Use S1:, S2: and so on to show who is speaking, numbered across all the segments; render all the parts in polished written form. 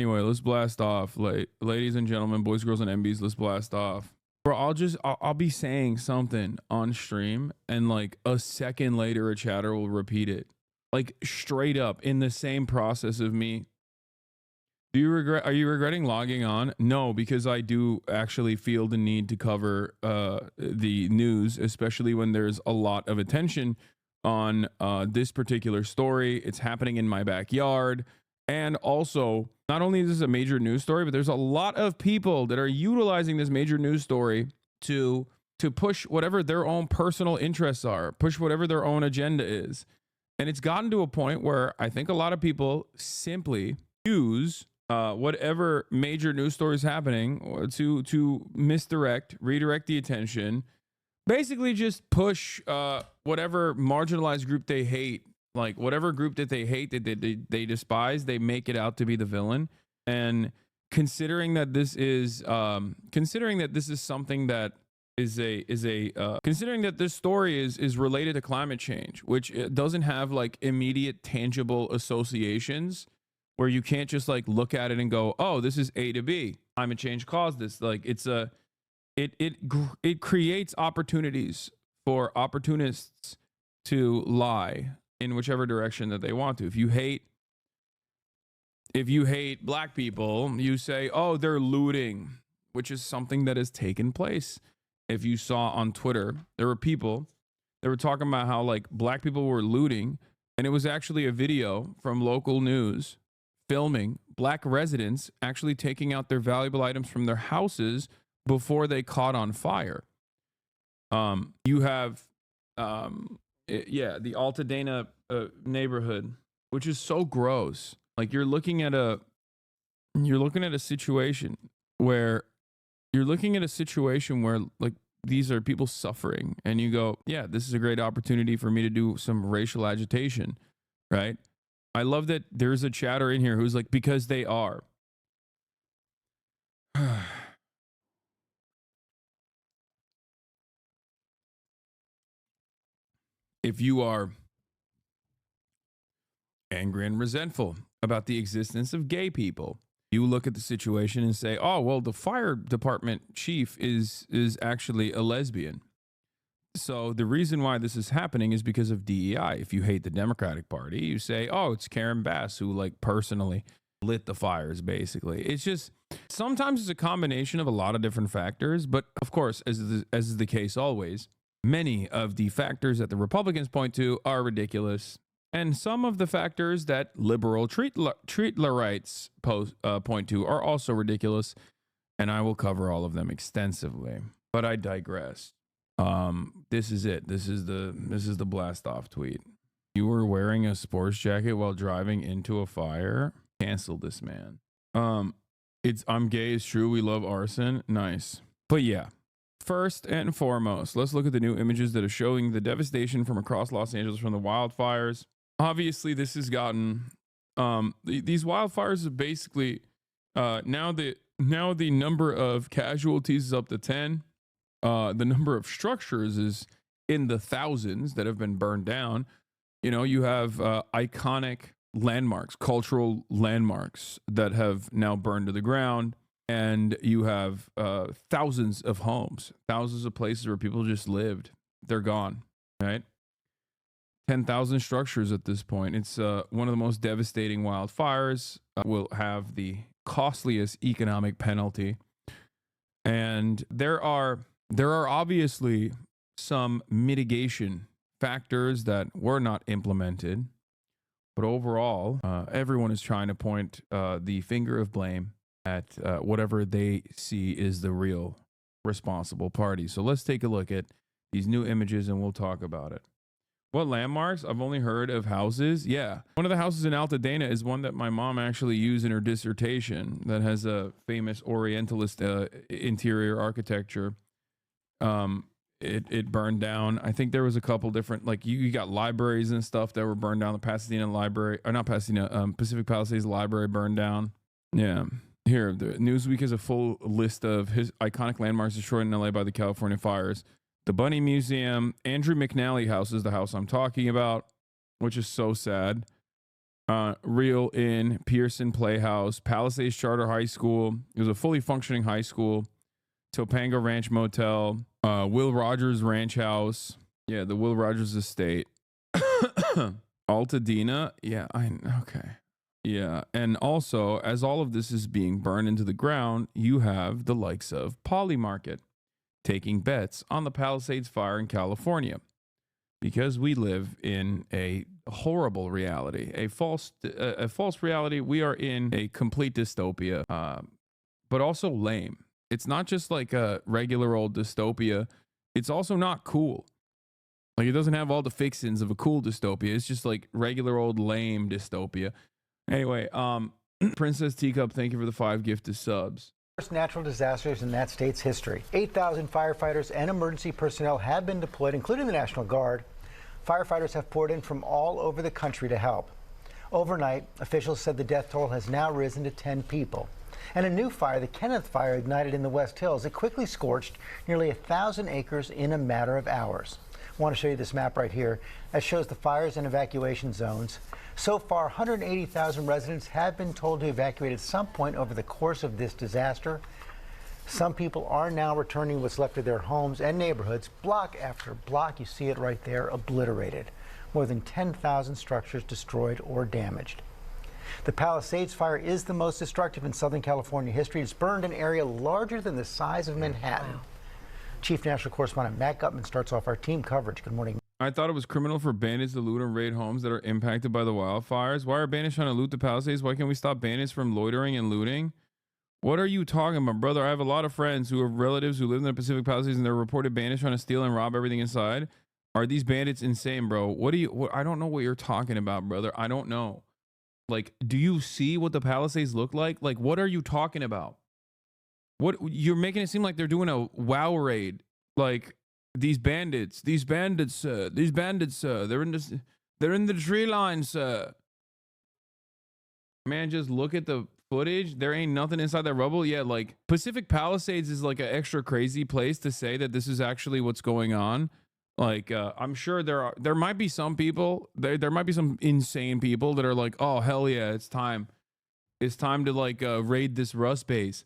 S1: Anyway, let's blast off. Like, ladies and gentlemen, boys, girls, and MBs, let's blast off. Bro, I'll be saying something on stream, and like a second later, a chatter will repeat it, like straight up in the same process of me. Are you regretting logging on? No, because I do actually feel the need to cover the news, especially when there's a lot of attention on this particular story. It's happening in my backyard. And also, not only is this a major news story, but there's a lot of people that are utilizing this major news story to push whatever their own personal interests are, push whatever their own agenda is. And it's gotten to a point where I think a lot of people simply use whatever major news story is happening to redirect the attention, basically just push whatever marginalized group they hate, like whatever group that they hate, that they despise, they make it out to be the villain. And considering that this is something that considering that this story is related to climate change, which it doesn't have like immediate tangible associations, where you can't just like look at it and go, oh, this is A to B. Climate change caused this. Like it creates opportunities for opportunists to lie in whichever direction that they want to. If you hate black people, you say, oh, they're looting, which is something that has taken place. If you saw on Twitter, there were people that were talking about how like black people were looting, and it was actually a video from local news filming black residents actually taking out their valuable items from their houses before they caught on fire. You have, the Altadena neighborhood, which is so gross. Like you're looking at a situation where like these are people suffering, and you go, yeah, this is a great opportunity for me to do some racial agitation, right? I love that there's a chatter in here who's like, because they are. If you are angry and resentful about the existence of gay people, you look at the situation and say, oh, well, the fire department chief is actually a lesbian. So the reason why this is happening is because of DEI. If you hate the Democratic Party, you say, oh, it's Karen Bass who like personally lit the fires, basically. It's just, sometimes it's a combination of a lot of different factors. But of course, as is the case always, many of the factors that the Republicans point to are ridiculous. And some of the factors that liberal treatlerites point to are also ridiculous. And I will cover all of them extensively. But I digress. This is it. This is the blast off tweet. You were wearing a sports jacket while driving into a fire. Cancel this, man. I'm gay is true. We love arson. Nice. But yeah, first and foremost, let's look at the new images that are showing the devastation from across Los Angeles from the wildfires. Obviously, this has gotten these wildfires have basically now the number of casualties is up to 10. The number of structures is in the thousands that have been burned down. You know, you have iconic landmarks, cultural landmarks that have now burned to the ground. And you have thousands of homes, thousands of places where people just lived. They're gone, right? 10,000 structures at this point. It's one of the most devastating wildfires. Will have the costliest economic penalty. And there are obviously some mitigation factors that were not implemented. But overall, everyone is trying to point the finger of blame at whatever they see is the real responsible party. So let's take a look at these new images and we'll talk about it. What landmarks? I've only heard of houses. Yeah. One of the houses in Altadena is one that my mom actually used in her dissertation that has a famous Orientalist interior architecture. It burned down. I think there was a couple different, like you got libraries and stuff that were burned down. The Pasadena Library, or not Pasadena, Pacific Palisades Library burned down. Yeah. Here, the Newsweek has a full list of his iconic landmarks destroyed in LA by the California fires. The Bunny Museum, Andrew McNally House is the house I'm talking about, which is so sad. Real Inn, Pearson Playhouse, Palisades Charter High School. It was a fully functioning high school. Topanga Ranch Motel, Will Rogers Ranch House. Yeah, the Will Rogers Estate. Altadena. Yeah, okay. Yeah, and also, as all of this is being burned into the ground, you have the likes of Poly Market taking bets on the Palisades fire in California. Because we live in a horrible reality, a false reality. We are in a complete dystopia, but also lame. It's not just like a regular old dystopia. It's also not cool. Like, it doesn't have all the fixins of a cool dystopia. It's just like regular old lame dystopia. Anyway, Princess Teacup, thank you for the 5 gifted subs.
S2: First natural disasters in that state's history. 8,000 firefighters and emergency personnel have been deployed, including the National Guard. Firefighters have poured in from all over the country to help. Overnight, officials said the death toll has now risen to 10 people. And a new fire, the Kenneth Fire, ignited in the West Hills. It quickly scorched nearly 1,000 acres in a matter of hours. I want to show you this map right here that shows the fires and evacuation zones. So far, 180,000 residents have been told to evacuate at some point over the course of this disaster. Some people are now returning what's left of their homes and neighborhoods, block after block. You see it right there, obliterated. More than 10,000 structures destroyed or damaged. The Palisades fire is the most destructive in Southern California history. It's burned an area larger than the size of Manhattan. Wow. Chief National Correspondent Matt Gutman starts off our team coverage. Good morning.
S1: I thought it was criminal for bandits to loot and raid homes that are impacted by the wildfires. Why are bandits trying to loot the Palisades? Why can't we stop bandits from loitering and looting? What are you talking about, brother? I have a lot of friends who have relatives who live in the Pacific Palisades, and they're reported bandits trying to steal and rob everything inside. Are these bandits insane, bro? I don't know what you're talking about, brother. I don't know. Like, do you see what the Palisades look like? Like, what are you talking about? What, you're making it seem like they're doing a WoW raid. Like, these bandits, they're in the tree line, sir. Man, just look at the footage. There ain't nothing inside that rubble. Yeah, like, Pacific Palisades is like an extra crazy place to say that this is actually what's going on. Like, I'm sure there might be some people, there might be some insane people that are like, oh, hell yeah, it's time to like raid this Rust base.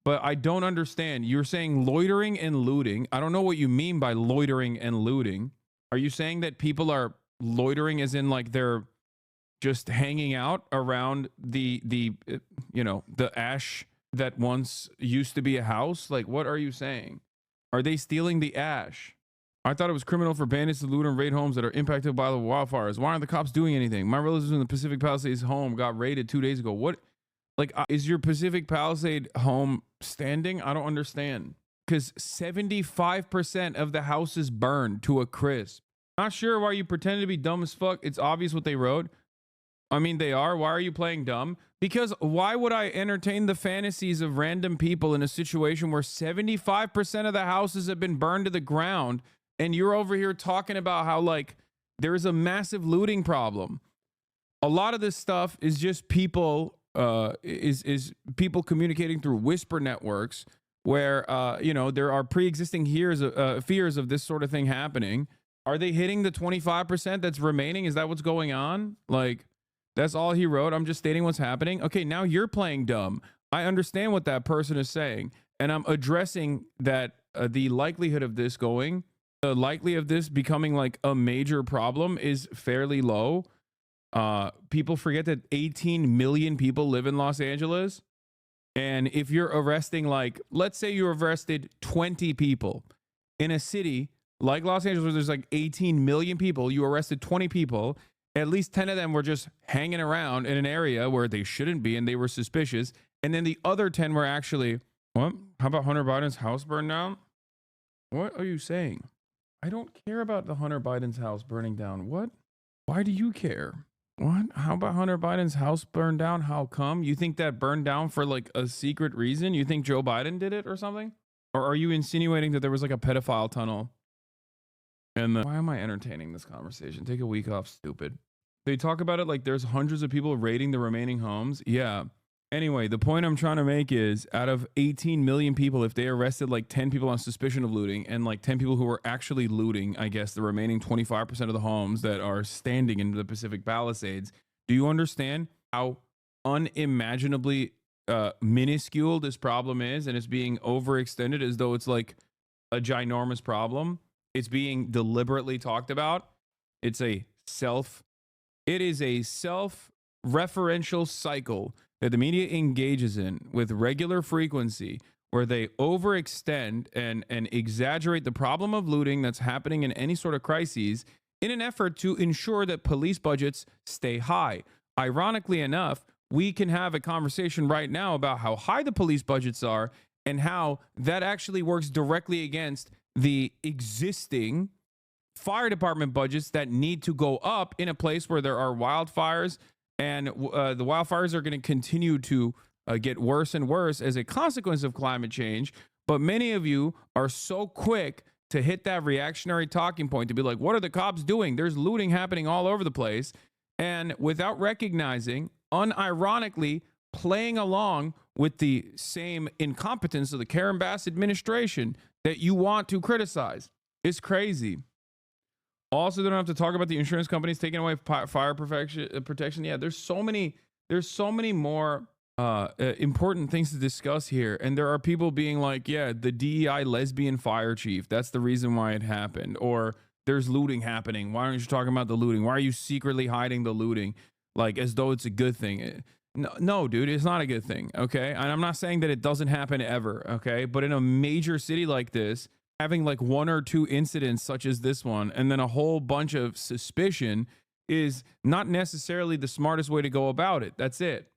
S1: But I don't understand. You're saying loitering and looting. I don't know what you mean by loitering and looting. Are you saying that people are loitering as in like they're just hanging out around the ash that once used to be a house? Like, what are you saying? Are they stealing the ash? I thought it was criminal for bandits to loot and raid homes that are impacted by the wildfires. Why aren't the cops doing anything? My relatives in the Pacific Palisades home got raided 2 days ago. What? Like, is your Pacific Palisade home standing? I don't understand. Because 75% of the house is burned to a crisp. Not sure why you pretend to be dumb as fuck. It's obvious what they wrote. I mean, they are. Why are you playing dumb? Because why would I entertain the fantasies of random people in a situation where 75% of the houses have been burned to the ground, and you're over here talking about how, like, there is a massive looting problem? A lot of this stuff is just people... is people communicating through whisper networks where, there are pre-existing fears of this sort of thing happening. Are they hitting the 25% that's remaining? Is that what's going on? Like, that's all he wrote. I'm just stating what's happening. Okay, now you're playing dumb. I understand what that person is saying, and I'm addressing that the likelihood of this becoming like a major problem is fairly low. People forget that 18 million people live in Los Angeles. And if you're arresting, like, let's say you arrested 20 people in a city like Los Angeles, where there's like 18 million people, you arrested 20 people, at least 10 of them were just hanging around in an area where they shouldn't be and they were suspicious. And then the other 10 were actually, what? How about Hunter Biden's house burned down? What are you saying? I don't care about the Hunter Biden's house burning down. What? Why do you care? What? How about Hunter Biden's house burned down? How come? You think that burned down for like a secret reason? You think Joe Biden did it or something? Or are you insinuating that there was like a pedophile tunnel? And why am I entertaining this conversation? Take a week off, stupid. They talk about it like there's hundreds of people raiding the remaining homes. Yeah. Anyway, the point I'm trying to make is out of 18 million people, if they arrested like 10 people on suspicion of looting and like 10 people who were actually looting, I guess the remaining 25% of the homes that are standing in the Pacific Palisades, Do you understand how unimaginably minuscule this problem is, and it's being overextended as though it's like a ginormous problem? It's being deliberately talked about. It's a self it is a self-referential cycle that the media engages in with regular frequency, where they overextend and exaggerate the problem of looting that's happening in any sort of crises in an effort to ensure that police budgets stay high. Ironically enough, we can have a conversation right now about how high the police budgets are and how that actually works directly against the existing fire department budgets that need to go up in a place where there are wildfires, and the wildfires are going to continue to get worse and worse as a consequence of climate change. But many of you are so quick to hit that reactionary talking point to be like, what are the cops doing? There's looting happening all over the place. And without recognizing, unironically, playing along with the same incompetence of the Karen Bass administration that you want to criticize. It's crazy. Also, they don't have to talk about the insurance companies taking away fire protection. Yeah, there's so many more important things to discuss here. And there are people being like, yeah, the DEI lesbian fire chief, that's the reason why it happened. Or there's looting happening. Why aren't you talking about the looting? Why are you secretly hiding the looting? Like, as though it's a good thing. No, dude, it's not a good thing. Okay. And I'm not saying that it doesn't happen ever. Okay. But in a major city like this, having like one or two incidents such as this one, and then a whole bunch of suspicion is not necessarily the smartest way to go about it. That's it.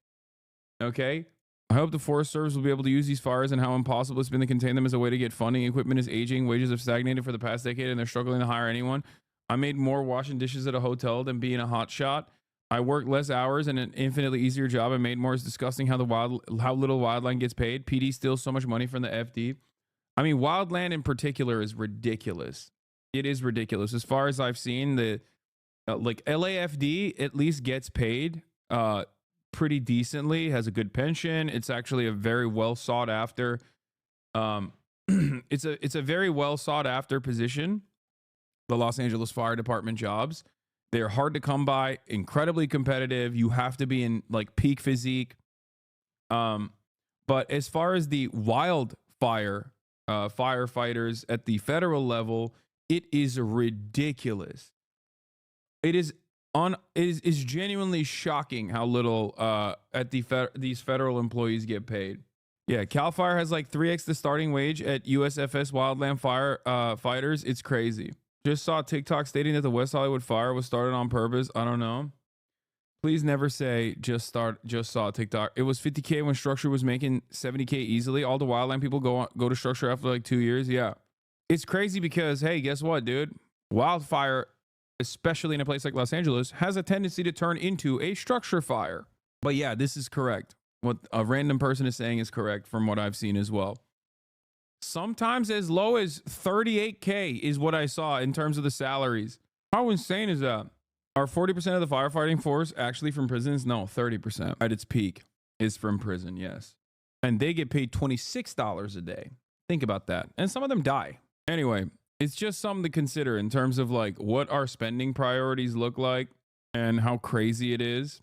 S1: Okay. I hope the Forest Service will be able to use these fires and how impossible it's been to contain them as a way to get funding. Equipment is aging. Wages have stagnated for the past decade, and they're struggling to hire anyone. I made more washing dishes at a hotel than being a hot shot. I work less hours and an infinitely easier job. I made more. It's disgusting how little wildland gets paid. PD steals so much money from the FD. I mean, wildland in particular is ridiculous. It is ridiculous. As far as I've seen, the like LAFD at least gets paid pretty decently, has a good pension. It's actually a very well sought after. It's a very well sought after position. The Los Angeles Fire Department jobs. They're hard to come by, incredibly competitive. You have to be in like peak physique. But as far as the wildfire firefighters at the federal level, it is ridiculous. It is genuinely shocking how little these federal employees get paid. Yeah, Cal Fire has like 3x the starting wage at USFS wildland fire fighters. It's crazy. Just saw TikTok stating that the West Hollywood fire was started on purpose. I don't know. Please never say just saw TikTok. It was $50K when Structure was making $70K easily. All the wildland people go to Structure after like 2 years. Yeah. It's crazy because, hey, guess what, dude? Wildfire, especially in a place like Los Angeles, has a tendency to turn into a structure fire. But yeah, this is correct. What a random person is saying is correct from what I've seen as well. Sometimes as low as $38K is what I saw in terms of the salaries. How insane is that? Are 40% of the firefighting force actually from prisons? No, 30% at its peak is from prison, yes. And they get paid $26 a day. Think about that. And some of them die. Anyway, it's just something to consider in terms of like what our spending priorities look like and how crazy it is.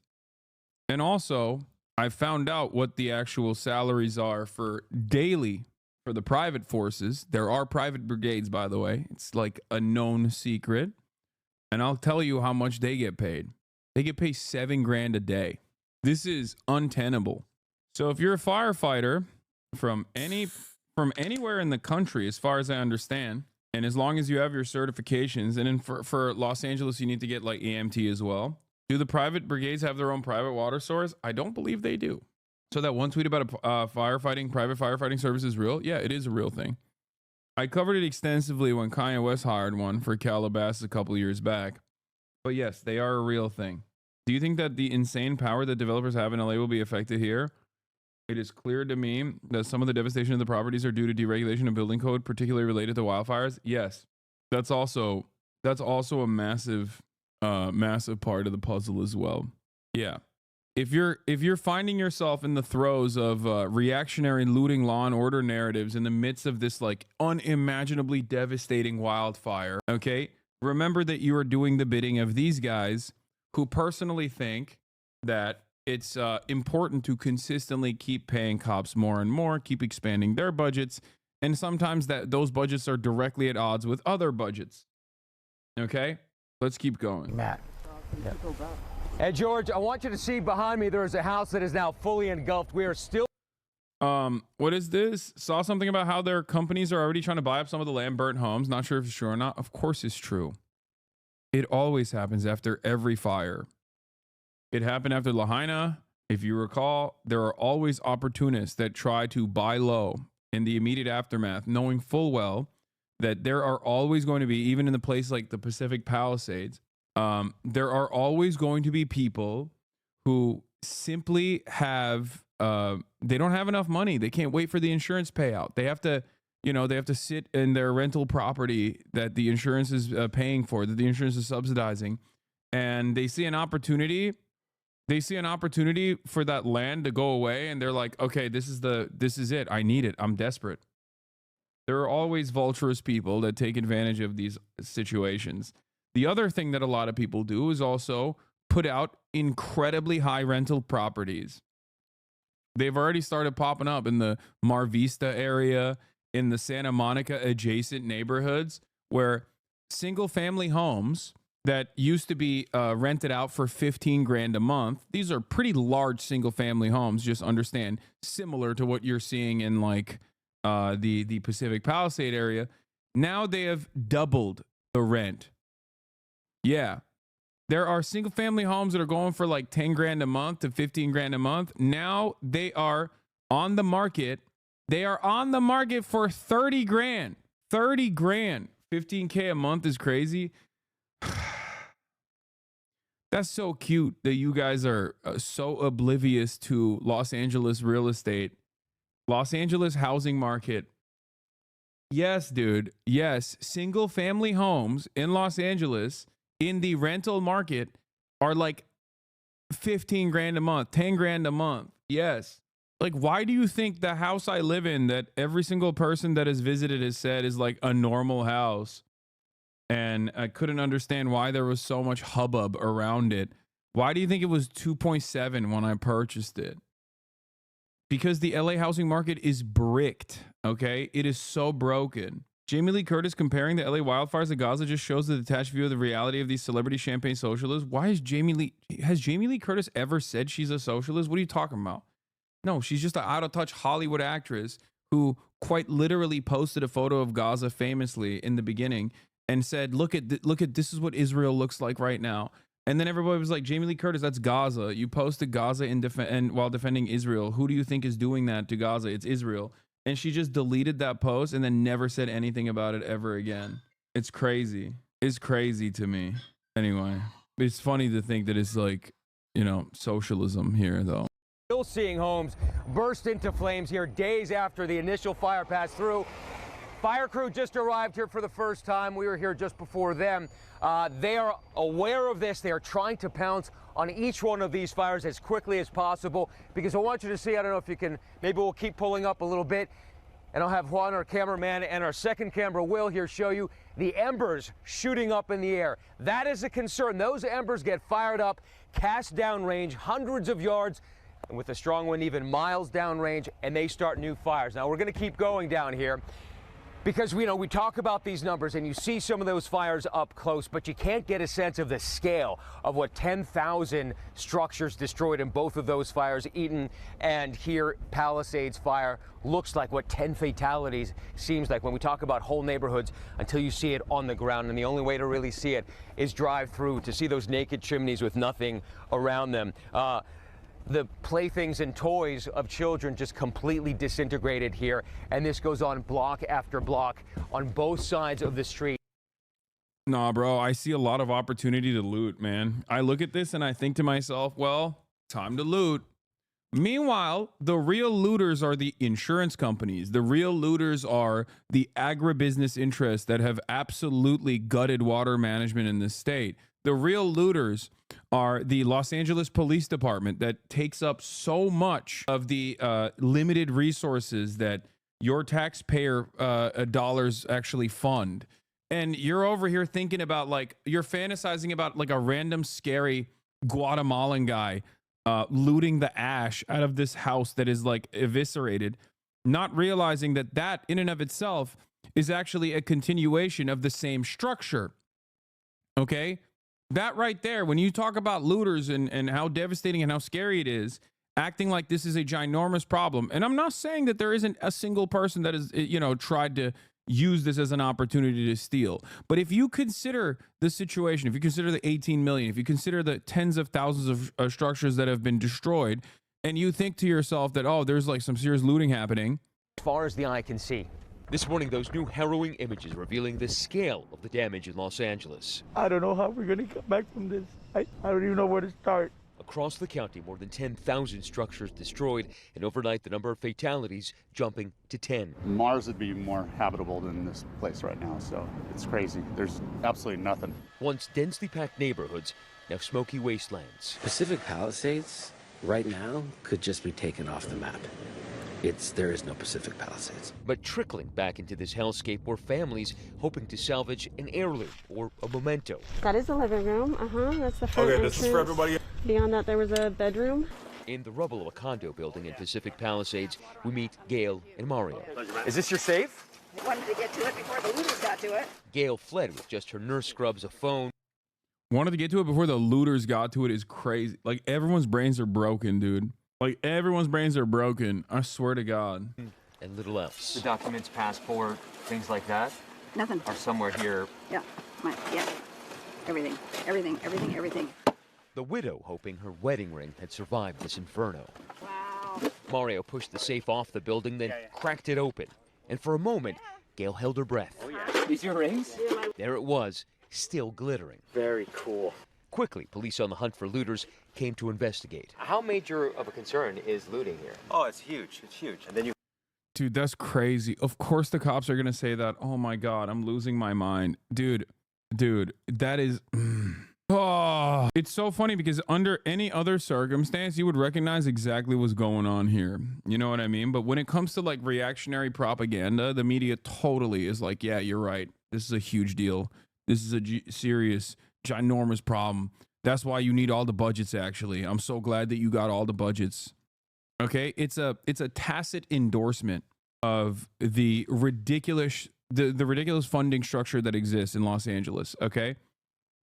S1: And also, I found out what the actual salaries are for daily for the private forces. There are private brigades, by the way. It's like a known secret. And I'll tell you how much they get paid. They get paid $7,000 a day. This is untenable. So if you're a firefighter from anywhere in the country, as far as I understand, and as long as you have your certifications, and then for Los Angeles, you need to get like EMT as well. Do the private brigades have their own private water source? I don't believe they do. So that one tweet about a private firefighting service is real? Yeah, it is a real thing. I covered it extensively when Kanye West hired one for Calabasas a couple years back. But yes, they are a real thing. Do you think that the insane power that developers have in LA will be affected here? It is clear to me that some of the devastation of the properties are due to deregulation of building code, particularly related to wildfires. Yes, that's also a massive part of the puzzle as well. Yeah. If you're finding yourself in the throes of reactionary looting law and order narratives in the midst of this like unimaginably devastating wildfire, okay, remember that you are doing the bidding of these guys who personally think that it's important to consistently keep paying cops more and more, keep expanding their budgets, and sometimes that those budgets are directly at odds with other budgets. Okay, let's keep going.
S2: Matt. Yeah.
S3: Hey, George, I want you to see behind me there is a house that is now fully engulfed. We are still...
S1: What is this? Saw something about how their companies are already trying to buy up some of the land burnt homes. Not sure if it's true or not. Of course it's true. It always happens after every fire. It happened after Lahaina. If you recall, there are always opportunists that try to buy low in the immediate aftermath, knowing full well that there are always going to be, even in a place like the Pacific Palisades, there are always going to be people who simply have, they don't have enough money. They can't wait for the insurance payout. They have to, they have to sit in their rental property that the insurance is paying for, that the insurance is subsidizing. And they see an opportunity. They see an opportunity for that land to go away. And they're like, okay, this is it. I need it. I'm desperate. There are always vulturous people that take advantage of these situations. The other thing that a lot of people do is also put out incredibly high rental properties. They've already started popping up in the Mar Vista area, in the Santa Monica adjacent neighborhoods, where single family homes that used to be rented out for 15 grand a month. These are pretty large single family homes, just understand, similar to what you're seeing in like the Pacific Palisade area. Now they have doubled the rent. Yeah. There are single family homes that are going for like 10 grand a month to 15 grand a month. Now they are on the market. They are on the market for 30 grand. 30 grand. 15K a month is crazy. That's so cute that you guys are so oblivious to Los Angeles real estate, Los Angeles housing market. Yes, dude. Yes. Single family homes in Los Angeles in the rental market are like 15 grand a month, 10 grand a month. Yes. Like, why do you think the house I live in that every single person that has visited has said is like a normal house? And I couldn't understand why there was so much hubbub around it. Why do you think it was 2.7 when I purchased it? Because the LA housing market is bricked, okay? It is so broken. Jamie Lee Curtis comparing the LA wildfires to Gaza just shows the detached view of the reality of these celebrity champagne socialists. Why is has Jamie Lee Curtis ever said she's a socialist? What are you talking about? No, she's just an out-of-touch Hollywood actress who quite literally posted a photo of Gaza famously in the beginning and said, look at this is what Israel looks like right now. And then everybody was like, Jamie Lee Curtis, that's Gaza. You posted Gaza and while defending Israel. Who do you think is doing that to Gaza? It's Israel. And she just deleted that post and then never said anything about it ever again. It's crazy. It's crazy to me. Anyway, it's funny to think that it's like, socialism here, though.
S3: Still seeing homes burst into flames here days after the initial fire passed through. Fire crew just arrived here for the first time. We were here just before them. They are aware of this. They are trying to pounce on each one of these fires as quickly as possible, because I want you to see, I don't know if you can, maybe we'll keep pulling up a little bit, and I'll have Juan, our cameraman, and our second camera, Will, here show you the embers shooting up in the air. That is a concern. Those embers get fired up, cast downrange, hundreds of yards, and with a strong wind, even miles downrange, and they start new fires. Now, we're going to keep going down here, because we talk about these numbers and you see some of those fires up close, but you can't get a sense of the scale of what 10,000 structures destroyed in both of those fires, Eaton and here Palisades fire, looks like, what 10 fatalities seems like when we talk about whole neighborhoods until you see it on the ground. And the only way to really see it is drive through to see those naked chimneys with nothing around them. The playthings and toys of children just completely disintegrated here. And this goes on block after block on both sides of the street.
S1: Nah, bro, I see a lot of opportunity to loot, man. I look at this and I think to myself, well, time to loot. Meanwhile, the real looters are the insurance companies. The real looters are the agribusiness interests that have absolutely gutted water management in this state. The real looters are the Los Angeles Police Department that takes up so much of the limited resources that your taxpayer dollars actually fund. And you're over here thinking about, like, you're fantasizing about like a random scary Guatemalan guy looting the ash out of this house that is like eviscerated, not realizing that that in and of itself is actually a continuation of the same structure. Okay, that right there, when you talk about looters and how devastating and how scary it is, acting like this is a ginormous problem. And I'm not saying that there isn't a single person that is, tried to use this as an opportunity to steal. But if you consider the situation, if you consider the 18 million, if you consider the tens of thousands of structures that have been destroyed, and you think to yourself that, oh, there's like some serious looting happening.
S3: As far as the eye can see.
S4: This morning, those new harrowing images revealing the scale of the damage in Los Angeles.
S5: I don't know how we're going to come back from this. I don't even know where to start.
S4: Across the county, more than 10,000 structures destroyed, and overnight the number of fatalities jumping to 10.
S6: Mars would be more habitable than this place right now, so it's crazy. There's absolutely nothing.
S4: Once densely packed neighborhoods, now smoky wastelands.
S7: Pacific Palisades, right now, could just be taken off the map. There is no Pacific Palisades.
S4: But trickling back into this hellscape were families hoping to salvage an heirloom or a memento.
S8: That is the living room. That's the front entrance.
S9: This is for everybody.
S8: Beyond that, there was a bedroom.
S4: In the rubble of a condo building in Pacific Palisades, we meet Gail and Mario.
S3: Is this your safe?
S10: I wanted to get to it before the looters got to it.
S4: Gail fled with just her nurse scrubs, a phone.
S1: Wanted to get to it before the looters got to it is crazy. Like, everyone's brains are broken, dude. Like, everyone's brains are broken. I swear to God.
S4: And little else.
S3: The documents, passport, things like that
S10: Nothing.
S3: are somewhere here.
S10: Yeah. Everything.
S4: The widow hoping her wedding ring had survived this inferno.
S10: Wow.
S4: Mario pushed the safe off the building, then cracked it open. And for a moment, Gail held her breath.
S3: These your rings?
S4: There it was, still glittering.
S3: Very cool.
S4: Quickly, police on the hunt for looters came to investigate.
S3: How major of a concern is looting here?
S9: Oh, it's huge. It's huge. And then you.
S1: Dude, that's crazy. Of course the cops are going to say that. Oh my God, I'm losing my mind. Dude, that is... Oh, it's so funny because under any other circumstance, you would recognize exactly what's going on here. You know what I mean? But when it comes to like reactionary propaganda, the media totally is like, yeah, you're right. This is a huge deal. This is a serious, ginormous problem. That's why you need all the budgets, actually. I'm so glad that you got all the budgets. Okay, it's a tacit endorsement of the ridiculous funding structure that exists in Los Angeles. Okay,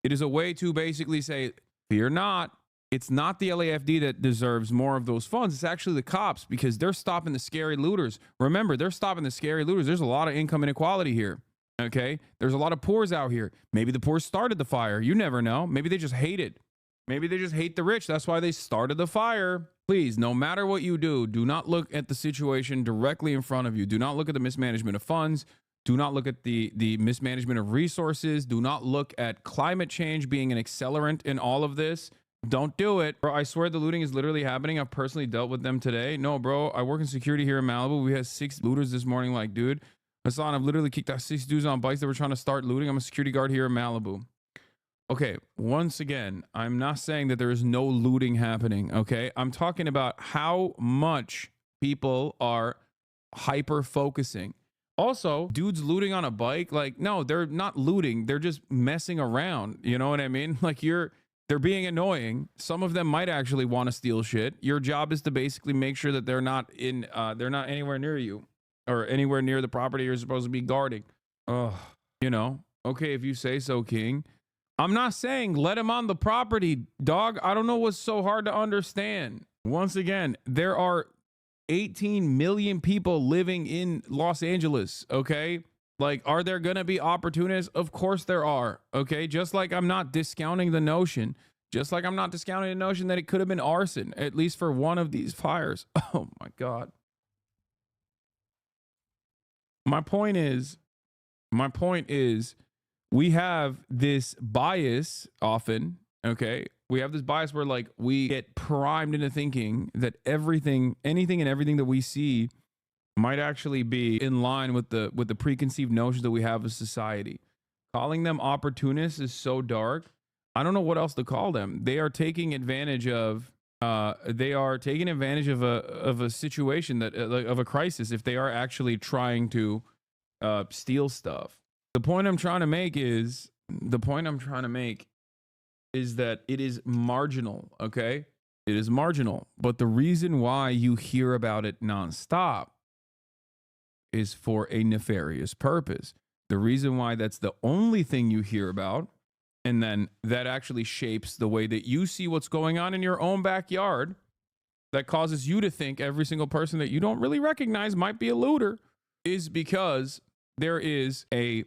S1: it is a way to basically say, fear not. It's not the LAFD that deserves more of those funds. It's actually the cops, because they're stopping the scary looters. Remember, they're stopping the scary looters. There's a lot of income inequality here. Okay, there's a lot of poors out here. Maybe the poor started the fire. You never know. Maybe they just hate it. Maybe they just hate the rich. That's why they started the fire. Please, no matter what you do not look at the situation directly in front of you. Do not look at the mismanagement of funds. Do not look at the mismanagement of resources. Do not look at climate change being an accelerant in all of this. Don't do it. Bro, I swear the looting is literally happening. I've personally dealt with them today. No, bro, I work in security here in Malibu. We had 6 looters this morning. Like, dude, Hassan, I've literally kicked out 6 dudes on bikes that were trying to start looting. I'm a security guard here in Malibu. Okay, once again, I'm not saying that there is no looting happening, okay? I'm talking about how much people are hyper-focusing. Also, dudes looting on a bike, like, no, they're not looting. They're just messing around. You know what I mean? Like, they're being annoying. Some of them might actually want to steal shit. Your job is to basically make sure that they're not anywhere near you or anywhere near the property you're supposed to be guarding. Ugh, okay, if you say so, King. I'm not saying let him on the property, dog. I don't know what's so hard to understand. Once again, there are 18 million people living in Los Angeles, okay? Like, are there going to be opportunists? Of course there are, okay? Just like I'm not discounting the notion. Just like I'm not discounting the notion that it could have been arson, at least for one of these fires. Oh, my God. My point is, we have this bias often, okay? We have this bias where, like, we get primed into thinking that anything and everything that we see might actually be in line with the preconceived notions that we have of society. Calling them opportunists is so dark. I don't know what else to call them. They are taking advantage of a situation that of a crisis if they are actually trying to steal stuff. The point I'm trying to make is that it is marginal, okay? It is marginal. But the reason why you hear about it nonstop is for a nefarious purpose. The reason why that's the only thing you hear about, and then that actually shapes the way that you see what's going on in your own backyard, that causes you to think every single person that you don't really recognize might be a looter, is because there is a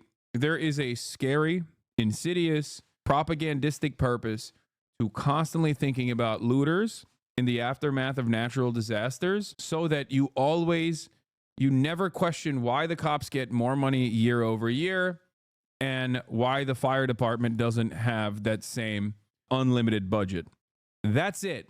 S1: scary, insidious, propagandistic purpose to constantly thinking about looters in the aftermath of natural disasters, so that you never question why the cops get more money year over year and why the fire department doesn't have that same unlimited budget. That's it.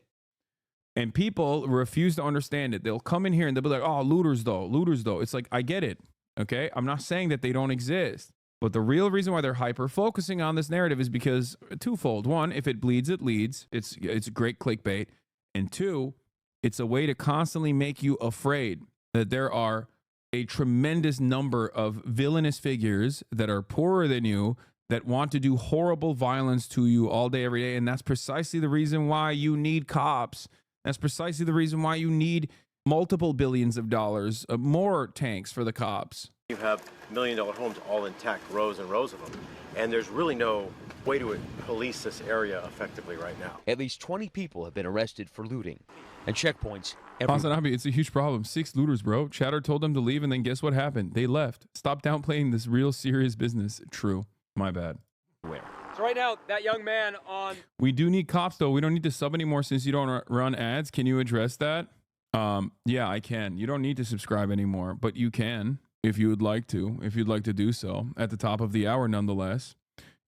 S1: And people refuse to understand it. They'll come in here and they'll be like, oh, looters though. It's like, I get it. Okay. I'm not saying that they don't exist, but the real reason why they're hyper focusing on this narrative is because twofold. One, if it bleeds, it leads. It's great clickbait. And two, it's a way to constantly make you afraid that there are a tremendous number of villainous figures that are poorer than you, that want to do horrible violence to you all day, every day. And that's precisely the reason why you need cops. That's precisely the reason why you need multiple billions of dollars, more tanks for the cops.
S9: You have $1 million homes all intact, rows and rows of them. And there's really no way to police this area effectively right now.
S4: At least 20 people have been arrested for looting and checkpoints.
S1: Hasanabi, it's a huge problem. 6 looters, bro. Chatter told them to leave, and then guess what happened? They left. Stop downplaying this real serious business. True. My bad.
S3: So right now, that young man on...
S1: We do need cops, though. We don't need to sub anymore since you don't run ads. Can you address that? Yeah, I can. You don't need to subscribe anymore, but you can if you would like to. If you'd like to do so at the top of the hour, nonetheless.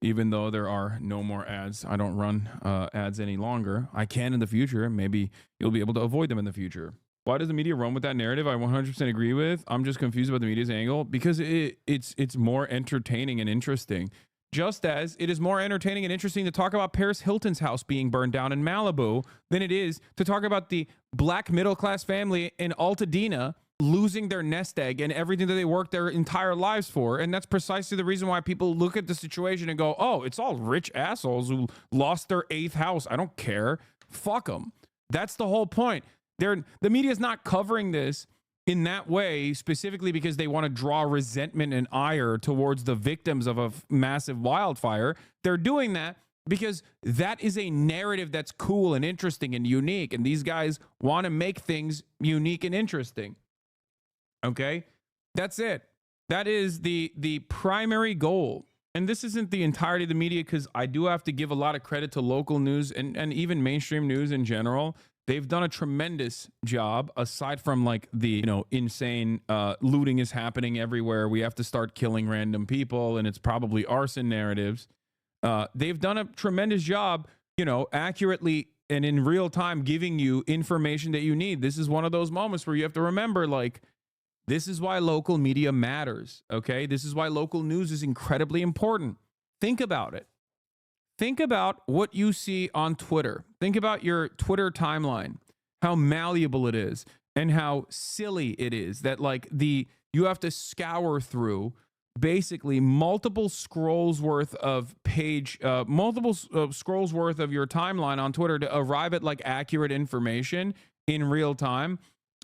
S1: Even though there are no more ads, I don't run ads any longer. I can in the future. Maybe you'll be able to avoid them in the future. Why does the media run with that narrative? I 100% agree with. I'm just confused about the media's angle because it's more entertaining and interesting. Just as it is more entertaining and interesting to talk about Paris Hilton's house being burned down in Malibu than it is to talk about the black middle-class family in Altadena losing their nest egg and everything that they worked their entire lives for. And that's precisely the reason why people look at the situation and go, oh, it's all rich assholes who lost their 8th house. I don't care. Fuck them. That's the whole point. The media is not covering this in that way specifically because they want to draw resentment and ire towards the victims of a massive wildfire. They're doing that because that is a narrative that's cool and interesting and unique. And these guys want to make things unique and interesting. Okay, that's it. That is the primary goal. And this isn't the entirety of the media, because I do have to give a lot of credit to local news and even mainstream news in general. They've done a tremendous job, aside from like the insane looting is happening everywhere. We have to start killing random people and it's probably arson narratives. They've done a tremendous job, accurately and in real time giving you information that you need. This is one of those moments where you have to remember, like, this is why local media matters, okay? This is why local news is incredibly important. Think about it. Think about what you see on Twitter. Think about your Twitter timeline, how malleable it is and how silly it is that you have to scour through basically multiple scrolls worth of scrolls worth of your timeline on Twitter to arrive at like accurate information in real time,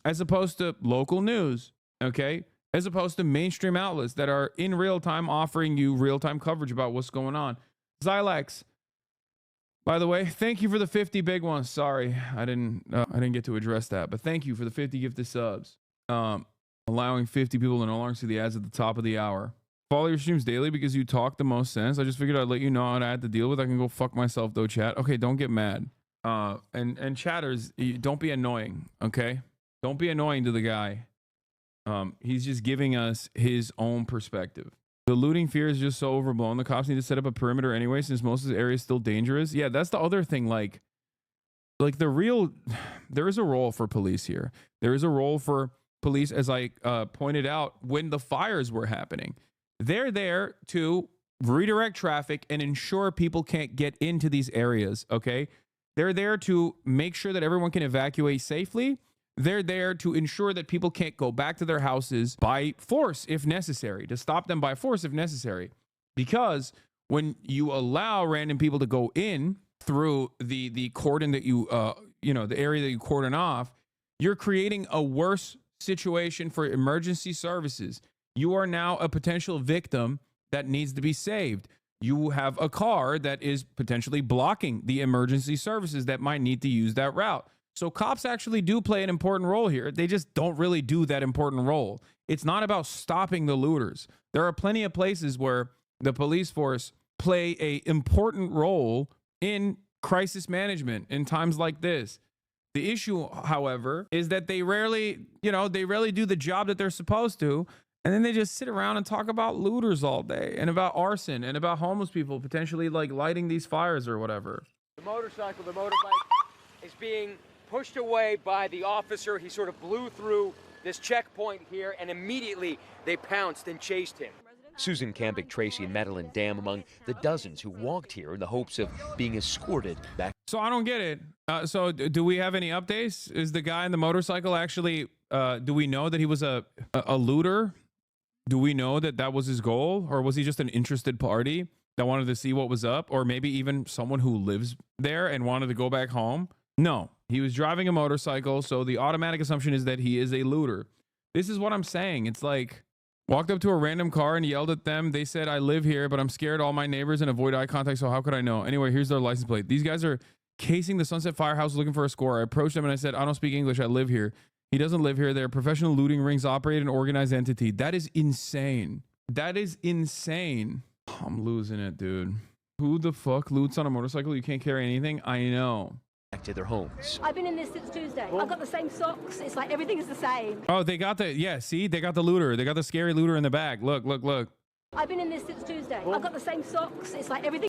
S1: as opposed to local news. Okay, as opposed to mainstream outlets that are in real time offering you real time coverage about what's going on. Zylex, by the way, thank you for the 50 big ones. Sorry, I didn't get to address that, but thank you for the 50 gifted subs. Allowing 50 people to no longer see the ads at the top of the hour. Follow your streams daily because you talk the most sense. I just figured I'd let you know what I had to deal with. I can go fuck myself though, chat. Okay, don't get mad. And chatters, don't be annoying. Okay, don't be annoying to the guy. He's just giving us his own perspective. The looting fear is just so overblown. The cops need to set up a perimeter anyway, since most of the area is still dangerous. Yeah, that's the other thing. Like there is a role for police here. There is a role for police, as I pointed out when the fires were happening. They're there to redirect traffic and ensure people can't get into these areas. Okay, they're there to make sure that everyone can evacuate safely. They're there to ensure that people can't go back to their houses by force if necessary, to stop them by force if necessary. Because when you allow random people to go in through the cordon that you the area that you cordon off, you're creating a worse situation for emergency services. You are now a potential victim that needs to be saved. You have a car that is potentially blocking the emergency services that might need to use that route. So cops actually do play an important role here. They just don't really do that important role. It's not about stopping the looters. There are plenty of places where the police force play a important role in crisis management in times like this. The issue, however, is that they rarely do the job that they're supposed to. And then they just sit around and talk about looters all day and about arson and about homeless people potentially like lighting these fires or whatever.
S3: The motorbike is being pushed away by the officer. He sort of blew through this checkpoint here, and immediately they pounced and chased him.
S4: Susan Campick, Tracy, and Madeline Dam among the dozens who walked here in the hopes of being escorted back.
S1: So I don't get it. So do we have any updates? Is the guy in the motorcycle actually, do we know that he was a looter? Do we know that that was his goal? Or was he just an interested party that wanted to see what was up? Or maybe even someone who lives there and wanted to go back home? No, he was driving a motorcycle. So the automatic assumption is that he is a looter. This is what I'm saying. It's like, walked up to a random car and yelled at them. They said, I live here, but I'm scared all my neighbors and avoid eye contact. So how could I know? Anyway, here's their license plate. These guys are casing the Sunset Firehouse looking for a score. I approached them and I said, I don't speak English. I live here. He doesn't live here. They're professional looting rings, operate an organized entity. That is insane. That is insane. I'm losing it, dude. Who the fuck loots on a motorcycle? You can't carry anything? I know.
S4: Back to their homes.
S10: I've been in this since Tuesday. I've got the same socks. It's like everything is the same.
S1: Oh, they got see, they got the looter. They got the scary looter in the back. Look.
S10: I've been in this since Tuesday. I've got the same socks. It's like everything.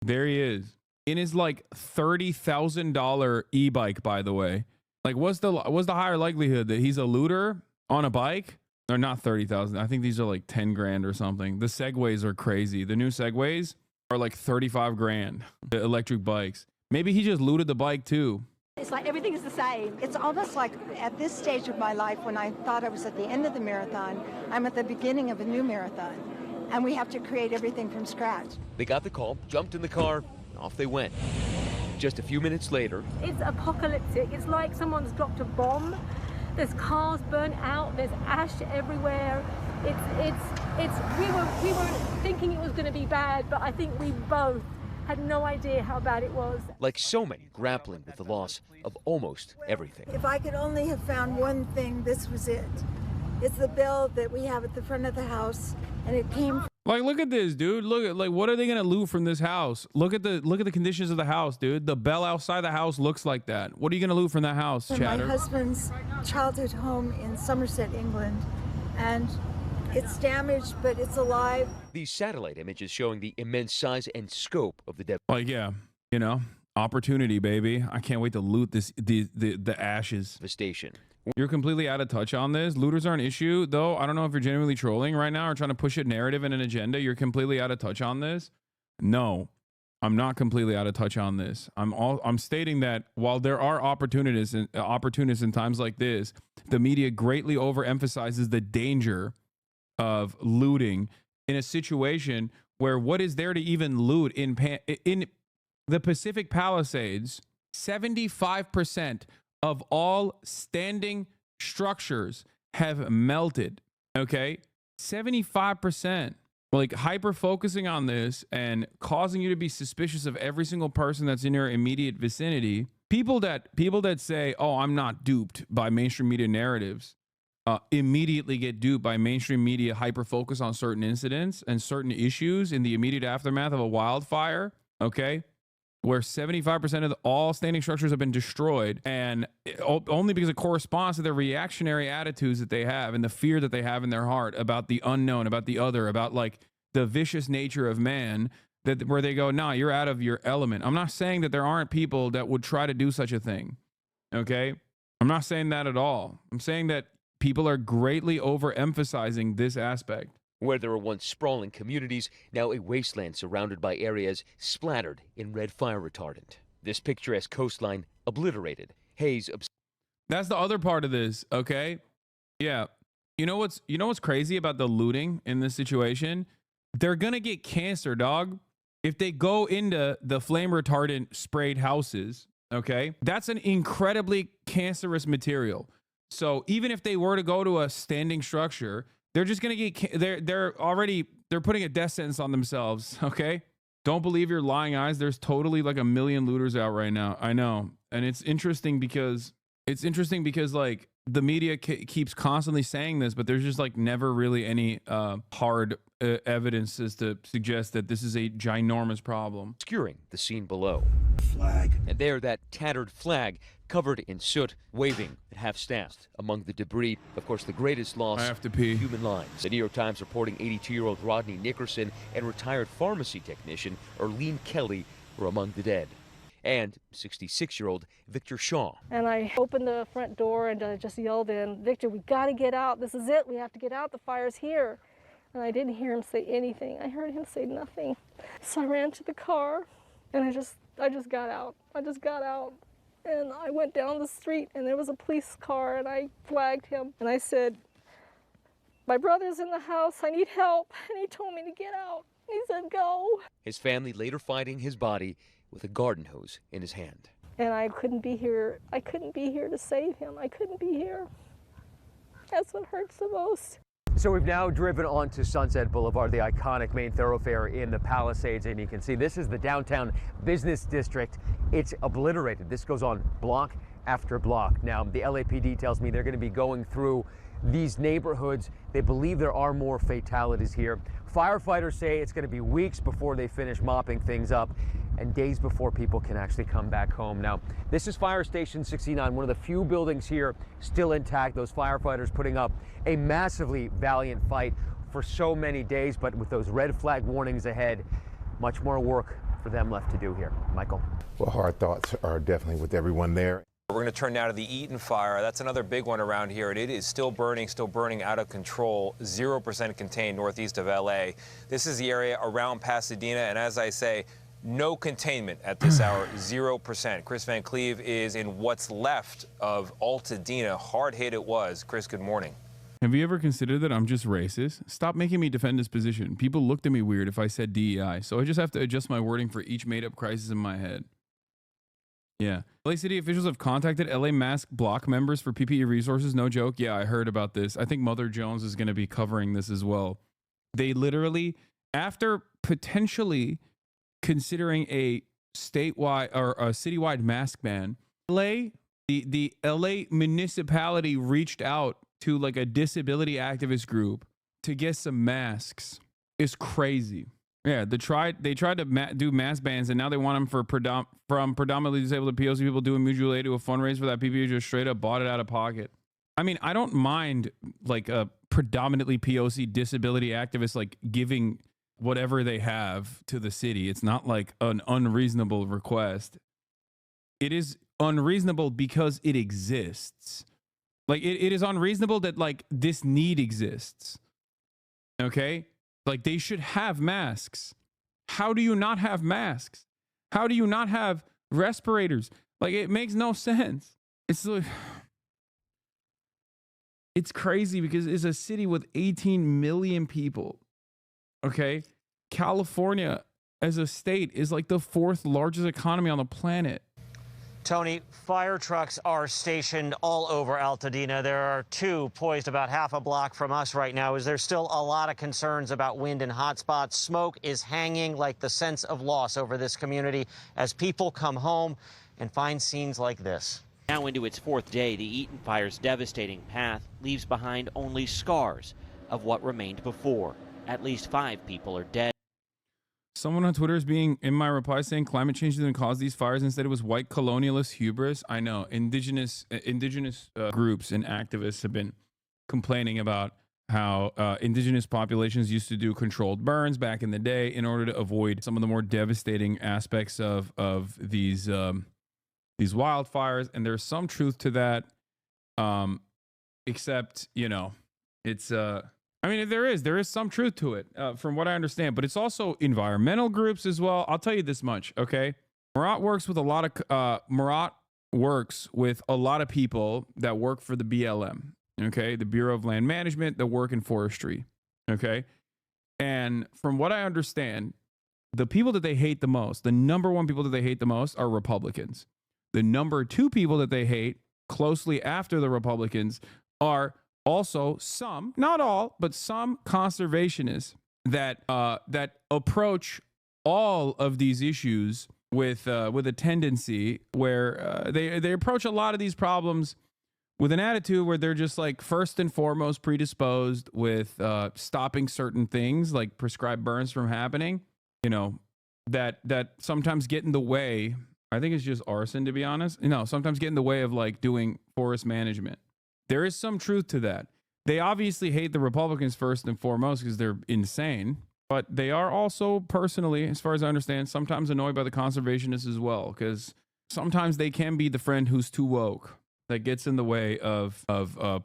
S1: There he is. In his like $30,000 e-bike, by the way. Like, what's the higher likelihood that he's a looter on a bike? Or not 30,000. I think these are like 10 grand or something. The Segways are crazy. The new Segways are like 35 grand. The electric bikes. Maybe he just looted the bike too.
S10: It's like everything is the same.
S11: It's almost like at this stage of my life, when I thought I was at the end of the marathon, I'm at the beginning of a new marathon. And we have to create everything from scratch.
S4: They got the call, jumped in the car, and off they went. Just a few minutes later,
S12: it's apocalyptic. It's like someone's dropped a bomb. There's cars burnt out. There's ash everywhere. We were thinking it was going to be bad, but I think we both had no idea how bad it was.
S4: Like so many grappling with the loss of almost everything.
S11: If I could only have found one thing, this was it. It's the bell that we have at the front of the house, and it came.
S1: Like, look at this, dude. Look at, like, what are they gonna loot from this house? Look at the conditions of the house, dude. The bell outside the house looks like that. What are you gonna loot from that house, Chatter?
S11: My husband's childhood home in Somerset, England, and it's damaged, but it's alive.
S4: These satellite images showing the immense size and scope of the death.
S1: Like, yeah, opportunity, baby. I can't wait to loot the ashes.
S4: Devastation.
S1: You're completely out of touch on this. Looters are an issue, though. I don't know if you're genuinely trolling right now or trying to push a narrative and an agenda. You're completely out of touch on this. No, I'm not completely out of touch on this. I'm stating that while there are opportunists in times like this, the media greatly overemphasizes the danger of looting in a situation where what is there to even loot in the Pacific Palisades? 75% of all standing structures have melted. Okay, 75%. Like, hyper focusing on this and causing you to be suspicious of every single person that's in your immediate vicinity. People that say, "Oh, I'm not duped by mainstream media narratives," immediately get duped by mainstream media hyper focus on certain incidents and certain issues in the immediate aftermath of a wildfire. Okay, where 75% of all standing structures have been destroyed, and only because it corresponds to their reactionary attitudes that they have and the fear that they have in their heart about the unknown, about the other, about like the vicious nature of man, that where they go, nah, you're out of your element. I'm not saying that there aren't people that would try to do such a thing. Okay, I'm not saying that at all. I'm saying that people are greatly overemphasizing this aspect.
S4: Where there were once sprawling communities, now a wasteland surrounded by areas splattered in red fire retardant. This picturesque coastline obliterated. Haze.
S1: That's the other part of this, okay? Yeah. You know what's crazy about the looting in this situation? They're gonna get cancer, dog. If they go into the flame retardant sprayed houses, Okay, that's an incredibly cancerous material. So even if they were to go to a standing structure, they're just gonna get they're putting a death sentence on themselves. Okay, don't believe your lying eyes. There's totally like a million looters out right now. I know, and it's interesting because like the media keeps constantly saying this, but there's just like never really any hard evidences to suggest that this is a ginormous problem.
S4: Obscuring the scene below. Flag. And there, that tattered flag covered in soot, waving at half-mast among the debris. Of course, the greatest loss,
S1: I have to pee.
S4: Human lives. The New York Times reporting 82-year-old Rodney Nickerson and retired pharmacy technician Erlene Kelly were among the dead. And 66-year-old Victor Shaw.
S12: And I opened the front door and I just yelled in, "Victor, we got to get out. This is it. We have to get out. The fire's here." And I didn't hear him say anything. I heard him say nothing. So I ran to the car and I just got out. I just got out. And I went down the street and there was a police car and I flagged him. And I said, "My brother's in the house. I need help." And he told me to get out. He said, "Go."
S4: His family later finding his body with a garden hose in his hand.
S12: And I couldn't be here. I couldn't be here to save him. I couldn't be here. That's what hurts the most.
S3: So we've now driven onto Sunset Boulevard, the iconic main thoroughfare in the Palisades, and you can see this is the downtown business district. It's obliterated. This goes on block after block. Now, the LAPD tells me they're going to be going through these neighborhoods. They believe there are more fatalities here. Firefighters say it's going to be weeks before they finish mopping things up and days before people can actually come back home. Now, this is Fire Station 69, one of the few buildings here still intact. Those firefighters putting up a massively valiant fight for so many days, but with those red flag warnings ahead, much more work for them left to do here. Michael.
S13: Well, hard thoughts are definitely with everyone there.
S14: We're going to turn now to the Eaton fire. That's another big one around here, and it is still burning out of control. 0% contained northeast of LA. This is the area around Pasadena, and as I say, no containment at this hour, 0%. Chris Van Cleve is in what's left of Altadena. Hard hit it was. Chris, good morning.
S1: Have you ever considered that I'm just racist? Stop making me defend this position. People looked at me weird if I said DEI, so I just have to adjust my wording for each made-up crisis in my head. Yeah. LA City officials have contacted LA Mask Block members for PPE resources. No joke. Yeah, I heard about this. I think Mother Jones is going to be covering this as well. They literally, after potentially considering a statewide or a citywide mask ban, the LA municipality reached out to like a disability activist group to get some masks. It's crazy. Yeah, they tried to do mask bans, and now they want them for from predominantly disabled to POC people doing mutual aid to a fundraiser for that. PPE just straight up bought it out of pocket. I mean, I don't mind like a predominantly POC disability activist like giving whatever they have to the city. It's not like an unreasonable request. It is unreasonable because it exists. Like it is unreasonable that like this need exists. Okay? Like they should have masks. How do you not have masks? How do you not have respirators? Like it makes no sense. It's like, it's crazy because it's a city with 18 million people. Okay? California as a state is like the 4th largest economy on the planet.
S15: Tony, fire trucks are stationed all over Altadena. There are 2 poised about half a block from us right now. Is there still a lot of concerns about wind and hot spots? Smoke is hanging like the sense of loss over this community as people come home and find scenes like this.
S16: Now into its 4th day, the Eaton fire's devastating path leaves behind only scars of what remained before. At least 5 people are dead.
S1: Someone on Twitter is being in my reply saying climate change didn't cause these fires. Instead, it was white colonialist hubris. I know indigenous groups and activists have been complaining about how indigenous populations used to do controlled burns back in the day in order to avoid some of the more devastating aspects of these wildfires. And there's some truth to that, except you know, it's I mean, there is some truth to it, from what I understand, but it's also environmental groups as well. I'll tell you this much, okay? Murat works with a lot of people that work for the BLM, okay? The Bureau of Land Management, that work in forestry, okay? And from what I understand, the people that they hate the most, the number one people that they hate the most are Republicans. The number 2 people that they hate closely after the Republicans are also some, not all, but some conservationists that approach all of these issues with a tendency where they approach a lot of these problems with an attitude where they're just like first and foremost predisposed with stopping certain things like prescribed burns from happening, that sometimes get in the way. I think it's just arson, to be honest. Sometimes get in the way of like doing forest management. There is some truth to that. They obviously hate the Republicans first and foremost because they're insane, but they are also personally, as far as I understand, sometimes annoyed by the conservationists as well, because sometimes they can be the friend who's too woke that gets in the way of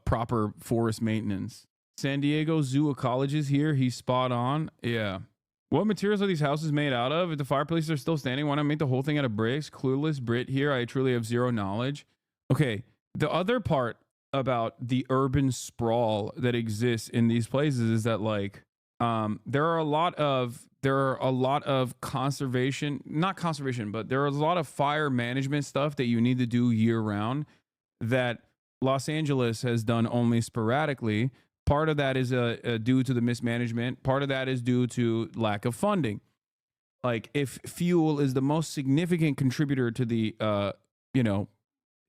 S1: proper forest maintenance. San Diego Zoo Ecology is here. He's spot on. Yeah. What materials are these houses made out of? If the fire police are still standing, why not make the whole thing out of bricks? Clueless Brit here. I truly have zero knowledge. Okay. The other part about the urban sprawl that exists in these places is that there are a lot of conservation, not conservation, but there are a lot of fire management stuff that you need to do year round that Los Angeles has done only sporadically. Part of that is due to the mismanagement. Part of that is due to lack of funding. Like if fuel is the most significant contributor to the,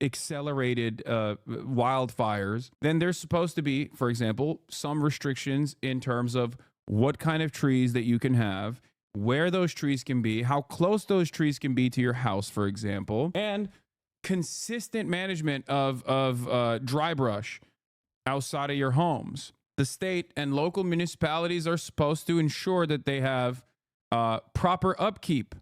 S1: accelerated wildfires, then there's supposed to be, for example, some restrictions in terms of what kind of trees that you can have, where those trees can be, how close those trees can be to your house, for example, and consistent management of dry brush outside of your homes. The state and local municipalities are supposed to ensure that they have proper upkeep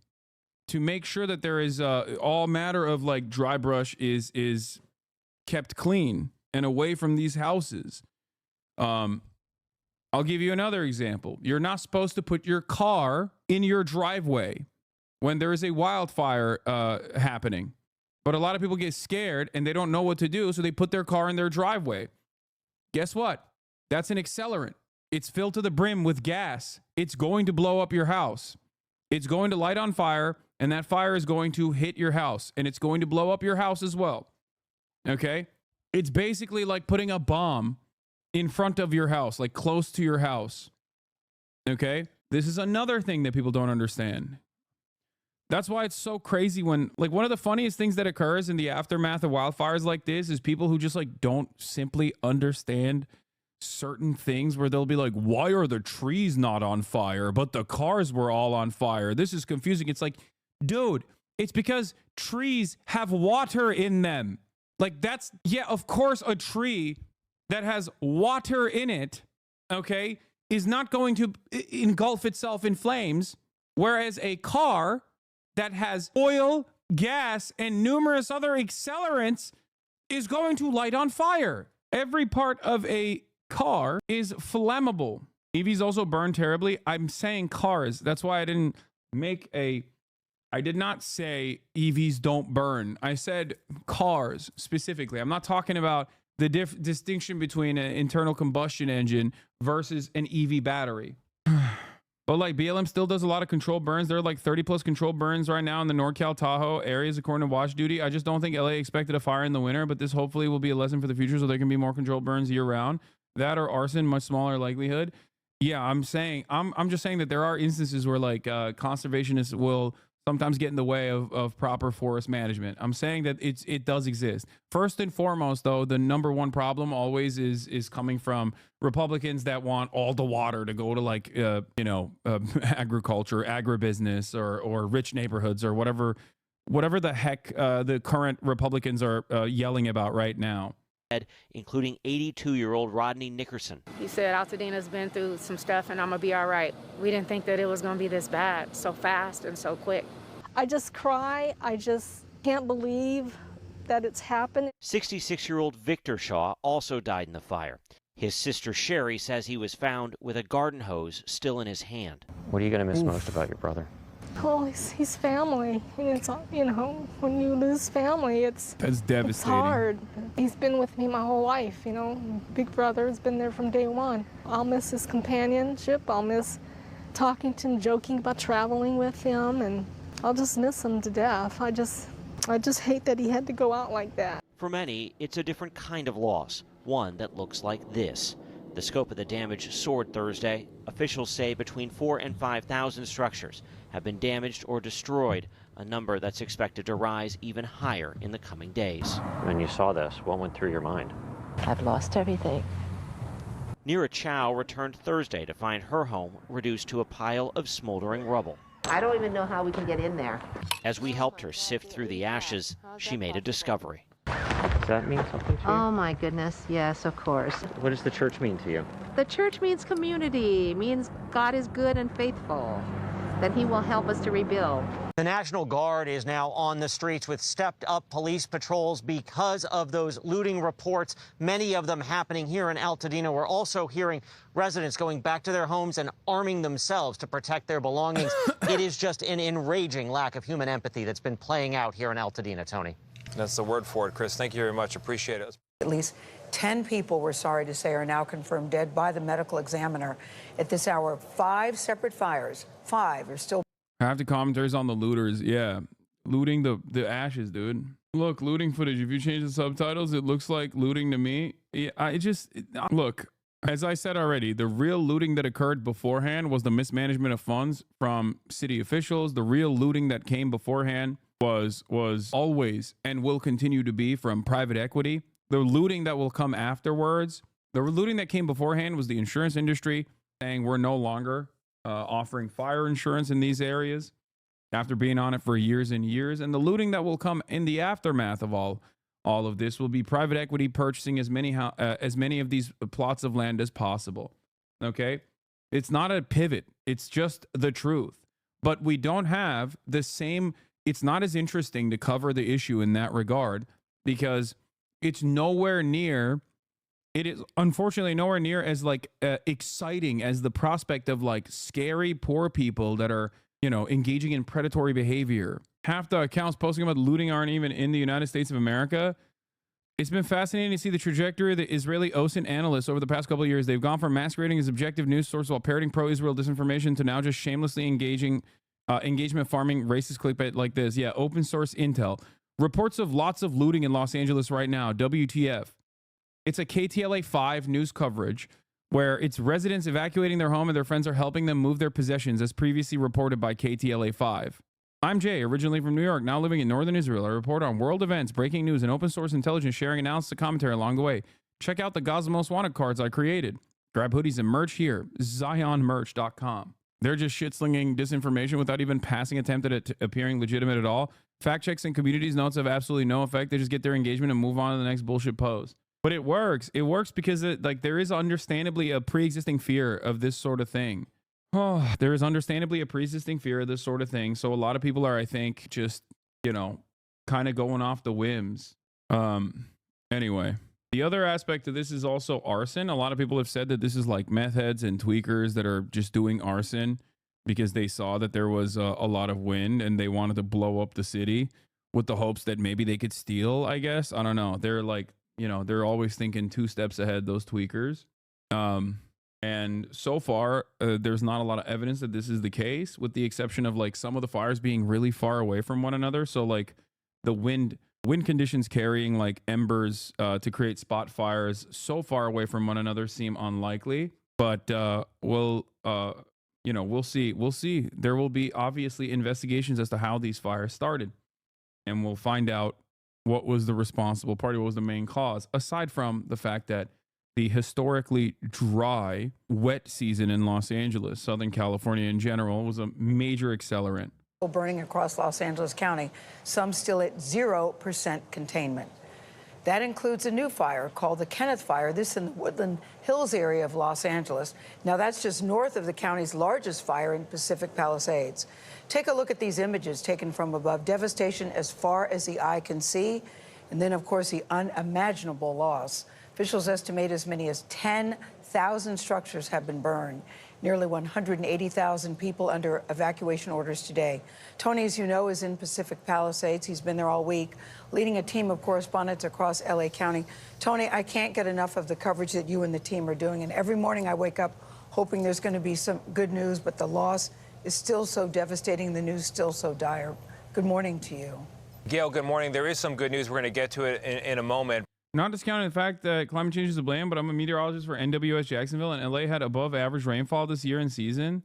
S1: to make sure that there is all matter of like dry brush is kept clean and away from these houses. I'll give you another example. You're not supposed to put your car in your driveway when there is a wildfire happening. But a lot of people get scared and they don't know what to do, so they put their car in their driveway. Guess what? That's an accelerant. It's filled to the brim with gas. It's going to blow up your house. It's going to light on fire, and that fire is going to hit your house, and it's going to blow up your house as well. Okay? It's basically like putting a bomb in front of your house, like close to your house. Okay? This is another thing that people don't understand. That's why it's so crazy when, like, one of the funniest things that occurs in the aftermath of wildfires like this is people who just, like, don't simply understand certain things where they'll be like, why are the trees not on fire, but the cars were all on fire? This is confusing. It's like, dude, it's because trees have water in them. Like, that's, yeah, of course, a tree that has water in it, okay, is not going to engulf itself in flames, whereas a car that has oil, gas, and numerous other accelerants is going to light on fire. Every part of a car is flammable. EVs also burn terribly. I'm saying cars. That's why I did not say EVs don't burn. I said cars specifically. I'm not talking about the distinction between an internal combustion engine versus an EV battery. But like BLM still does a lot of controlled burns. There are like 30 plus controlled burns right now in the NorCal Tahoe areas according to Watch Duty. I just don't think LA expected a fire in the winter, but this hopefully will be a lesson for the future so there can be more controlled burns year round. That or arson, much smaller likelihood. Yeah, I'm just saying that there are instances where like conservationists will sometimes get in the way of proper forest management. I'm saying that it does exist. First and foremost, though, the number one problem always is coming from Republicans that want all the water to go to like agriculture, agribusiness, or rich neighborhoods or whatever the heck the current Republicans are yelling about right now.
S16: Including 82-year-old Rodney Nickerson.
S17: He said, Altadena's been through some stuff and I'm going to be all right. We didn't think that it was going to be this bad, so fast and so quick.
S12: I just cry. I just can't believe that it's happened.
S16: 66-year-old Victor Shaw also died in the fire. His sister Sherry says he was found with a garden hose still in his hand.
S3: What are you going to miss most about your brother?
S12: Well, he's family. It's, when you lose family, that's
S1: devastating.
S12: It's hard. He's been with me my whole life, Big brother has been there from day one. I'll miss his companionship. I'll miss talking to him, joking about traveling with him, and I'll just miss him to death. I just hate that he had to go out like that.
S16: For many, it's a different kind of loss, one that looks like this. The scope of the damage soared Thursday. Officials say between 4,000 and 5,000 structures have been damaged or destroyed, a number that's expected to rise even higher in the coming days.
S18: When you saw this, what went through your mind?
S19: I've lost everything.
S16: Nira Chow returned Thursday to find her home reduced to a pile of smoldering rubble.
S19: I don't even know how we can get in there.
S16: As we helped her sift through the ashes, she made a discovery.
S18: Does that mean something to you?
S19: Oh my goodness, yes, of course.
S18: What does the church mean to you?
S19: The church means community, means God is good and faithful, that he will help us to rebuild.
S15: The National Guard is now on the streets with stepped-up police patrols because of those looting reports, many of them happening here in Altadena. We're also hearing residents going back to their homes and arming themselves to protect their belongings. It is just an enraging lack of human empathy that's been playing out here in Altadena, Tony.
S14: That's the word for it, Chris. Thank you very much. Appreciate it.
S20: At least 10 people, we're sorry to say, are now confirmed dead by the medical examiner. At this hour, 5 separate fires. 5 are still.
S1: Half the commentaries on the looters, yeah. Looting the ashes, dude. Look, looting footage. If you change the subtitles, it looks like looting to me. Yeah, look, as I said already, the real looting that occurred beforehand was the mismanagement of funds from city officials. The real looting that came beforehand was always and will continue to be from private equity. The looting that will come afterwards, the looting that came beforehand was the insurance industry saying we're no longer offering fire insurance in these areas after being on it for years and years. And the looting that will come in the aftermath of all of this will be private equity purchasing as many of these plots of land as possible. Okay? It's not a pivot. It's just the truth. But we don't have the same. It's not as interesting to cover the issue in that regard because it's nowhere near. It is unfortunately nowhere near as exciting as the prospect of scary poor people that are, engaging in predatory behavior. Half the accounts posting about looting aren't even in the United States of America. It's been fascinating to see the trajectory of the Israeli OSINT analysts over the past couple of years. They've gone from masquerading as objective news source while parroting pro-Israel disinformation to now just shamelessly engagement farming racist clickbait like this. Yeah, open source intel. Reports of lots of looting in Los Angeles right now. WTF. It's a KTLA 5 news coverage where it's residents evacuating their home and their friends are helping them move their possessions, as previously reported by KTLA 5. I'm Jay, originally from New York, now living in northern Israel. I report on world events, breaking news, and open source intelligence sharing, analysis, and commentary along the way. Check out the Gaza Most Wanted cards I created. Grab hoodies and merch here, zionmerch.com. They're just shit-slinging disinformation without even passing attempt at it appearing legitimate at all. Fact checks and communities notes have absolutely no effect. They just get their engagement and move on to the next bullshit post. But it works. It works because there is understandably a pre-existing fear of this sort of thing. Oh, there is understandably a pre-existing fear of this sort of thing. So a lot of people are, I think, just, kind of going off the whims. Anyway, the other aspect of this is also arson. A lot of people have said that this is like meth heads and tweakers that are just doing arson because they saw that there was a lot of wind and they wanted to blow up the city with the hopes that maybe they could steal, I guess. I don't know. They're they're always thinking 2 steps ahead, those tweakers. And so far, there's not a lot of evidence that this is the case, with the exception of some of the fires being really far away from one another. So the wind conditions carrying embers to create spot fires so far away from one another seem unlikely. But we'll see. We'll see. There will be obviously investigations as to how these fires started, and we'll find out what was the responsible party, what was the main cause, aside from the fact that the historically dry, wet season in Los Angeles, Southern California in general, was a major accelerant.
S20: Burning across Los Angeles County, some still at 0% containment. That includes a new fire called the Kenneth Fire, this in the Woodland Hills area of Los Angeles. Now, that's just north of the county's largest fire in Pacific Palisades. Take a look at these images taken from above. Devastation as far as the eye can see, and then, of course, the unimaginable loss. Officials estimate as many as 10,000 structures have been burned. Nearly 180,000 people under evacuation orders today. Tony, as you know, is in Pacific Palisades. He's been there all week, leading a team of correspondents across LA County. Tony, I can't get enough of the coverage that you and the team are doing. And every morning I wake up hoping there's going to be some good news, but the loss is still so devastating. The news still so dire. Good morning to you.
S14: Gail, good morning. There is some good news. We're going to get to it in a moment.
S1: Not discounting the fact that climate change is to blame, but I'm a meteorologist for NWS Jacksonville, and LA had above average rainfall this year in season.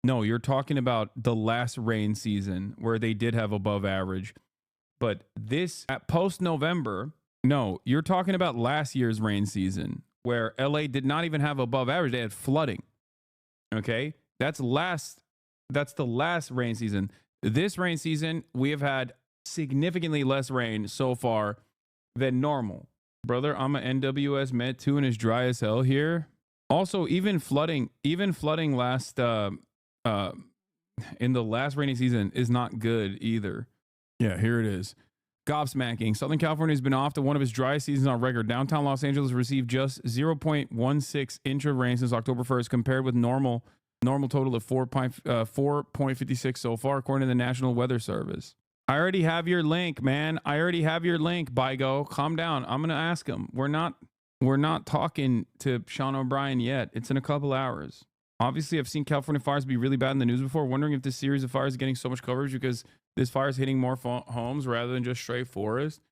S1: No, you're talking about the last rain season where they did have above average. But this at post-November, no, you're talking about last year's rain season where LA did not even have above average. They had flooding. Okay? That's the last rain season. This rain season, we have had significantly less rain so far than normal. Brother, I'm an NWS Met too, and it's dry as hell here. Also, even flooding last in the last rainy season is not good either. Yeah, here it is. Gobsmacking. Southern California has been off to one of its driest seasons on record. Downtown Los Angeles received just 0.16 inch of rain since October 1st, compared with normal total of 4.56 so far, according to the National Weather Service. I already have your link, man. I already have your link, Bygo. Calm down. I'm gonna ask him. We're not talking to Sean O'Brien yet. It's in a couple hours. Obviously, I've seen California fires be really bad in the news before. Wondering if this series of fires is getting so much coverage because this fire is hitting more homes rather than just straight forest.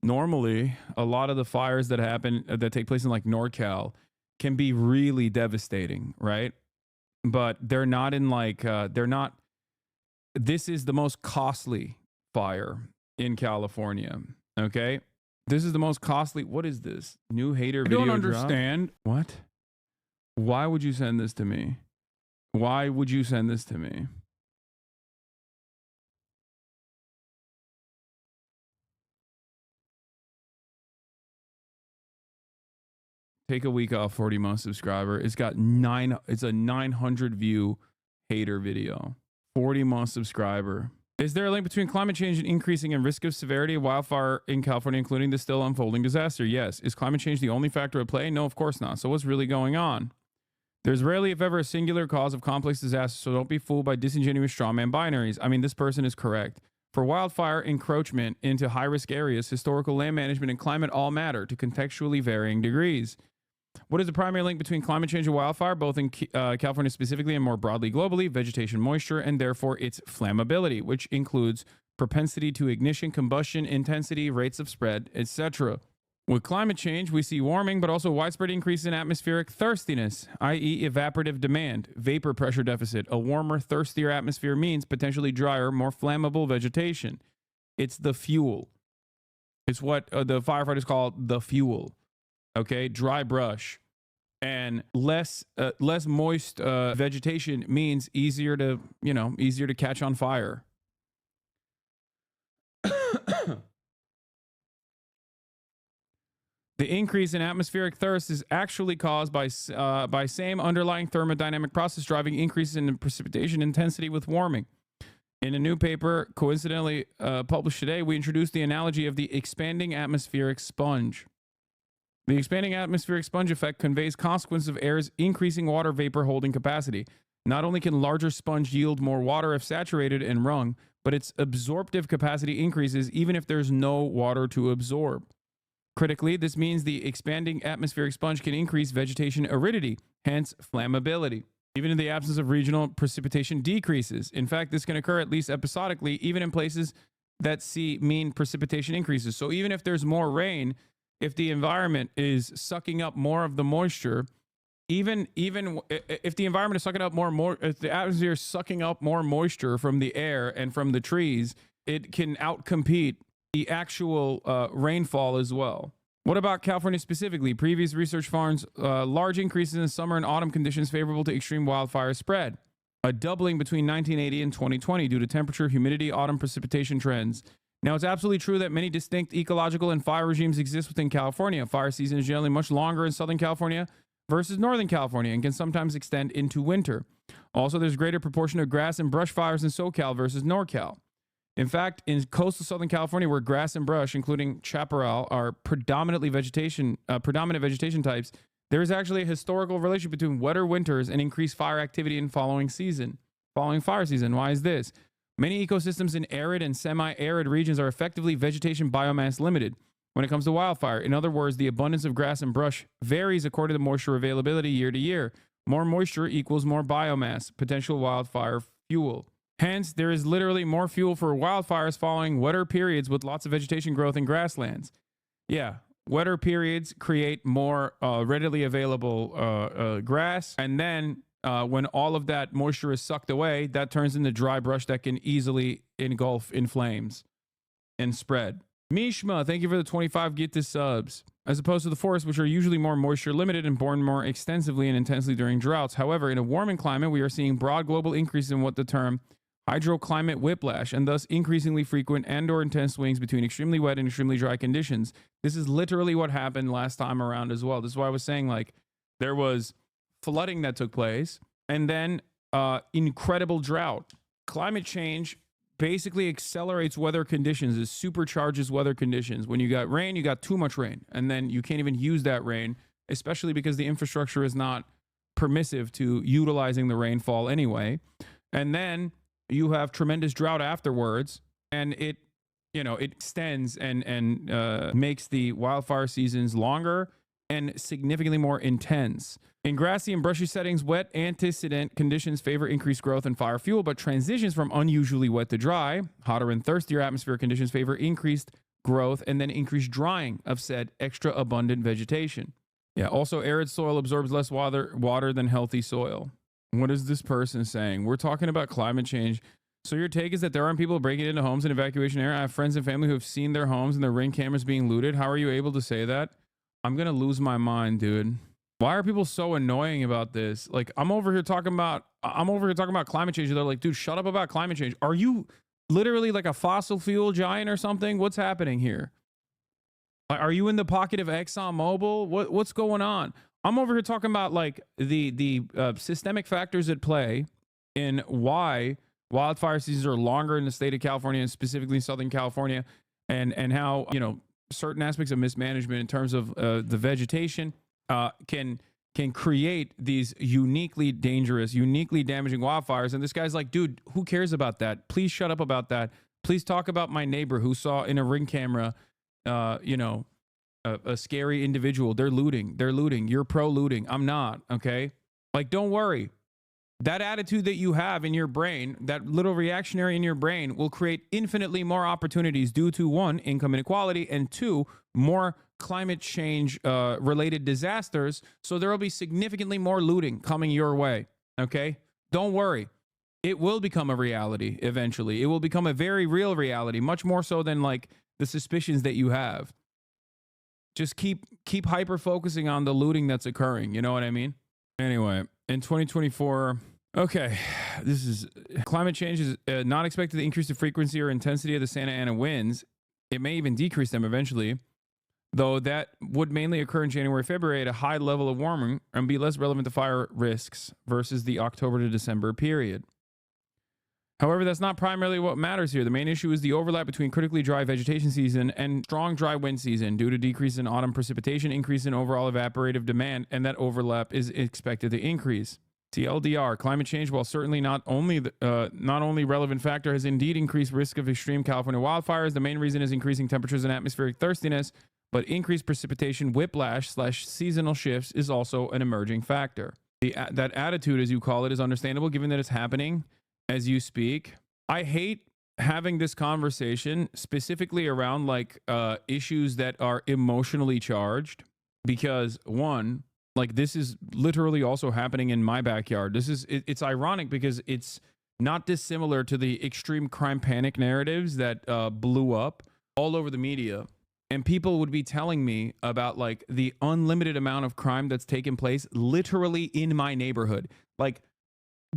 S1: Normally, a lot of the fires that take place in like NorCal can be really devastating, right? But they're not in like this is the most costly fire in California. Okay, this is the most costly. What is this new hater video? I don't understand. What? Why would you send this to me? Why would you send this to me? Take a week off, 40 month subscriber. It's got it's a 900 view hater video. 40 month subscriber. Is there a link between climate change and increasing in risk of severity of wildfire in California, including the still unfolding disaster? Yes. Is climate change the only factor at play? No, of course not. So what's really going on? There's rarely, if ever, a singular cause of complex disasters, so don't be fooled by disingenuous strawman binaries. I mean, this person is correct. For wildfire encroachment into high-risk areas, historical land management and climate all matter to contextually varying degrees. What is the primary link between climate change and wildfire, both in California specifically and more broadly globally? Vegetation moisture, and therefore its flammability, which includes propensity to ignition, combustion, intensity, rates of spread, etc. With climate change, we see warming, but also widespread increase in atmospheric thirstiness, i.e. evaporative demand, vapor pressure deficit. A warmer, thirstier atmosphere means potentially drier, more flammable vegetation. It's the fuel. It's what the firefighters call the fuel. Okay, dry brush. And less moist vegetation means easier to catch on fire. The increase in atmospheric thirst is actually caused by same underlying thermodynamic process driving increases in precipitation intensity with warming. In a new paper, coincidentally published today, we introduced the analogy of the expanding atmospheric sponge. The expanding atmospheric sponge effect conveys consequences of air's increasing water vapor holding capacity. Not only can larger sponge yield more water if saturated and wrung, but its absorptive capacity increases even if there's no water to absorb. Critically, this means the expanding atmospheric sponge can increase vegetation aridity, hence flammability. Even in the absence of regional precipitation decreases. In fact, this can occur at least episodically, even in places that see mean precipitation increases. So even if there's more rain, if the environment is sucking up more of the moisture, even if the environment is sucking up if the atmosphere is sucking up more moisture from the air and from the trees, it can outcompete the actual rainfall as well. What about California specifically? Previous research finds large increases in summer and autumn conditions favorable to extreme wildfire spread. A doubling between 1980 and 2020 due to temperature, humidity, autumn precipitation trends. Now, it's absolutely true that many distinct ecological and fire regimes exist within California. Fire season is generally much longer in Southern California versus Northern California and can sometimes extend into winter. Also, there's a greater proportion of grass and brush fires in SoCal versus NorCal. In fact, in coastal Southern California, where grass and brush, including chaparral, are predominant vegetation types, there is actually a historical relationship between wetter winters and increased fire activity in following fire season. Why is this? Many ecosystems in arid and semi-arid regions are effectively vegetation biomass limited when it comes to wildfire. In other words, the abundance of grass and brush varies according to moisture availability year to year. More moisture equals more biomass, potential wildfire fuel. Hence, there is literally more fuel for wildfires following wetter periods with lots of vegetation growth in grasslands. Yeah, wetter periods create more readily available grass. And then when all of that moisture is sucked away, that turns into dry brush that can easily engulf in flames and spread. Mishma, thank you for the 25 get to subs. As opposed to the forests, which are usually more moisture limited and born more extensively and intensely during droughts. However, in a warming climate, we are seeing broad global increase in what the term hydroclimate whiplash, and thus increasingly frequent and or intense swings between extremely wet and extremely dry conditions. This is literally what happened last time around as well. This is why I was saying, like, there was flooding that took place and then incredible drought. Climate change basically accelerates weather conditions, it supercharges weather conditions. When you got rain, you got too much rain, and then you can't even use that rain, especially because the infrastructure is not permissive to utilizing the rainfall anyway. And then you have tremendous drought afterwards, and it extends and makes the wildfire seasons longer and significantly more intense. In grassy and brushy settings, wet antecedent conditions favor increased growth and fire fuel, but transitions from unusually wet to dry, hotter and thirstier atmospheric conditions favor increased growth and then increased drying of said extra abundant vegetation. Yeah, also arid soil absorbs less water than healthy soil. What is this person saying? We're talking about climate change. So your take is that there aren't people breaking into homes in evacuation area? I have friends and family who have seen their homes and their Ring cameras being looted. How are you able to say that? I'm going to lose my mind, dude. Why are people so annoying about this? Like, I'm over here talking about climate change. They're like, dude, shut up about climate change. Are you literally like a fossil fuel giant or something? What's happening here? Are you in the pocket of ExxonMobil? What's going on? I'm over here talking about like the systemic factors at play in why wildfire seasons are longer in the state of California and specifically Southern California, and how, you know, certain aspects of mismanagement in terms of the vegetation can create these uniquely dangerous, uniquely damaging wildfires. And this guy's like, dude, who cares about that? Please shut up about that. Please talk about my neighbor who saw in a Ring camera, a scary individual. They're looting. You're pro looting. I'm not. Okay. Like, don't worry. That attitude that you have in your brain, that little reactionary in your brain, will create infinitely more opportunities due to, one, income inequality, and two, more climate change related disasters. So there will be significantly more looting coming your way. Okay. Don't worry. It will become a reality eventually. It will become a very real reality, much more so than like the suspicions that you have. Just keep hyper focusing on the looting that's occurring. You know what I mean? Anyway, in 2024, okay, this is climate change is not expected to increase the frequency or intensity of the Santa Ana winds. It may even decrease them eventually, though that would mainly occur in January, February at a high level of warming and be less relevant to fire risks versus the October to December period. However, that's not primarily what matters here. The main issue is the overlap between critically dry vegetation season and strong dry wind season due to decrease in autumn precipitation, increase in overall evaporative demand, and that overlap is expected to increase. TLDR, climate change, while certainly not only relevant factor, has indeed increased risk of extreme California wildfires. The main reason is increasing temperatures and atmospheric thirstiness, but increased precipitation, whiplash / seasonal shifts is also an emerging factor. That attitude, as you call it, is understandable given that it's happening as you speak. I hate having this conversation specifically around like issues that are emotionally charged, because one, like this is literally also happening in my backyard. It's ironic because it's not dissimilar to the extreme crime panic narratives that blew up all over the media. And people would be telling me about like the unlimited amount of crime that's taken place literally in my neighborhood. Like,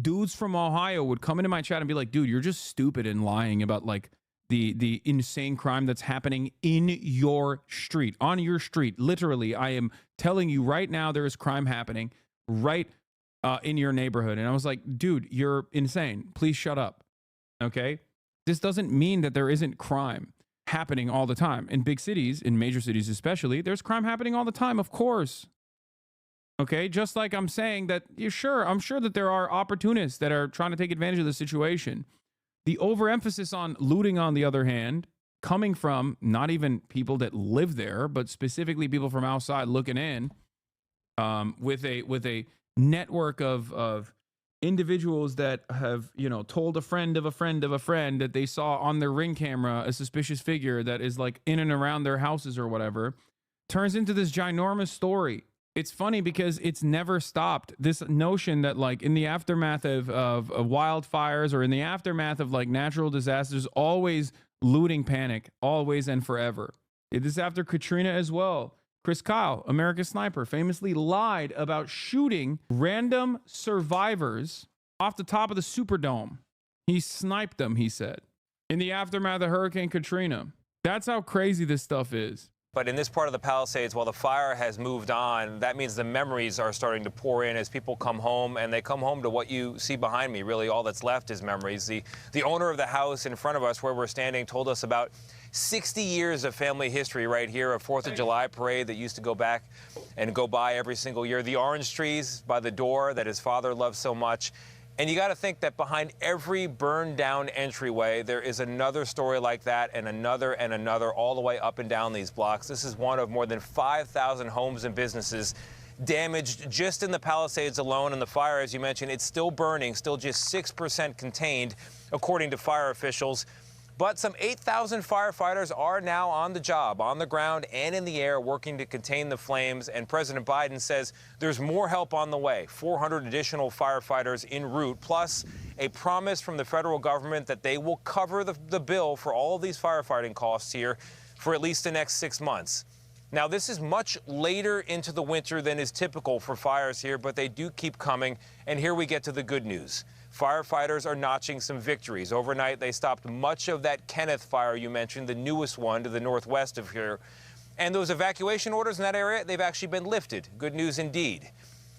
S1: dudes from Ohio would come into my chat and be like, dude, you're just stupid and lying about like the insane crime that's happening in your street, on your street. Literally, I am telling you right now, there is crime happening right in your neighborhood. And I was like, dude, you're insane. Please shut up. Okay. This doesn't mean that there isn't crime happening all the time. In big cities, in major cities especially, there's crime happening all the time, of course. Okay, just like I'm saying that I'm sure that there are opportunists that are trying to take advantage of the situation. The overemphasis on looting, on the other hand, coming from not even people that live there, but specifically people from outside looking in, with a network of individuals that have, told a friend of a friend of a friend that they saw on their Ring camera a suspicious figure that is like in and around their houses or whatever, turns into this ginormous story. It's funny because it's never stopped. This notion that like in the aftermath of wildfires or in the aftermath of like natural disasters, always looting panic, always and forever. It is after Katrina as well. Chris Kyle, America's Sniper, famously lied about shooting random survivors off the top of the Superdome. He sniped them, he said, in the aftermath of Hurricane Katrina. That's how crazy this stuff is.
S14: But in this part of the Palisades, while the fire has moved on, that means the memories are starting to pour in as people come home, and they come home to what you see behind me. Really, all that's left is memories. The owner of the house in front of us where we're standing told us about 60 years of family history right here, a 4th of July parade that used to go back and go by every single year, the orange trees by the door that his father loved so much. And you got to think that behind every burned down entryway, there is another story like that and another all the way up and down these blocks. This is one of more than 5,000 homes and businesses damaged just in the Palisades alone. And the fire, as you mentioned, it's still burning, still just 6% contained, according to fire officials. But some 8,000 firefighters are now on the job, on the ground and in the air, working to contain the flames. And President Biden says there's more help on the way, 400 additional firefighters en route, plus a promise from the federal government that they will cover the bill for all of these firefighting costs here for at least the next 6 months. Now, this is much later into the winter than is typical for fires here, but they do keep coming. And here we get to the good news. Firefighters are notching some victories. Overnight, they stopped much of that Kenneth fire you mentioned, the newest one to the northwest of here. And those evacuation orders in that area, they've actually been lifted. Good news indeed.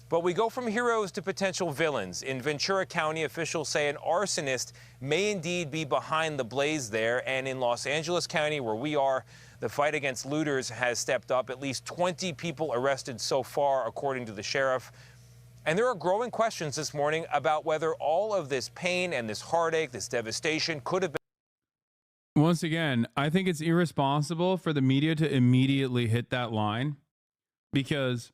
S14: But we go from heroes to potential villains. In Ventura County, officials say an arsonist may indeed be behind the blaze there. And in Los Angeles County, where we are, the fight against looters has stepped up. At least 20 people arrested so far, according to the sheriff. And there are growing questions this morning about whether all of this pain and this heartache, this devastation could have been.
S1: Once again, I think it's irresponsible for the media to immediately hit that line because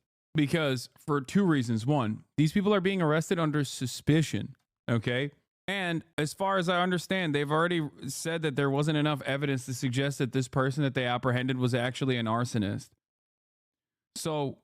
S1: for two reasons. One, these people are being arrested under suspicion. Okay. And as far as I understand, they've already said that there wasn't enough evidence to suggest that this person that they apprehended was actually an arsonist. So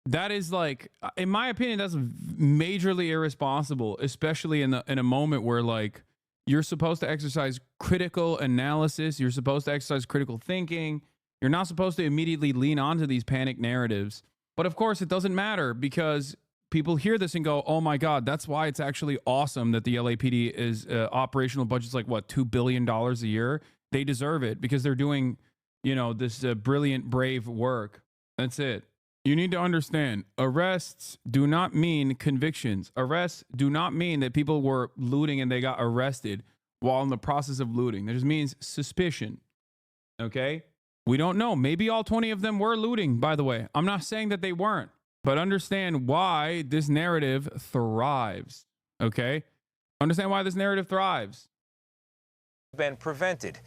S1: that is like, in my opinion, that's majorly irresponsible, especially in a moment where like you're supposed to exercise critical analysis. You're supposed to exercise critical thinking. You're not supposed to immediately lean onto these panic narratives. But of course, it doesn't matter because people hear this and go, oh my God, that's why it's actually awesome that the LAPD is operational budget's like, what, $2 billion a year? They deserve it because they're doing, this brilliant, brave work. That's it. You need to understand, arrests do not mean convictions. Arrests do not mean that people were looting and they got arrested while in the process of looting. That just means suspicion. Okay? We don't know. Maybe all 20 of them were looting, by the way. I'm not saying that they weren't, but understand why this narrative thrives. Okay? Understand why this narrative thrives.
S14: Been prevented.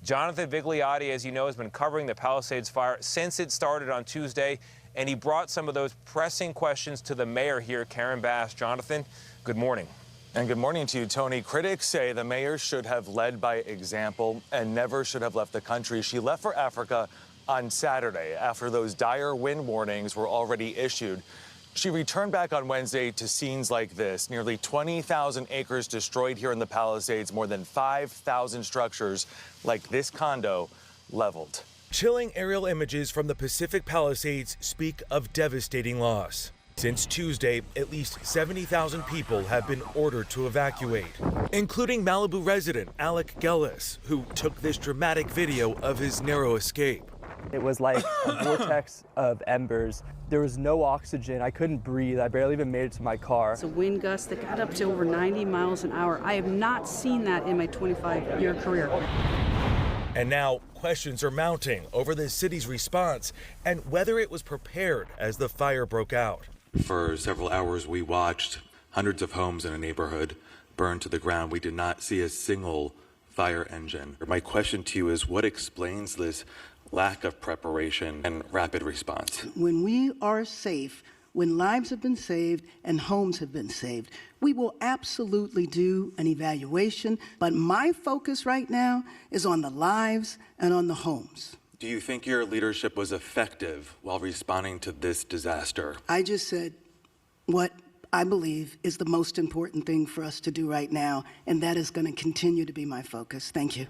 S14: Jonathan Vigliotti, as you know, has been covering the Palisades fire since it started on Tuesday. And he brought some of those pressing questions to the mayor here, Karen Bass. Jonathan, good morning.
S21: And good morning to you, Tony. Critics say the mayor should have led by example and never should have left the country. She left for Africa on Saturday after those dire wind warnings were already issued. She returned back on Wednesday to scenes like this. Nearly 20,000 acres destroyed here in the Palisades, more than 5,000 structures like this condo leveled.
S22: Chilling aerial images from the Pacific Palisades speak of devastating loss. Since Tuesday, at least 70,000 people have been ordered to evacuate, including Malibu resident Alec Gellis, who took this dramatic video of his narrow escape.
S23: It was like a vortex of embers. There was no oxygen. I couldn't breathe. I barely even made it to my car.
S24: It's a wind gust that got up to over 90 miles an hour. I have not seen that in my 25-year career.
S22: And now, questions are mounting over the city's response and whether it was prepared as the fire broke out.
S25: For several hours, we watched hundreds of homes in a neighborhood burn to the ground. We did not see a single fire engine. My question to you is, what explains this lack of preparation and rapid response?
S26: When we are safe,
S2: when lives have been saved and homes have been saved. We will absolutely do an evaluation, but my focus right now is on the lives and on the homes.
S25: Do you think your leadership was effective while responding to this disaster?
S2: I just said what I believe is the most important thing for us to do right now, and that is going to continue to be my focus. Thank you.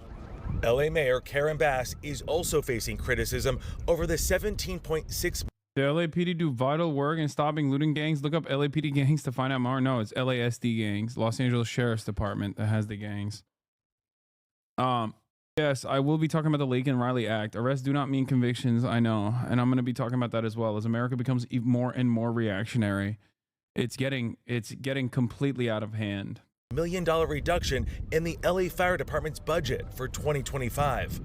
S22: LA Mayor Karen Bass is also facing criticism over the $17.6
S1: The LAPD do vital work in stopping looting gangs. Look up LAPD gangs to find out more. No, it's LASD gangs, Los Angeles Sheriff's Department, that has the gangs. Yes, I will be talking about the Lake and Riley Act. Arrests do not mean convictions, I know, and I'm going to be talking about that as well. As America becomes even more and more reactionary, it's getting completely out of hand.
S22: $1 million reduction in the LA Fire Department's budget for 2025.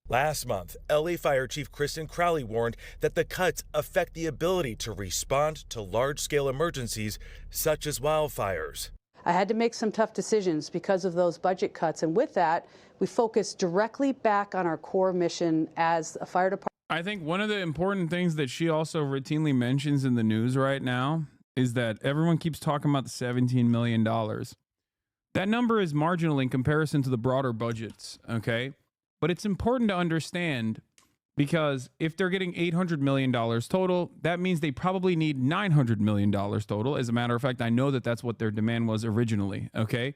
S22: Last month, LA Fire Chief Kristen Crowley warned that the cuts affect the ability to respond to large-scale emergencies such as wildfires.
S5: I had to make some tough decisions because of those budget cuts, and with that, we focused directly back on our core mission as a fire department.
S1: I think one of the important things that she also routinely mentions in the news right now is that everyone keeps talking about the $17 million. That number is marginal in comparison to the broader budgets, okay? But it's important to understand, because if they're getting $800 million total, that means they probably need $900 million total. As a matter of fact, I know that that's what their demand was originally, okay?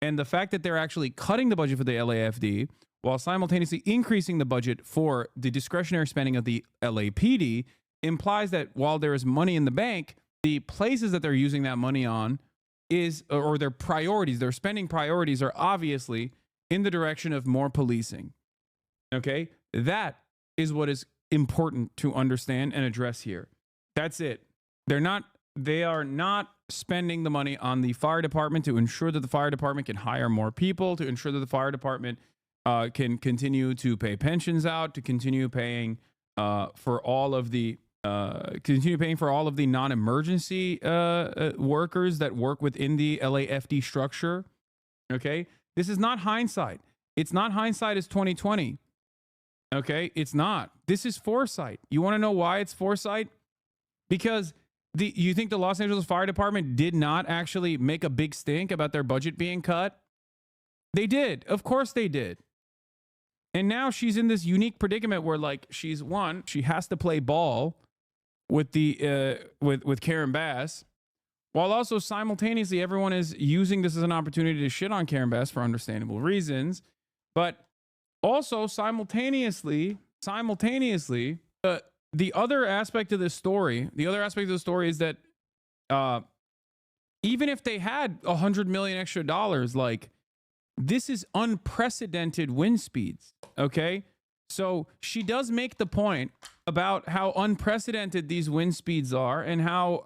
S1: And the fact that they're actually cutting the budget for the LAFD while simultaneously increasing the budget for the discretionary spending of the LAPD implies that while there is money in the bank, the places that they're using that money on or their priorities, their spending priorities are obviously in the direction of more policing. Okay? That is what is important to understand and address here. That's it. They are not spending the money on the fire department to ensure that the fire department can hire more people, to ensure that the fire department can continue to pay pensions out, to continue paying for all of the non-emergency workers that work within the LAFD structure. Okay? This is not hindsight. It's not hindsight as 2020. Okay? It's not. This is foresight. You want to know why it's foresight? Because you think the Los Angeles Fire Department did not actually make a big stink about their budget being cut? They did. Of course they did. And now she's in this unique predicament where, like, she has to play ball with with Karen Bass, while also simultaneously everyone is using this as an opportunity to shit on Karen Bass for understandable reasons. But also simultaneously, the other aspect of this story, is that even if they had $100 million extra dollars, like, this is unprecedented wind speeds. Okay, so she does make the point about how unprecedented these wind speeds are and how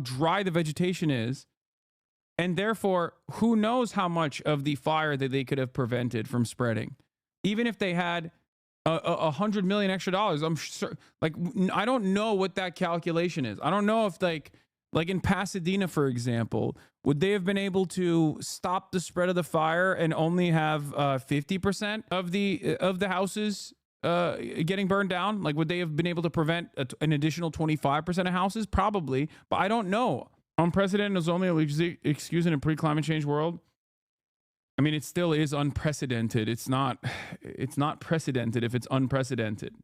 S1: dry the vegetation is, and therefore, who knows how much of the fire that they could have prevented from spreading, even if they had $100 million extra dollars. I'm sure, like, I don't know what that calculation is. I don't know if like in Pasadena, for example, would they have been able to stop the spread of the fire and only have 50% of the houses getting burned down? Like, would they have been able to prevent an additional 25% of houses? Probably, but I don't know. Unprecedented is only an excuse in a pre-climate change world. I mean, it still is unprecedented. It's not precedented if it's unprecedented.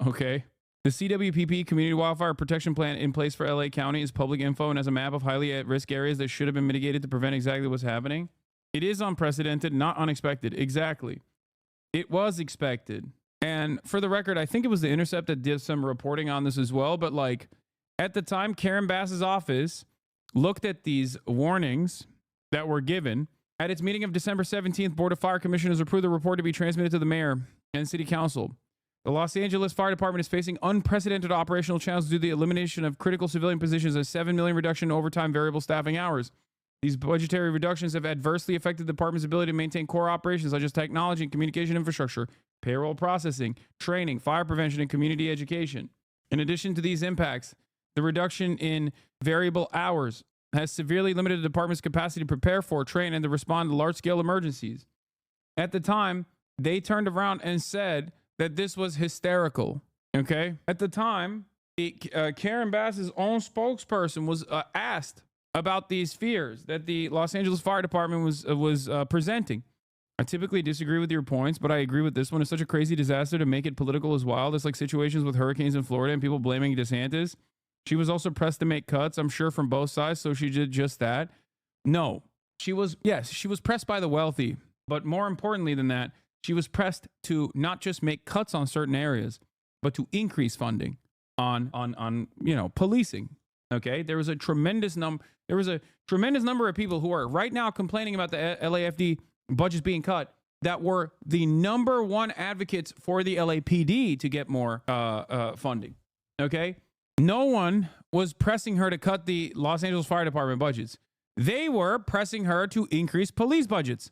S1: Okay. The CWPP Community Wildfire Protection Plan in place for LA County is public info and has a map of highly at-risk areas that should have been mitigated to prevent exactly what's happening. It is unprecedented, not unexpected. Exactly. It was expected. And for the record, I think it was The Intercept that did some reporting on this as well. But like, at the time, Karen Bass's office looked at these warnings that were given. At its meeting of December 17th, Board of Fire Commissioners approved the report to be transmitted to the mayor and city council. The Los Angeles Fire Department is facing unprecedented operational challenges due to the elimination of critical civilian positions, a $7 million reduction in overtime variable staffing hours. These budgetary reductions have adversely affected the department's ability to maintain core operations such as technology and communication infrastructure, payroll processing, training, fire prevention, and community education. In addition to these impacts, the reduction in variable hours has severely limited the department's capacity to prepare for, train, and to respond to large-scale emergencies. At the time, they turned around and said that this was hysterical, okay? At the time, Karen Bass's own spokesperson was asked about these fears that the Los Angeles Fire Department was presenting. I typically disagree with your points, but I agree with this one. It's such a crazy disaster to make it political as wild. It's like situations with hurricanes in Florida and people blaming DeSantis. She was also pressed to make cuts, I'm sure, from both sides, so she did just that. No, she was pressed by the wealthy, but more importantly than that, she was pressed to not just make cuts on certain areas, but to increase funding on policing. Okay, there was a tremendous number of people who are right now complaining about the LAFD budgets being cut that were the number one advocates for the LAPD to get more funding. Okay, no one was pressing her to cut the Los Angeles Fire Department budgets. They were pressing her to increase police budgets.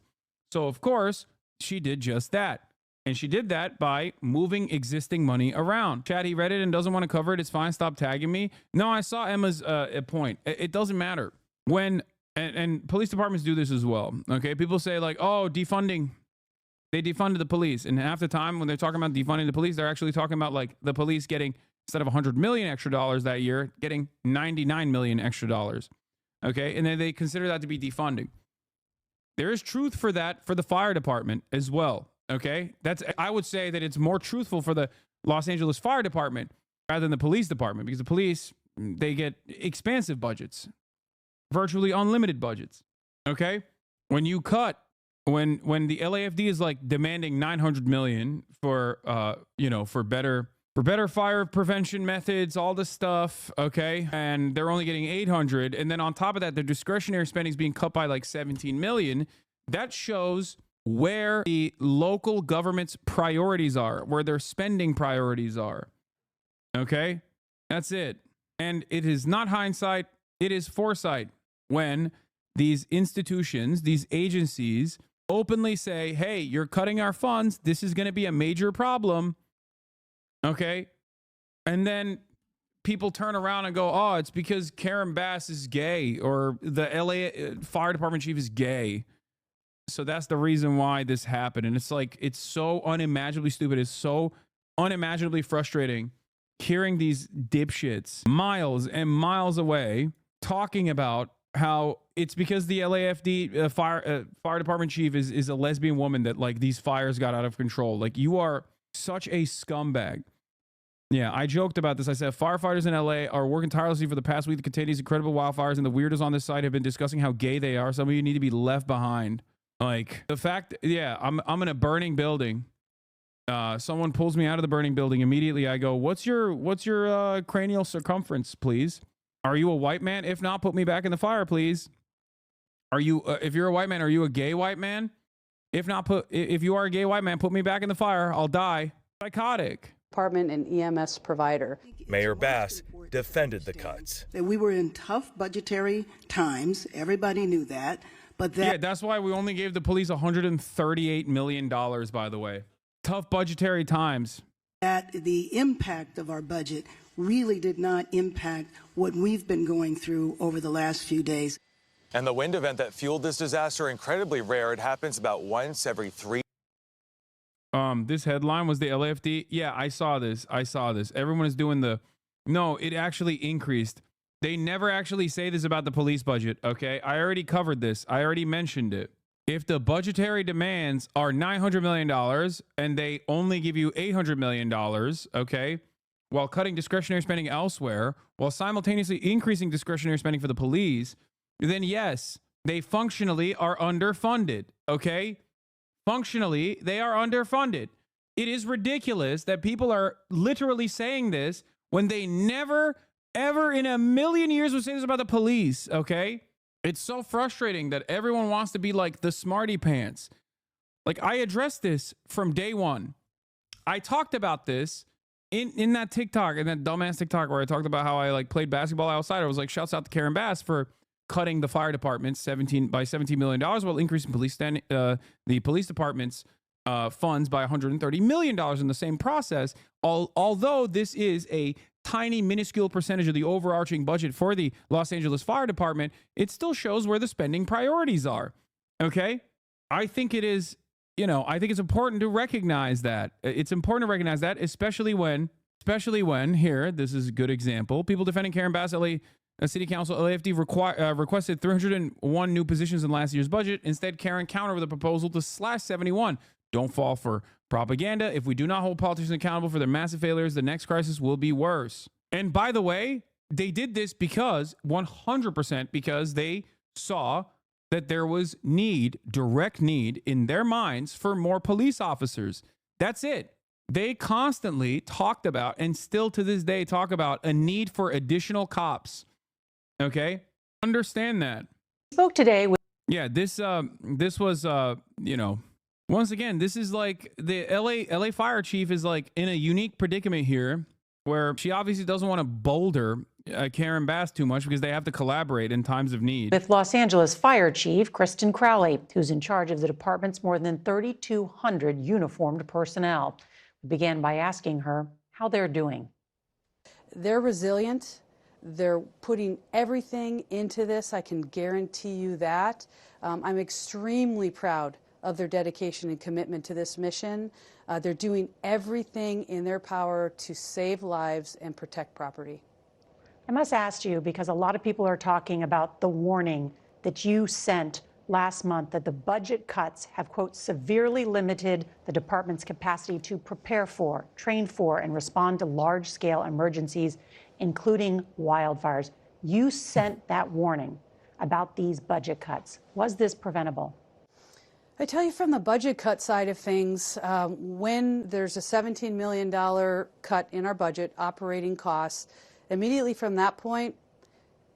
S1: So of course she did just that. And she did that by moving existing money around. Chad, he read it and doesn't want to cover it. It's fine. Stop tagging me. No, I saw Emma's point. It doesn't matter. When, and police departments do this as well. Okay. People say like, oh, defunding. They defunded the police. And half the time when they're talking about defunding the police, they're actually talking about like the police getting, instead of $100 million extra dollars that year, getting $99 million extra dollars. Okay. And then they consider that to be defunding. There is truth for that for the fire department as well. Okay. I would say that it's more truthful for the Los Angeles Fire Department rather than the police department, because the police, they get expansive budgets, virtually unlimited budgets. Okay. When you cut, when the LAFD is like demanding $900 million for, for better fire prevention methods, all this stuff. Okay. And they're only getting 800. And then on top of that, their discretionary spending is being cut by like 17 million. That shows where the local government's priorities are, where their spending priorities are. Okay. That's it. And it is not hindsight. It is foresight when these institutions, these agencies openly say, hey, you're cutting our funds. This is going to be a major problem. Okay. And then people turn around and go, oh, it's because Karen Bass is gay or the LA Fire Department chief is gay. So that's the reason why this happened. And it's like, it's so unimaginably stupid. It's so unimaginably frustrating hearing these dipshits miles and miles away talking about how it's because the LAFD fire department chief is a lesbian woman that like these fires got out of control. Like, you are such a scumbag. Yeah, I joked about this. I said firefighters in LA are working tirelessly for the past week to contain these incredible wildfires, and the weirdos on this site have been discussing how gay they are. Some of you need to be left behind. Like the fact, yeah, I'm in a burning building. Someone pulls me out of the burning building. Immediately I go, what's your cranial circumference, please? Are you a white man? If not, put me back in the fire, please. Are you, if you're a white man, are you a gay white man? If not, if you are a gay white man, put me back in the fire. I'll die. Psychotic.
S5: Department and EMS provider.
S22: Mayor Bass defended the cuts.
S2: That we were in tough budgetary times. Everybody knew that. But
S1: yeah, that's why we only gave the police $138 million, by the way. Tough budgetary times.
S2: That the impact of our budget really did not impact what we've been going through over the last few days.
S21: And the wind event that fueled this disaster, incredibly rare. It happens about once every 3.
S1: This headline was the LAFD. Yeah, I saw this. Everyone is doing no, it actually increased. They never actually say this about the police budget, okay? I already covered this. I already mentioned it. If the budgetary demands are $900 million and they only give you $800 million, okay, while cutting discretionary spending elsewhere, while simultaneously increasing discretionary spending for the police, then yes, they functionally are underfunded, okay? Functionally, they are underfunded. It is ridiculous that people are literally saying this when they never, ever in a million years would say this about the police, okay? It's so frustrating that everyone wants to be like the smarty pants. Like, I addressed this from day one. I talked about this in that TikTok, in that dumbass TikTok where I talked about how I like played basketball outside. I was like, shouts out to Karen Bass for cutting the fire department $17 million while increasing the police department's funds by $130 million in the same process. Although this is a tiny, minuscule percentage of the overarching budget for the Los Angeles Fire Department, it still shows where the spending priorities are. Okay? I think it is, I think it's important to recognize that. It's important to recognize that, especially when Especially when, here, this is a good example, people defending Karen Bass, LA City Council, LAFD requested 301 new positions in last year's budget. Instead, Karen countered with a proposal to slash 71. Don't fall for propaganda. If we do not hold politicians accountable for their massive failures, the next crisis will be worse. And by the way, they did this because, 100%, because they saw that there was need, direct need in their minds for more police officers. That's it. They constantly talked about, and still to this day talk about, a need for additional cops. Okay? Understand that.
S6: Spoke today with
S1: this was once again, this is like the LA fire chief is like in a unique predicament here where she obviously doesn't want to boulder Karen Bass too much because they have to collaborate in times of need.
S6: with Los Angeles Fire Chief Kristen Crowley, who's in charge of the department's more than 3,200 uniformed personnel. We began by asking her how they're doing.
S5: They're resilient. They're putting everything into this. I can guarantee you that. I'm extremely proud of their dedication and commitment to this mission. They're doing everything in their power to save lives and protect property.
S6: I must ask you, because a lot of people are talking about the warning that you sent last month that the budget cuts have, quote, severely limited the department's capacity to prepare for, train for, and respond to large-scale emergencies, including wildfires. You sent that warning about these budget cuts. Was this preventable?
S5: I tell you, from the budget cut side of things, when there's a $17 million cut in our budget, operating costs, immediately from that point,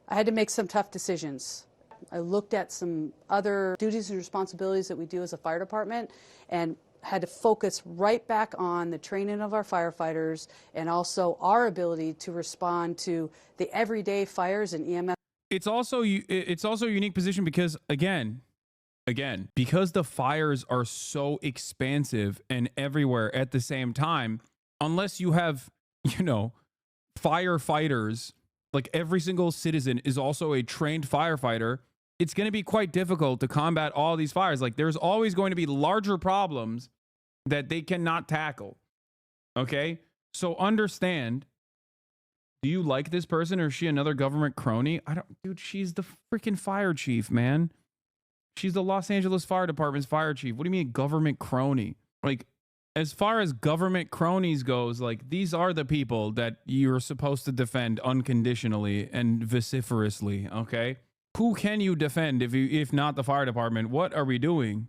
S5: I had to make some tough decisions. I looked at some other duties and responsibilities that we do as a fire department and had to focus right back on the training of our firefighters and also our ability to respond to the everyday fires and EMS.
S1: It's also a unique position because, again, because the fires are so expansive and everywhere at the same time, unless you have, firefighters, like every single citizen is also a trained firefighter, it's going to be quite difficult to combat all these fires. Like, there's always going to be larger problems that they cannot tackle. Okay? So understand, do you like this person or is she another government crony? Dude, she's the freaking fire chief, man. She's the Los Angeles Fire Department's fire chief. What do you mean government crony? Like, as far as government cronies goes, like, these are the people that you're supposed to defend unconditionally and vociferously, okay? Who can you defend if not the fire department? What are we doing?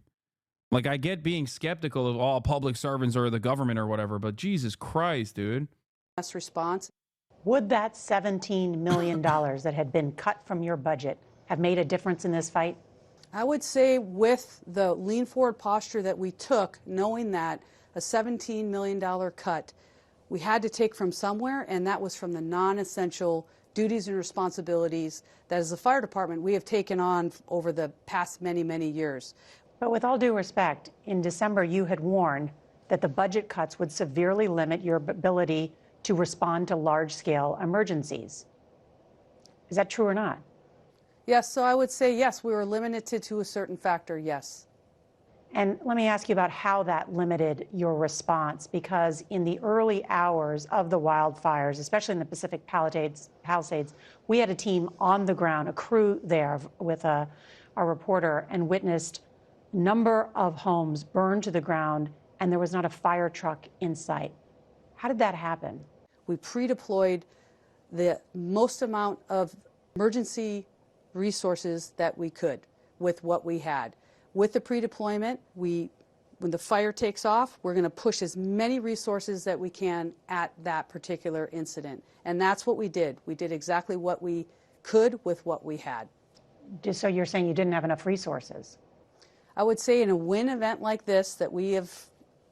S1: Like, I get being skeptical of all public servants or the government or whatever, but Jesus Christ, dude.
S5: Response.
S6: Would that $17 million that had been cut from your budget have made a difference in this fight?
S5: I would say with the lean forward posture that we took, knowing that a $17 million cut we had to take from somewhere, and that was from the non-essential duties and responsibilities that as a fire department we have taken on over the past many, many years.
S6: But with all due respect, in December you had warned that the budget cuts would severely limit your ability to respond to large-scale emergencies. Is that true or not?
S5: Yes, so I would say yes, we were limited to a certain factor, yes.
S6: And let me ask you about how that limited your response, because in the early hours of the wildfires, especially in the Pacific Palisades, we had a team on the ground, a crew there with our reporter, and witnessed a number of homes burned to the ground, and there was not a fire truck in sight. How did that happen?
S5: We pre-deployed the most amount of emergency resources that we could with what we had. With the pre-deployment, when the fire takes off, we're going to push as many resources that we can at that particular incident. And that's what we did. We did exactly what we could with what we had.
S6: So you're saying you didn't have enough resources?
S5: I would say in a win event like this that we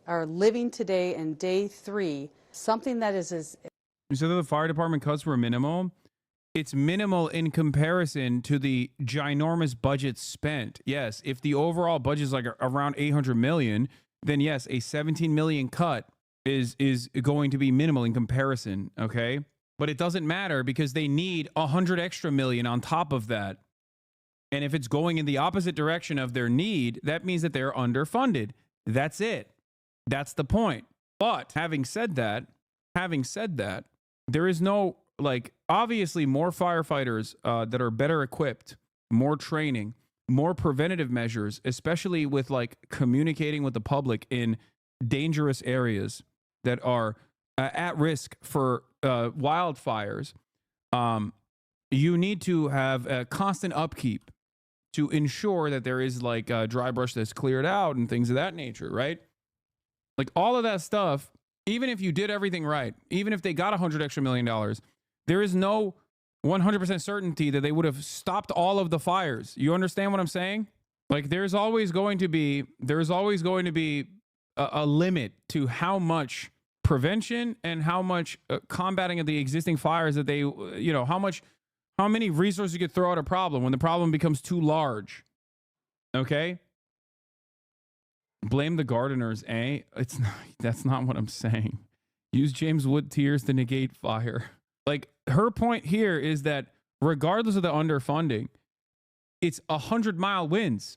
S5: are living today in day 3, something that is as...
S1: You said that the fire department cuts were minimal. It's minimal in comparison to the ginormous budget spent. Yes, if the overall budget is like around 800 million, then yes, a 17 million cut is going to be minimal in comparison, okay? But it doesn't matter because they need 100 extra million on top of that. And if it's going in the opposite direction of their need, that means that they're underfunded. That's it. That's the point. But having said that, having said that, there is no, like, obviously more firefighters that are better equipped, more training, more preventative measures, especially with like communicating with the public in dangerous areas that are at risk for wildfires. You need to have a constant upkeep to ensure that there is like dry brush that's cleared out and things of that nature, right? Like all of that stuff, even if you did everything right, even if they got $100 million extra, there is no 100% certainty that they would have stopped all of the fires. You understand what I'm saying? Like there's always going to be a limit to how much prevention and how much combating of the existing fires that they, you know, how many resources you could throw at a problem when the problem becomes too large. Okay? Blame the gardeners, eh? That's not what I'm saying. Use James Wood tears to negate fire. Like her point here is that regardless of the underfunding, it's 100-mile winds.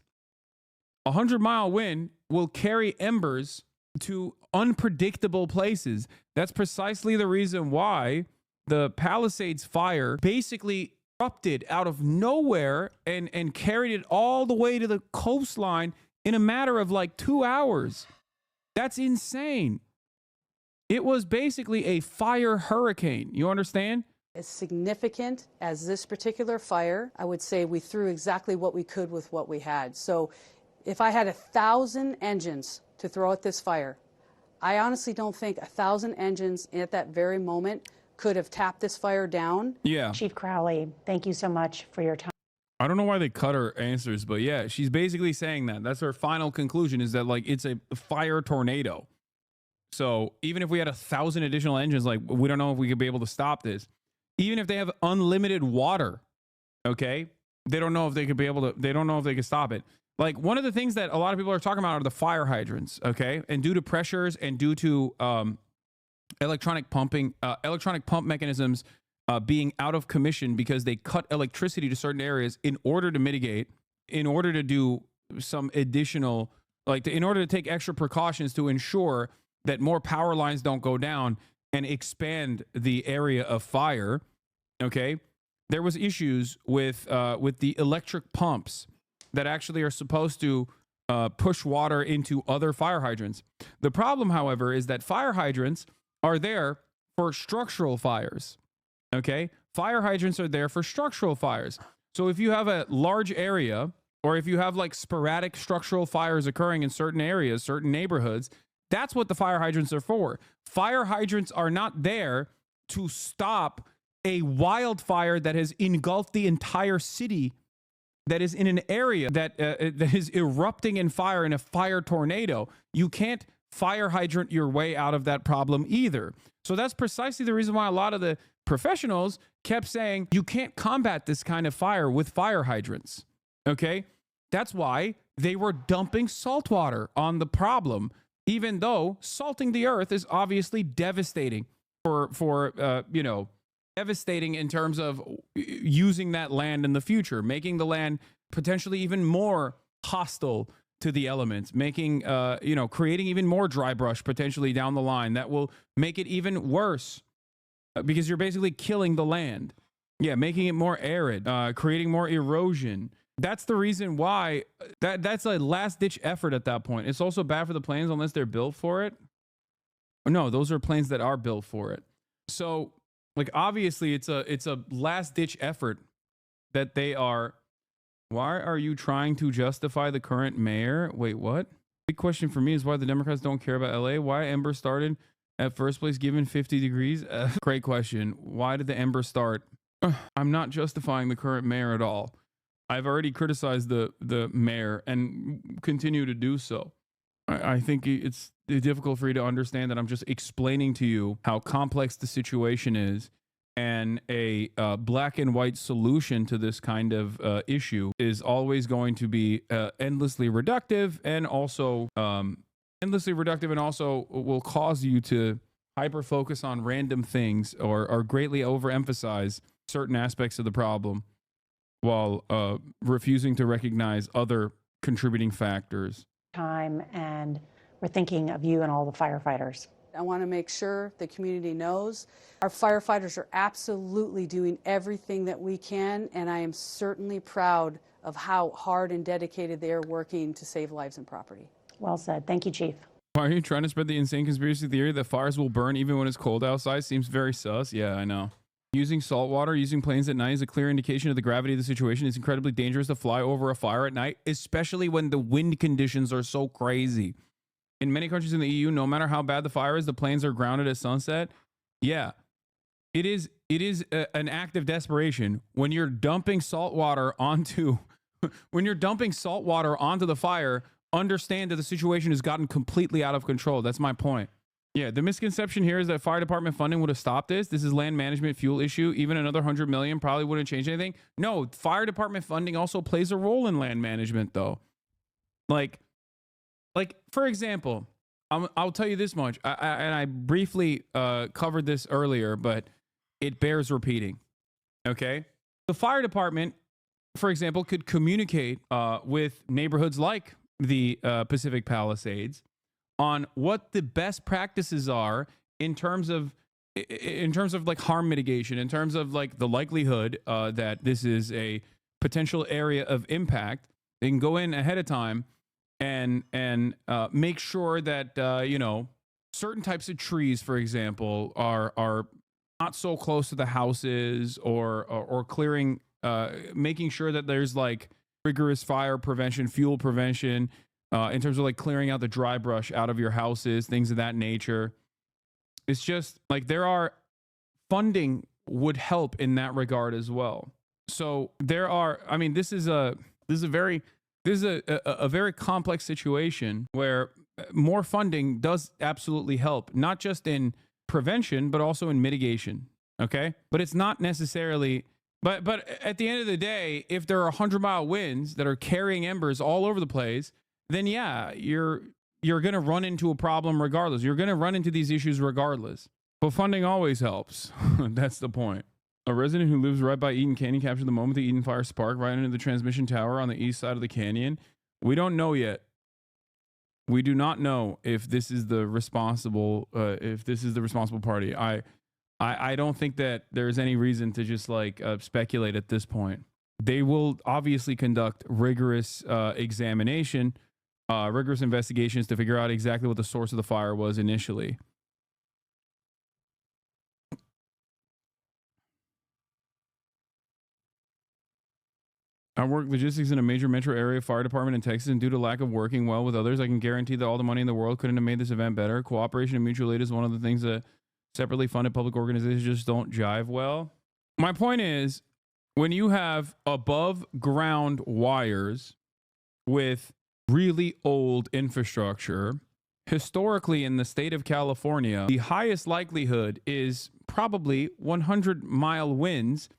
S1: 100-mile wind will carry embers to unpredictable places. That's precisely the reason why the Palisades fire basically erupted out of nowhere and carried it all the way to the coastline in a matter of like 2 hours. That's insane. It was basically a fire hurricane. You understand?
S5: As significant as this particular fire, I would say we threw exactly what we could with what we had. So if I had 1,000 engines to throw at this fire, I honestly don't think 1,000 engines at that very moment could have tapped this fire down.
S1: Yeah.
S6: Chief Crowley, thank you so much for your time.
S1: I don't know why they cut her answers, but yeah, she's basically saying that. That's her final conclusion, is that like it's a fire tornado. So even if we had 1,000 additional engines, like we don't know if we could be able to stop this. Even if they have unlimited water, okay, they don't know if they could be able to, they don't know if they could stop it. Like one of the things that a lot of people are talking about are the fire hydrants, okay? And due to pressures and due to electronic pump mechanisms being out of commission because they cut electricity to certain areas in order to mitigate, in order to do some additional, in order to take extra precautions to ensure that more power lines don't go down and expand the area of fire, okay? There was issues with the electric pumps that actually are supposed to push water into other fire hydrants. The problem, however, is that fire hydrants are there for structural fires, okay? Fire hydrants are there for structural fires. So if you have a large area, or if you have like sporadic structural fires occurring in certain areas, certain neighborhoods, that's what the fire hydrants are for. Fire hydrants are not there to stop a wildfire that has engulfed the entire city, that is in an area that is erupting in fire in a fire tornado. You can't fire hydrant your way out of that problem either. So that's precisely the reason why a lot of the professionals kept saying you can't combat this kind of fire with fire hydrants. Okay? That's why they were dumping salt water on the problem, even though salting the earth is obviously devastating for devastating in terms of using that land in the future, making the land potentially even more hostile to the elements, making, creating even more dry brush potentially down the line that will make it even worse because you're basically killing the land. Yeah, making it more arid, creating more erosion. That's the reason why that's a last ditch effort at that point. It's also bad for the planes unless they're built for it. No, those are planes that are built for it. So like obviously it's a last ditch effort that they are. Why are you trying to justify the current mayor? Wait, what? Big question for me is why the Democrats don't care about LA. Why Ember started at first place given 50 degrees? Great question. Why did the Ember start? I'm not justifying the current mayor at all. I've already criticized the mayor and continue to do so. I think it's difficult for you to understand that I'm just explaining to you how complex the situation is, and a black and white solution to this kind of issue is always going to be endlessly reductive and also will cause you to hyper focus on random things or greatly overemphasize certain aspects of the problem while refusing to recognize other contributing factors.
S6: Time, and we're thinking of you and all the firefighters.
S5: I want to make sure the community knows our firefighters are absolutely doing everything that we can, and I am certainly proud of how hard and dedicated they are working to save lives and property.
S6: Well said. Thank you, Chief.
S1: Why are you trying to spread the insane conspiracy theory that fires will burn even when it's cold outside? Seems very sus. Yeah, I know. Using salt water, using planes at night is a clear indication of the gravity of the situation. It's incredibly dangerous to fly over a fire at night, especially when the wind conditions are so crazy. In many countries in the EU, no matter how bad the fire is, the planes are grounded at sunset. Yeah, it is an act of desperation when you're dumping salt water onto the fire. Understand that the situation has gotten completely out of control. That's my point. Yeah, the misconception here is that fire department funding would have stopped this. This is land management fuel issue. Even another $100 million probably wouldn't change anything. No, fire department funding also plays a role in land management, though. Like for example, I'll tell you this much. I briefly covered this earlier, but it bears repeating. Okay, the fire department, for example, could communicate with neighborhoods like the Pacific Palisades on what the best practices are in terms of like harm mitigation, in terms of like the likelihood that this is a potential area of impact. They can go in ahead of time and make sure that certain types of trees, for example, are not so close to the houses, or clearing, making sure that there's like rigorous fire prevention, fuel prevention, in terms of like clearing out the dry brush out of your houses, things of that nature. It's just like funding would help in that regard as well. So this is a very complex situation where more funding does absolutely help, not just in prevention, but also in mitigation. Okay. But it's not necessarily, but at the end of the day, if there are 100-mile winds that are carrying embers all over the place, then yeah, you're going to run into a problem regardless. You're going to run into these issues regardless. But funding always helps. That's the point. A resident who lives right by Eaton Canyon captured the moment the Eaton fire sparked right into the transmission tower on the east side of the canyon. We don't know yet. We do not know if this is the responsible party. I don't think that there's any reason to just speculate at this point. They will obviously conduct rigorous examination, rigorous investigations to figure out exactly what the source of the fire was initially. I work logistics in a major metro area fire department in Texas, and due to lack of working well with others, I can guarantee that all the money in the world couldn't have made this event better. Cooperation and mutual aid is one of the things that separately funded public organizations just don't jive well. My point is, when you have above ground wires with really old infrastructure, historically in the state of California, the highest likelihood is probably 100-mile winds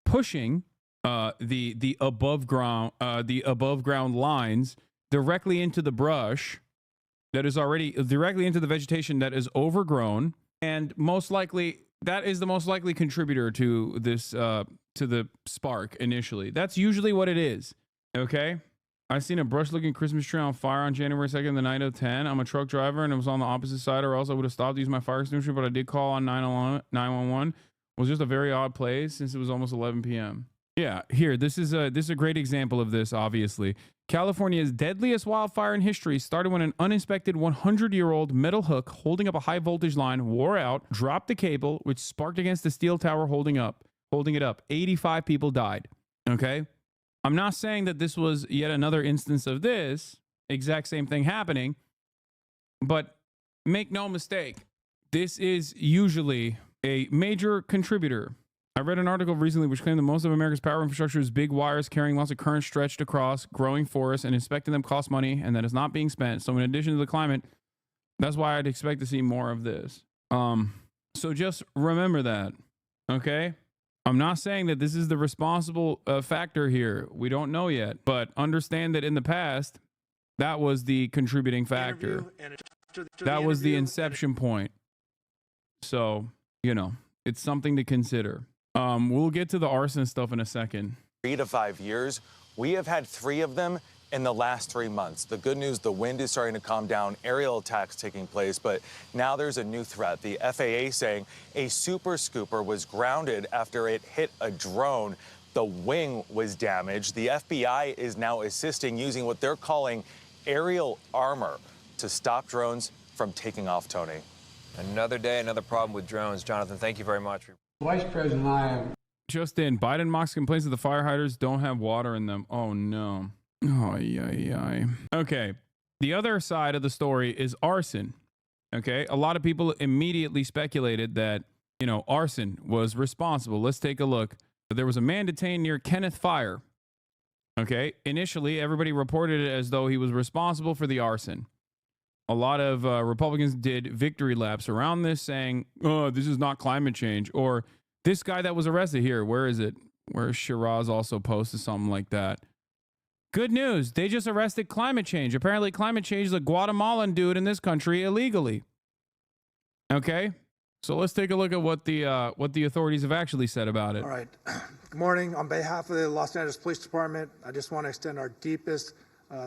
S1: pushing the above ground lines directly into the brush that is already directly into the vegetation that is overgrown, and most likely that is the most likely contributor to this to the spark initially. That's usually what it is. Okay, I seen a brush-looking Christmas tree on fire on January 2nd, the night of 10. I'm a truck driver and it was on the opposite side, or else I would have stopped to use my fire extinguisher, but I did call on 911. It was just a very odd place since it was almost 11 p.m. Yeah, here, this is a great example of this, obviously. California's deadliest wildfire in history started when an uninspected 100-year-old metal hook holding up a high voltage line wore out, dropped the cable, which sparked against the steel tower holding it up. 85 people died. Okay? I'm not saying that this was yet another instance of this exact same thing happening, but make no mistake, this is usually a major contributor. I read an article recently which claimed that most of America's power infrastructure is big wires carrying lots of current stretched across growing forests, and inspecting them costs money, and that is not being spent. So in addition to the climate, that's why I'd expect to see more of this. So just remember that, okay? I'm not saying that this is the responsible factor here. We don't know yet, but understand that in the past, that was the contributing factor. That was the inception point. So, it's something to consider. We'll get to the arson stuff in a second.
S21: 3 to 5 years. We have had 3 of them in the last 3 months. The good news, the wind is starting to calm down, aerial attacks taking place, but now there's a new threat. The FAA saying a super scooper was grounded after it hit a drone. The wing was damaged. The FBI is now assisting using what they're calling aerial armor to stop drones from taking off, Tony.
S14: Another day, another problem with drones. Jonathan, thank you very much.
S7: Vice President and I have...
S1: Just in, Biden mocks complaints that the fire hydrants don't have water in them. Oh, no. Oh, yeah. Okay. The other side of the story is arson. Okay. A lot of people immediately speculated that, arson was responsible. Let's take a look. There was a man detained near Kenneth Fire. Okay. Initially, everybody reported it as though he was responsible for the arson. A lot of Republicans did victory laps around this saying, oh, this is not climate change. Or this guy that was arrested here, where is it? Where Shiraz also posted something like that. Good news. They just arrested climate change. Apparently climate change is a Guatemalan dude in this country illegally. Okay. So let's take a look at what the authorities have actually said about it.
S8: All right. Good morning. On behalf of the Los Angeles Police Department, I just want to extend our deepest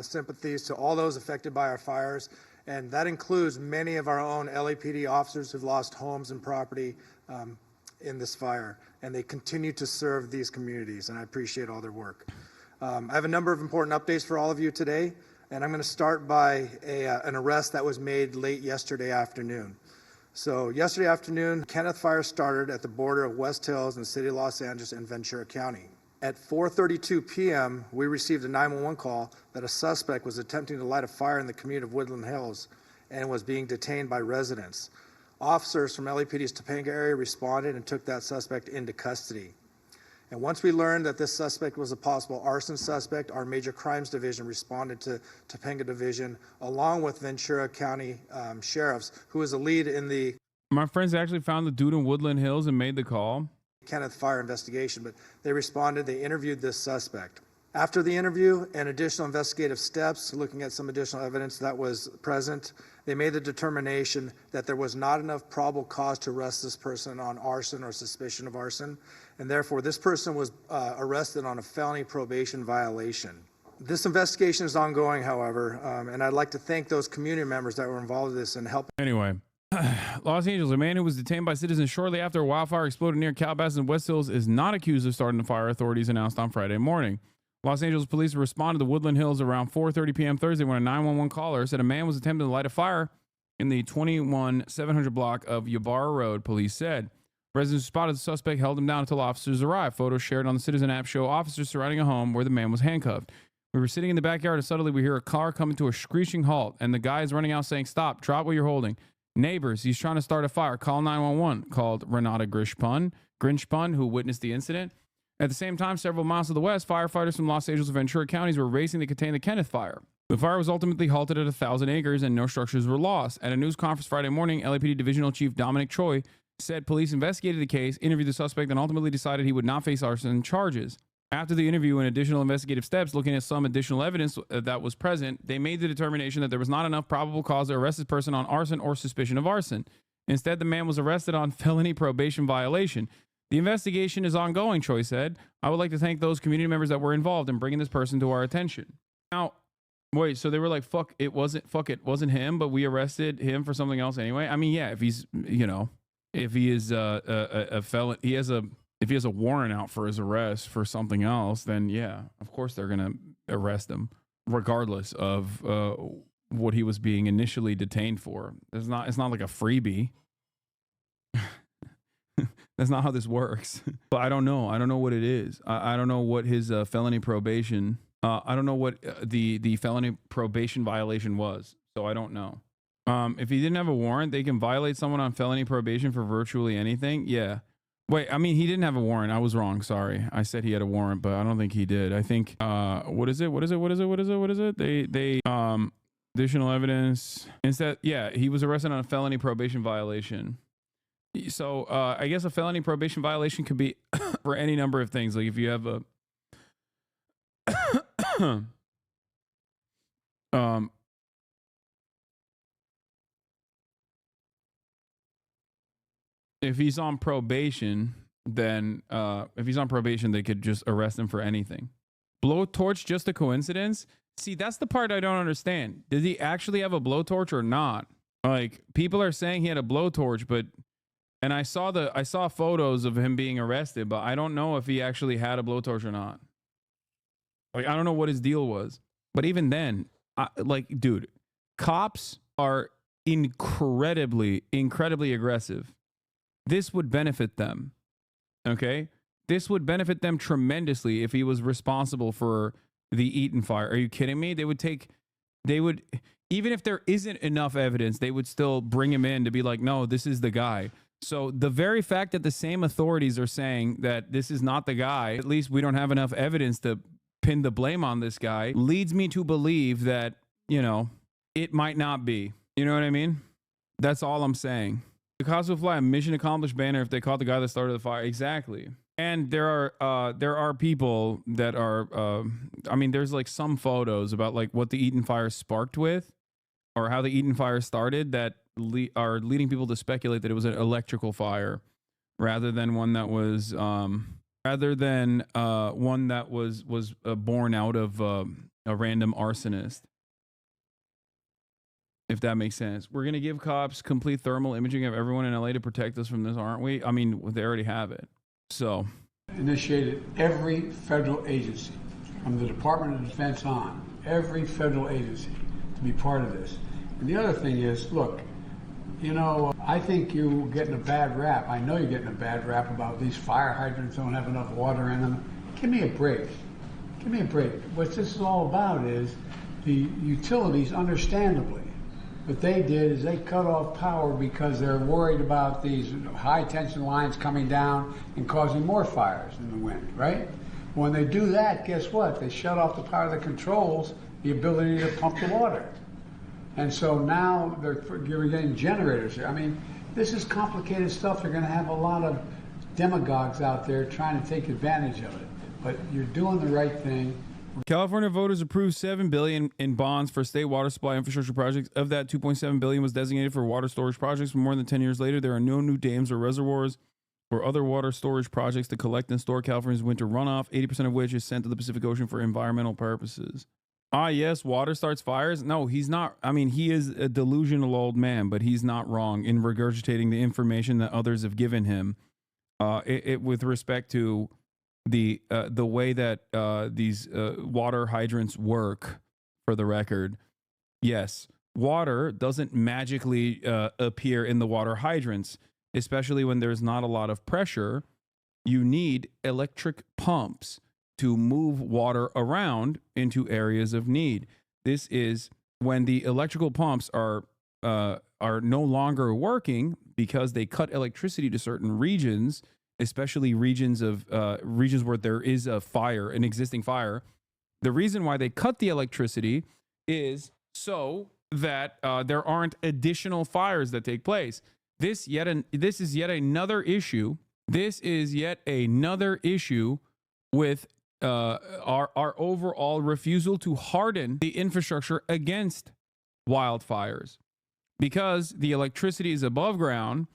S8: sympathies to all those affected by our fires. And that includes many of our own LAPD officers who've lost homes and property in this fire. And they continue to serve these communities. And I appreciate all their work. I have a number of important updates for all of you today. And I'm going to start by an arrest that was made late yesterday afternoon. So yesterday afternoon, Kenneth Fire started at the border of West Hills in the city of Los Angeles and Ventura County. At 4:32 p.m., we received a 911 call that a suspect was attempting to light a fire in the community of Woodland Hills and was being detained by residents. Officers from LAPD's Topanga area responded and took that suspect into custody. And once we learned that this suspect was a possible arson suspect, our Major Crimes Division responded to Topanga Division, along with Ventura County sheriffs, who is a lead in the...
S1: My friends actually found the dude in Woodland Hills and made the call.
S8: Kenneth Fire investigation, but they responded, they interviewed this suspect. After the interview and additional investigative steps, looking at some additional evidence that was present, they made the determination that there was not enough probable cause to arrest this person on arson or suspicion of arson, and therefore this person was arrested on a felony probation violation. This investigation is ongoing, however, and I'd like to thank those community members that were involved in this and helping.
S1: Anyway, Los Angeles, a man who was detained by citizens shortly after a wildfire exploded near Calabasas and West Hills is not accused of starting the fire, authorities announced on Friday morning. Los Angeles police responded to Woodland Hills around 4:30 p.m. Thursday when a 911 caller said a man was attempting to light a fire in the 21700 block of Ybarra Road, police said. Residents who spotted the suspect held him down until officers arrived. Photos shared on the Citizen app show officers surrounding a home where the man was handcuffed. We were sitting in the backyard and suddenly we hear a car coming to a screeching halt, and the guy is running out saying, "Stop, drop what you're holding. Neighbors, he's trying to start a fire. Call 911, called Renata Grinchpun, who witnessed the incident. At the same time, several miles to the west, firefighters from Los Angeles and Ventura counties were racing to contain the Kenneth Fire. The fire was ultimately halted at 1,000 acres and no structures were lost. At a news conference Friday morning, LAPD Divisional Chief Dominic Choi said police investigated the case, interviewed the suspect, and ultimately decided he would not face arson charges. After the interview and additional investigative steps looking at some additional evidence that was present, they made the determination that there was not enough probable cause to arrest this person on arson or suspicion of arson. Instead, the man was arrested on felony probation violation. The investigation is ongoing, Choi said. I would like to thank those community members that were involved in bringing this person to our attention. Now, wait, so they were like, fuck, it wasn't him, but we arrested him for something else anyway? I mean, yeah, if he's, if he is a felon, if he has a warrant out for his arrest for something else, then yeah, of course they're going to arrest him, regardless of what he was being initially detained for. It's not like a freebie. That's not how this works. But I don't know. I don't know what it is. I don't know what his felony probation. I don't know what the felony probation violation was. So I don't know. If he didn't have a warrant, they can violate someone on felony probation for virtually anything. Yeah. Wait, I mean, he didn't have a warrant. I was wrong. Sorry. I said he had a warrant, but I don't think he did. I think, what is it? They, additional evidence. Instead, yeah, he was arrested on a felony probation violation. So, I guess a felony probation violation could be for any number of things. Like if you have a, if he's on probation, then if he's on probation, they could just arrest him for anything. Blowtorch, just a coincidence? See, that's the part I don't understand. Did he actually have a blowtorch or not? Like, people are saying he had a blowtorch, and I saw photos of him being arrested, but I don't know if he actually had a blowtorch or not. Like, I don't know what his deal was. But even then, dude, cops are incredibly aggressive. This would benefit them. Okay? This would benefit them tremendously if he was responsible for the Eaton fire. Are you kidding me? They would, even if there isn't enough evidence, they would still bring him in to be like, no, this is the guy. So the very fact that the same authorities are saying that this is not the guy, at least we don't have enough evidence to pin the blame on this guy, leads me to believe that, it might not be. You know what I mean? That's all I'm saying. The cops will fly a mission accomplished banner if they caught the guy that started the fire. Exactly. And there are people that are, there's like some photos about like what the Eaton fire sparked with, or how the Eaton fire started, that are leading people to speculate that it was an electrical fire rather than one that was, born out of a random arsonist. If that makes sense. We're going to give cops complete thermal imaging of everyone in LA to protect us from this, aren't we? I mean, they already have it. So.
S4: Initiated every federal agency, from the Department of Defense on, every federal agency to be part of this. And the other thing is, look, I think you're getting a bad rap. I know you're getting a bad rap about these fire hydrants don't have enough water in them. Give me a break. Give me a break. What this is all about is the utilities, understandably, what they did is they cut off power because they're worried about these high tension lines coming down and causing more fires in the wind, right? When they do that, guess what? They shut off the power that controls the ability to pump the water. And so now they're getting generators here. I mean, this is complicated stuff. They're going to have a lot of demagogues out there trying to take advantage of it. But you're doing the right thing.
S1: California voters approved $7 billion in bonds for state water supply infrastructure projects. Of that, $2.7 billion was designated for water storage projects. For more than 10 years later, there are no new dams or reservoirs or other water storage projects to collect and store California's winter runoff, 80% of which is sent to the Pacific Ocean for environmental purposes. Ah, yes, water starts fires. No, he's not. I mean, he is a delusional old man, but he's not wrong in regurgitating the information that others have given him with respect to the way that these water hydrants work. For the record, yes, water doesn't magically appear in the water hydrants, especially when there's not a lot of pressure. You need electric pumps to move water around into areas of need. This is when the electrical pumps are no longer working because they cut electricity to certain regions, especially regions where there is a fire, an existing fire. The reason why they cut the electricity is so that there aren't additional fires that take place. This is yet another issue. This is yet another issue with our overall refusal to harden the infrastructure against wildfires, because the electricity is above ground,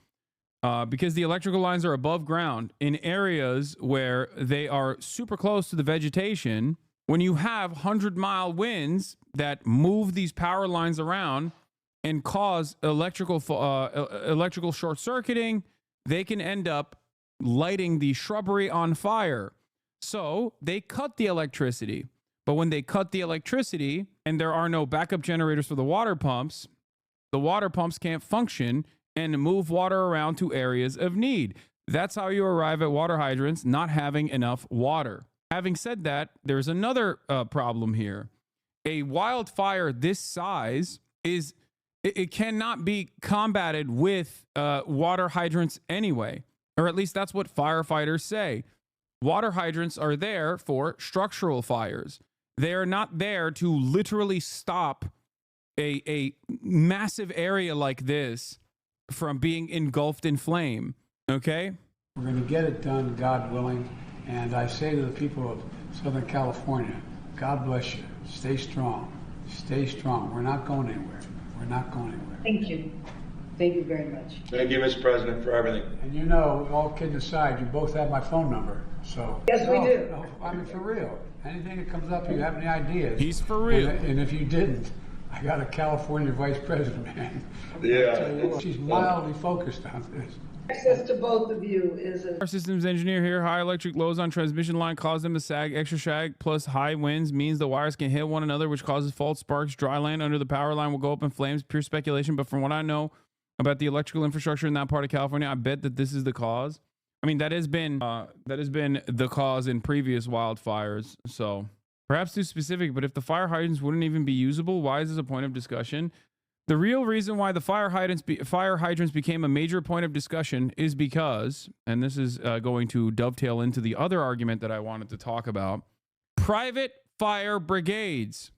S1: because the electrical lines are above ground in areas where they are super close to the vegetation. When you have 100-mile winds that move these power lines around and cause electrical short-circuiting, they can end up lighting the shrubbery on fire. So they cut the electricity. But when they cut the electricity and there are no backup generators for the water pumps can't function and move water around to areas of need. That's how you arrive at water hydrants not having enough water. Having said that, there's another problem here. A wildfire this size it cannot be combated with water hydrants anyway, or at least that's what firefighters say. Water hydrants are there for structural fires. They are not there to literally stop a massive area like this from being engulfed in flame. Okay?
S4: We're going to get it done, God willing. And I say to the people of Southern California, God bless you. Stay strong. Stay strong. We're not going anywhere. We're not going anywhere.
S7: Thank you. Thank you very much.
S9: Thank you, Mr. President, for everything.
S4: And you know, all kidding aside, you both have my phone number. So
S7: yes, we do.
S4: I mean, for real. Anything that comes up, you have any ideas?
S1: He's for real.
S4: And if you didn't, I got a California vice president, man.
S9: Yeah.
S4: I tell you what, she's mildly focused on this.
S2: Access to both of you is a
S1: Our systems engineer here. High electric loads on transmission line cause them to sag. Extra sag plus high winds means the wires can hit one another, which causes fault sparks. Dry land under the power line will go up in flames. Pure speculation, but from what I know about the electrical infrastructure in that part of California, I bet that this is the cause. I mean, that has been the cause in previous wildfires. So perhaps too specific, but if the fire hydrants wouldn't even be usable, why is this a point of discussion? The real reason why the fire hydrants became a major point of discussion is because, and this is going to dovetail into the other argument that I wanted to talk about, private fire brigades.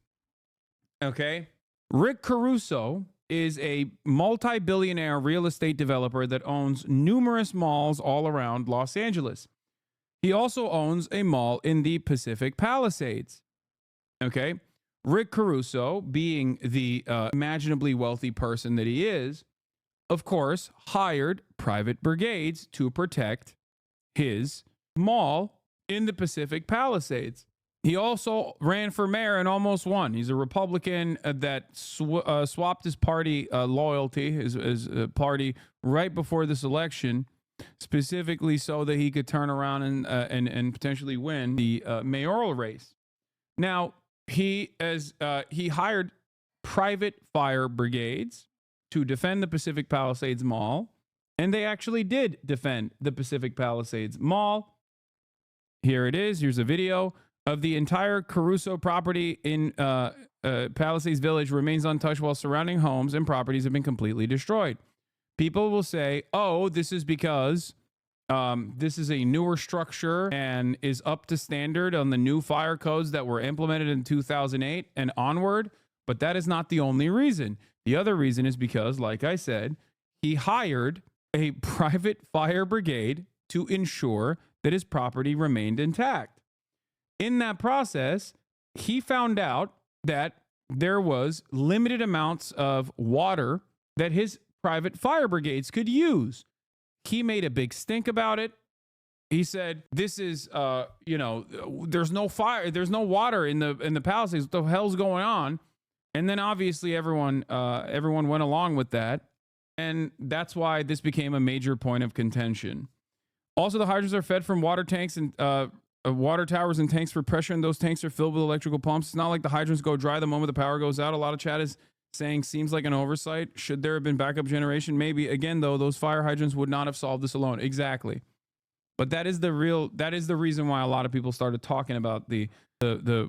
S1: Okay? Rick Caruso is a multi-billionaire real estate developer that owns numerous malls all around Los Angeles. He also owns a mall in the Pacific Palisades. Okay? Rick Caruso, being the imaginably wealthy person that he is, of course, hired private brigades to protect his mall in the Pacific Palisades. He also ran for mayor and almost won. He's a Republican that swapped his party loyalty, his party, right before this election, specifically so that he could turn around and potentially win the mayoral race. Now, he hired private fire brigades to defend the Pacific Palisades Mall, and they actually did defend the Pacific Palisades Mall. Here it is. Here's a video of the entire Caruso property in Palisades Village remains untouched while surrounding homes and properties have been completely destroyed. People will say, oh, this is because this is a newer structure and is up to standard on the new fire codes that were implemented in 2008 and onward. But that is not the only reason. The other reason is because, like I said, he hired a private fire brigade to ensure that his property remained intact. In that process, he found out that there was limited amounts of water that his private fire brigades could use. He made a big stink about it. He said, this is, there's no fire, there's no water in the Palisades. What the hell's going on? And then obviously everyone went along with that. And that's why this became a major point of contention. Also, the hydrants are fed from water tanks and water towers and tanks for pressure, and those tanks are filled with electrical pumps. It's not like the hydrants go dry the moment the power goes out. A lot of chat is saying seems like an oversight. Should there have been backup generation? Maybe. Again, though, those fire hydrants would not have solved this alone. Exactly. But that is the reason why a lot of people started talking about the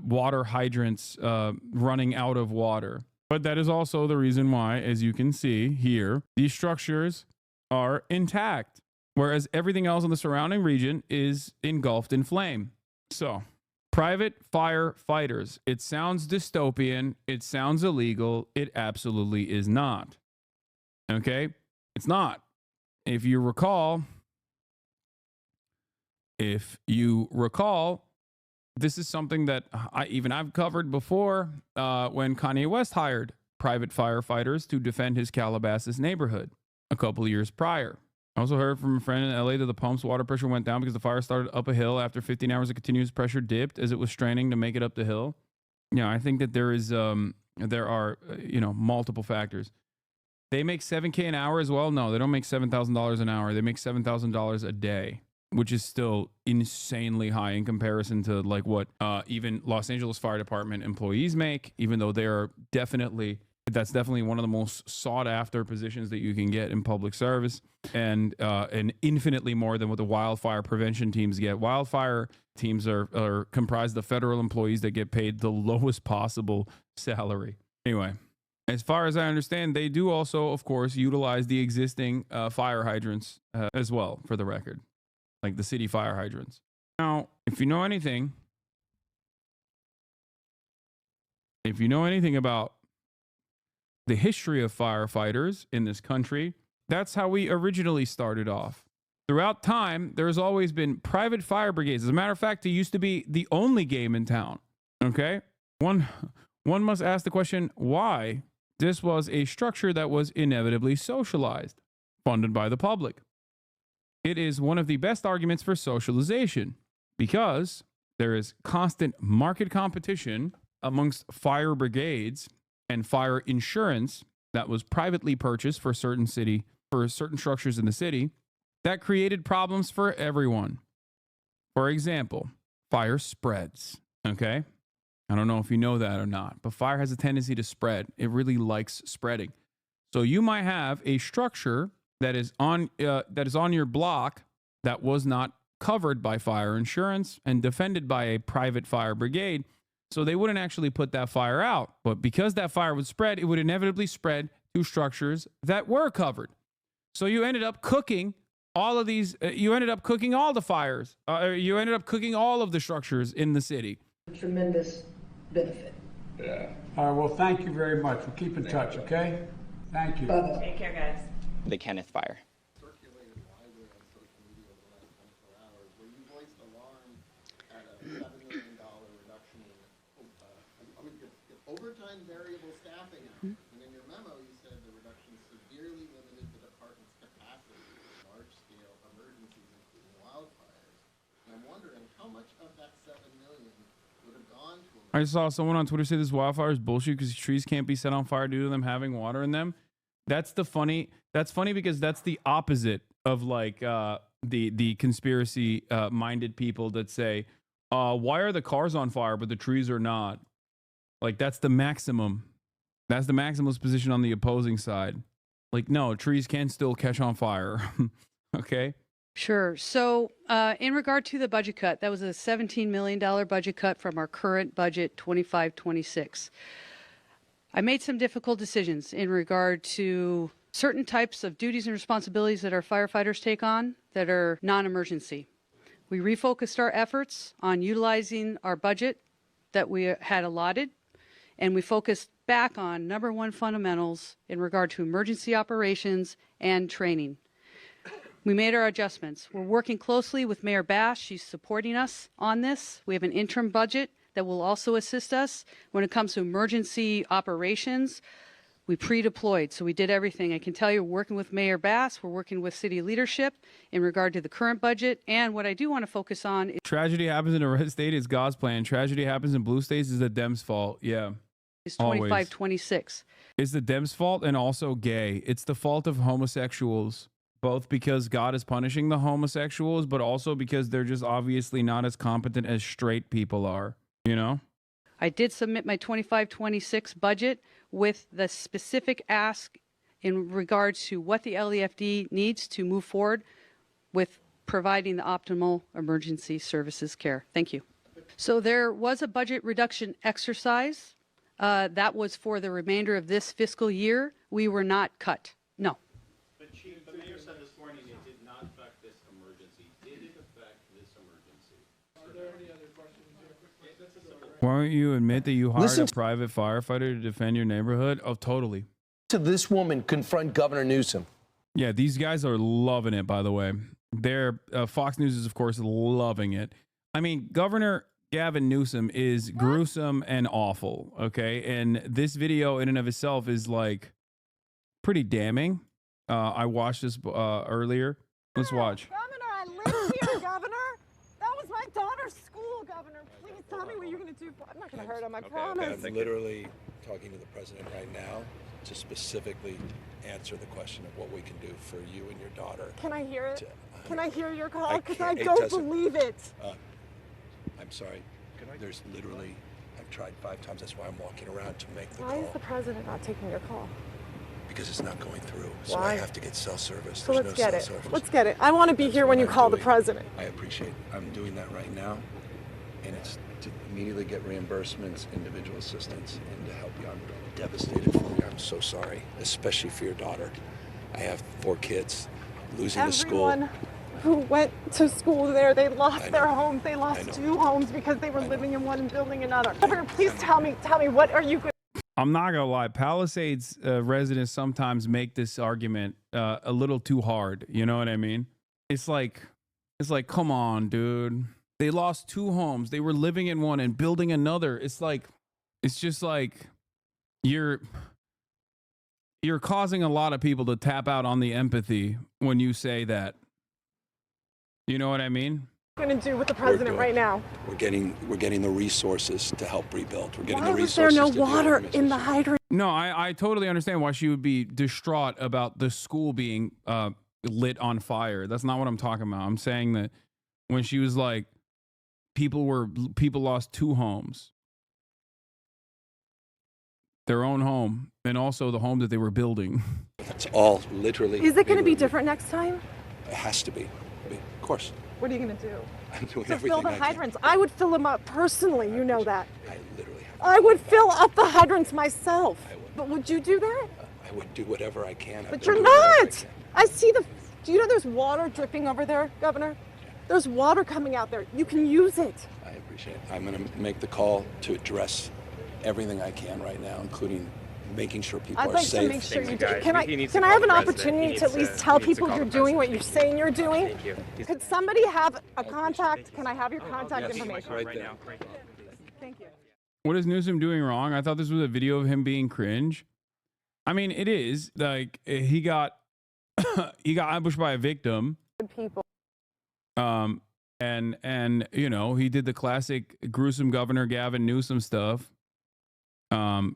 S1: water hydrants running out of water. But that is also the reason why, as you can see here, these structures are intact, whereas everything else in the surrounding region is engulfed in flame. So, private firefighters. It sounds dystopian. It sounds illegal. It absolutely is not. Okay? It's not. If you recall, this is something that I've covered before when Kanye West hired private firefighters to defend his Calabasas neighborhood a couple of years prior. I also heard from a friend in LA that the pump's water pressure went down because the fire started up a hill. After 15 hours of continuous pressure dipped as it was straining to make it up the hill. Yeah, I think that there are multiple factors. They make $7,000 an hour as well. No, they don't make $7,000 an hour. They make $7,000 a day, which is still insanely high in comparison to like what even Los Angeles Fire Department employees make, even though that's definitely one of the most sought after positions that you can get in public service, and infinitely more than what the wildfire prevention teams get. Wildfire teams are comprised of federal employees that get paid the lowest possible salary. Anyway, as far as I understand, they do also, of course, utilize the existing fire hydrants as well, for the record, like the city fire hydrants. Now, if you know anything about the history of firefighters in this country, that's how we originally started off. Throughout time, there's always been private fire brigades. As a matter of fact, it used to be the only game in town. Okay? One must ask the question, why? This was a structure that was inevitably socialized, funded by the public. It is one of the best arguments for socialization because There is constant market competition amongst fire brigades and fire insurance that was privately purchased for certain structures in the city that created problems for everyone. For example, fire spreads, okay? I don't know if you know that or not, but fire has a tendency to spread. It really likes spreading. So you might have a structure that is on your block that was not covered by fire insurance and defended by a private fire brigade. So they wouldn't actually put that fire out. But because that fire would spread, it would inevitably spread to structures that were covered. So you ended up cooking all of these. You ended up cooking all the fires. You ended up cooking all of the structures in the city.
S7: Tremendous benefit.
S4: Yeah. All right, well, thank you very much. We'll keep in touch, okay? Thank you.
S7: Bye-bye.
S3: Take care, guys.
S10: The Kenneth Fire.
S11: Overtime variable staffing hours, and in your memo you said the reduction severely limited the department's capacity for large-scale emergencies, including wildfires. And I'm wondering how much of that $7 million would have gone to.
S1: I saw someone on Twitter say this wildfire is bullshit because trees can't be set on fire due to them having water in them. That's funny because that's the opposite of like the conspiracy minded people that say, why are the cars on fire but the trees are not? Like, that's the maximum. That's the maximalist position on the opposing side. Like, no, trees can still catch on fire. Okay?
S5: Sure. So in regard to the budget cut, that was a $17 million budget cut from our current budget, 25-26. I made some difficult decisions in regard to certain types of duties and responsibilities that our firefighters take on that are non-emergency. We refocused our efforts on utilizing our budget that we had allotted, and we focused back on number one fundamentals in regard to emergency operations and training. We made our adjustments. We're working closely with Mayor Bass. She's supporting us on this. We have an interim budget that will also assist us when it comes to emergency operations. We pre-deployed, so we did everything. I can tell you, we're working with Mayor Bass. We're working with city leadership in regard to the current budget. And what I do want to focus on is
S1: Tragedy happens in a red state is God's plan. Tragedy happens in blue states is the Dems' fault. Yeah.
S5: It's 25-26.
S1: It's the Dems' fault and also gay. It's the fault of homosexuals, both because God is punishing the homosexuals, but also because they're just obviously not as competent as straight people are, you know?
S5: I did submit my 25-26 budget with the specific ask in regards to what the LEFD needs to move forward with providing the optimal emergency services care. Thank you. So there was a budget reduction exercise. That was for the remainder of this fiscal year. We were not cut. No.
S13: But Chief, the mayor said this morning it did not affect this emergency. Did it affect this emergency? Are there any other questions?
S1: Why don't you admit that you hired a private firefighter to defend your neighborhood? Oh, totally.
S17: To this woman confront Governor Newsom.
S1: Yeah, these guys are loving it, by the way. They're Fox News is, of course, loving it. I mean, Governor Gavin Newsom is gruesome and awful, okay? And this video in and of itself is, like, pretty damning. I watched this earlier. Let's watch.
S26: Governor, I live here, Governor. That was my daughter's school, Governor. Please tell me what you're going to do. I'm not going to hurt him, I promise.
S27: I'm literally talking to the president right now to specifically answer the question of what we can do for you and your daughter.
S26: Can I hear it? Can I hear your call? Because
S27: can't-
S26: I
S27: it
S26: don't
S27: doesn't-
S26: believe it.
S27: I'm sorry. There's literally, I've tried 5 times. That's why I'm walking around to make the
S26: Why
S27: call.
S26: is the president not taking your call?
S27: Because it's not going through. So
S26: Why?
S27: I have to get cell service.
S26: So
S27: There's
S26: let's
S27: no
S26: get
S27: cell
S26: it.
S27: service.
S26: Let's get it. I want to be here when you call the president.
S27: I appreciate it. I'm doing that right now. And it's to immediately get reimbursements, individual assistance, and to help you. I'm devastated for you. I'm so sorry, especially for your daughter. I have 4 kids, losing the school.
S26: Everyone who went to school there, they lost their homes. They lost 2 homes because they were living in one and building another. Governor, please tell me, what are you going to
S1: I'm not gonna lie. Palisades residents sometimes make this argument a little too hard. You know what I mean? It's like, come on, dude. They lost 2 homes. They were living in one and building another. It's just like you're causing a lot of people to tap out on the empathy when you say that. You know what I mean?
S26: Going to do with the president right now?
S27: We're getting the resources to help rebuild. We're getting
S26: Why
S27: the
S26: was there
S27: resources.
S26: no water in the hydrant?
S1: No, I totally understand why she would be distraught about the school being lit on fire. That's not what I'm talking about. I'm saying that when she was like, people lost 2 homes, their own home, and also the home that they were building.
S27: That's all literally.
S26: Is it going to be different next time?
S27: It has to be. Of course.
S26: What are you going to do?
S27: I'm doing
S26: To
S27: everything
S26: fill the
S27: I can.
S26: hydrants. I would fill them up personally. You know that.
S27: I literally.
S26: I would fill up the hydrants myself. But would you do that?
S27: I would do whatever I can.
S26: But you're not. I see the. Do you know there's water dripping over there, Governor? There's water coming out there. You can use it.
S27: I appreciate it. I'm going to make the call to address everything I can right now, incling making sure people
S26: I'd
S27: are
S26: like
S27: safe.
S26: to make sure you do. Can I have an opportunity to at least tell people you're doing what you're saying you're doing? Could somebody have a contact? Can I have your contact information?
S27: Right there.
S26: Thank you.
S1: What is Newsom doing wrong? I thought this was a video of him being cringe. I mean, it is like he got ambushed by a victim.
S26: People.
S1: And you know, he did the classic gruesome Governor Gavin Newsom stuff.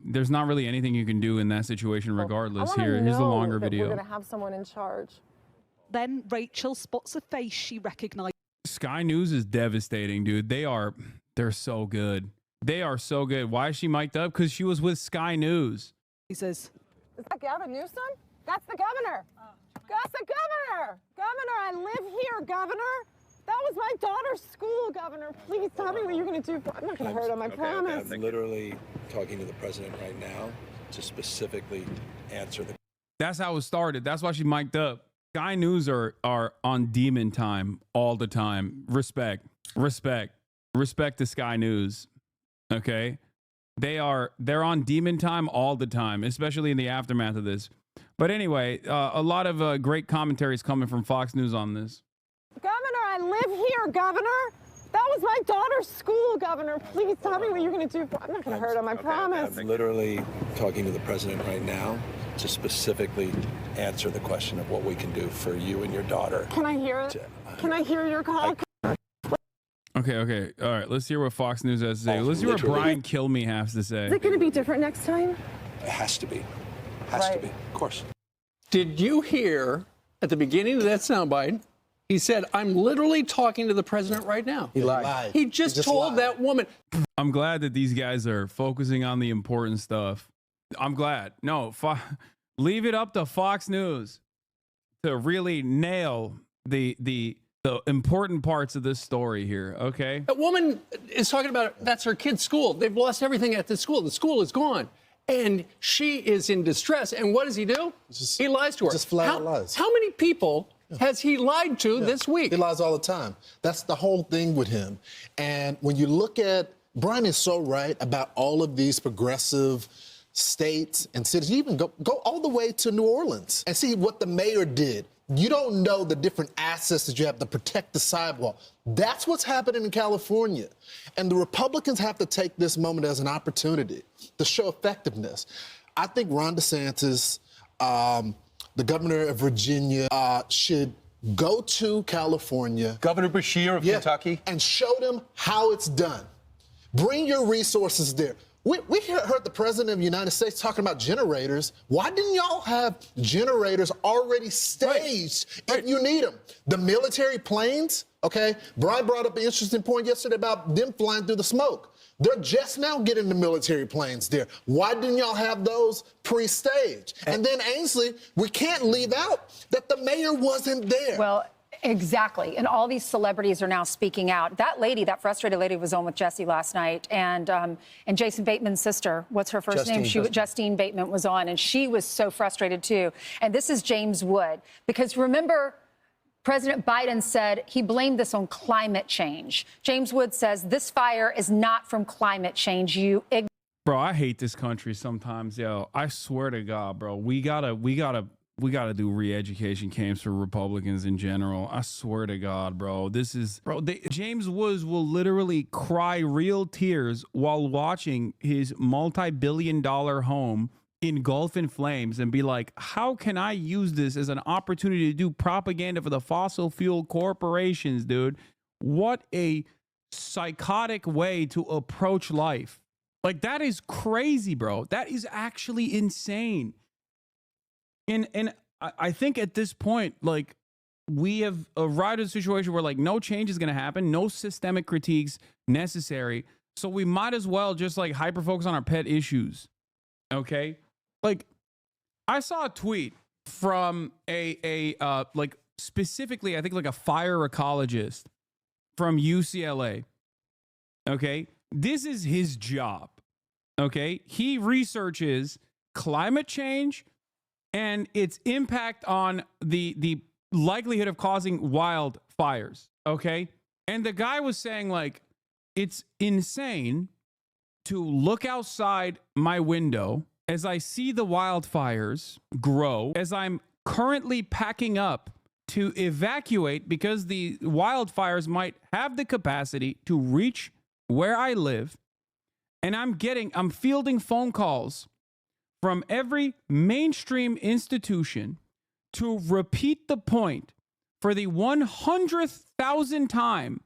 S1: There's not really anything you can do in that situation regardless. Here's the longer video.
S26: We're going to have someone in charge.
S3: Then Rachel spots a face she recognized.
S1: Sky News is devastating, dude. They're so good. They are so good. Why is she mic'd up? Because she was with Sky News.
S3: He says,
S26: Is that Gavin Newsom? That's the governor. That's the governor. Governor, I live here, Governor. That was my daughter's school, Governor. Please tell me what you're going to do. I'm not going to hurt him, I promise.
S27: I'm literally talking to the president right now to specifically answer the.
S1: That's how it started. That's why she mic'd up. Sky News are on demon time all the time. Respect to Sky News. Okay, they're on demon time all the time, especially in the aftermath of this. But anyway, a lot of great commentaries coming from Fox News on this.
S26: Governor, I live here, Governor. That was my daughter's school, Governor. Please tell me what you're going to do. I'm not going to hurt him, I promise.
S27: I'm literally talking to the president right now to specifically answer the question of what we can do for you and your daughter.
S26: Can I hear it? Can I hear your call?
S1: Okay. All right, let's hear what Fox News has to say. Let's hear what Brian Kilmeade has to say.
S26: Is it going to be different next time?
S27: It has to be. Has to be. Of course.
S10: Did you hear at the beginning of that soundbite? He said, I'm literally talking to the president right now.
S27: He lied.
S10: He just told that woman.
S1: I'm glad that these guys are focusing on the important stuff. I'm glad. No, leave it up to Fox News to really nail the important parts of this story here, okay?
S10: That woman is talking about that's her kid's school. They've lost everything at the school. The school is gone. And she is in distress. And what does he do? He lies to her.
S12: Just flat out lies.
S10: How many people has he lied to this week?
S12: He lies all the time. That's the whole thing with him. And when you look at, Brian is so right about all of these progressive states and cities. You even go all the way to New Orleans and see what the mayor did. You don't know the different assets that you have to protect the sidewalk. That's what's happening in California. And the Republicans have to take this moment as an opportunity to show effectiveness. I think Ron DeSantis, the governor of Virginia, should go to California.
S10: Governor Beshear of Kentucky.
S12: And show them how it's done. Bring your resources there. We heard the president of the United States talking about generators. Why didn't y'all have generators already staged if you need them? The military planes, okay? Brian brought up an interesting point yesterday about them flying through the smoke. They're just now getting the military planes there. Why didn't y'all have those pre-staged? And then Ainsley, we can't leave out that the mayor wasn't there.
S15: Well, exactly. And all these celebrities are now speaking out. That lady, that frustrated lady was on with Jesse last night. And Jason Bateman's sister, what's her first name? Justine Bateman was on, and she was so frustrated too. And this is James Wood. Because remember, President Biden said he blamed this on climate change. James Wood says this fire is not from climate change.
S1: Bro, I hate this country sometimes, yo. I swear to God, bro. We gotta do re-education camps for Republicans in general. I swear to God, bro. James Woods will literally cry real tears while watching his multi-billion-dollar home engulf in flames and be like, how can I use this as an opportunity to do propaganda for the fossil fuel corporations, dude? What a psychotic way to approach life. Like, that is crazy, bro. That is actually insane. And I think at this point, like, we have arrived at a situation where, like, no change is going to happen, no systemic critiques necessary. So we might as well just, like, hyper focus on our pet issues. Okay? Like, I saw a tweet from like, specifically, I think, like, a fire ecologist from UCLA. Okay? This is his job. Okay? He researches climate change and its impact on the likelihood of causing wildfires. Okay? And the guy was saying, like, it's insane to look outside my window as I see the wildfires grow, as I'm currently packing up to evacuate because the wildfires might have the capacity to reach where I live. And I'm fielding phone calls from every mainstream institution to repeat the point for the 100,000th time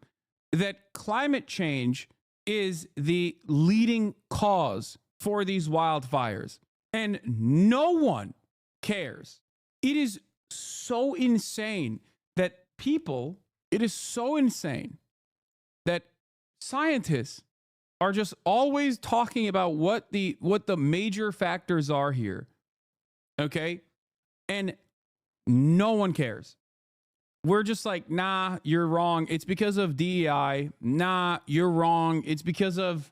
S1: that climate change is the leading cause for these wildfires. And no one cares. It is so insane that scientists are just always talking about what the major factors are here. Okay? And no one cares. We're just like, nah, you're wrong. It's because of DEI. Nah, you're wrong. It's because of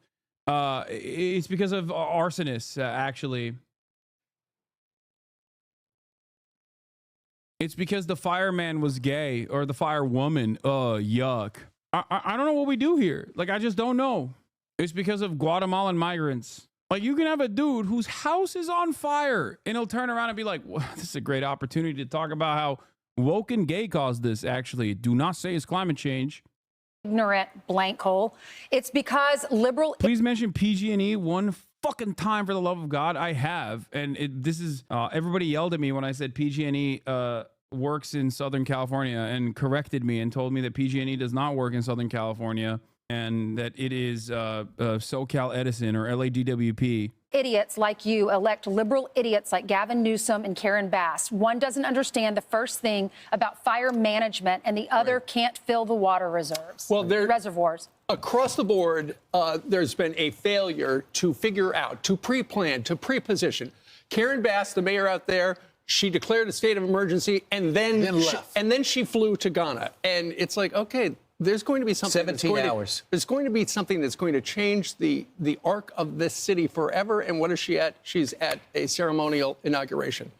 S1: arsonists, actually. It's because the fireman was gay or the firewoman. Yuck. I don't know what we do here. Like, I just don't know. It's because of Guatemalan migrants. Like, you can have a dude whose house is on fire and he'll turn around and be like, well, this is a great opportunity to talk about how woke and gay caused this. Actually, do not say it's climate change.
S15: Ignorant blank hole. It's because liberal.
S1: Please mention PG&E one fucking time, for the love of God. I have, and this is everybody yelled at me when I said PG&E works in Southern California and corrected me and told me that PG&E does not work in Southern California and that it is SoCal Edison or LADWP.
S15: Idiots like you elect liberal idiots like Gavin Newsom and Karen Bass. One doesn't understand the first thing about fire management, and the other can't fill the water reserves.
S10: Well,
S15: reservoirs.
S10: Across the board, there's been a failure to figure out, to pre-plan, to pre-position. Karen Bass, the mayor out there, she declared a state of emergency and then she flew to Ghana. And it's like, okay, there's going to be something.
S17: 17 hours.
S10: There's going to be something that's going to change the arc of this city forever. And what is she at? She's at a ceremonial inauguration.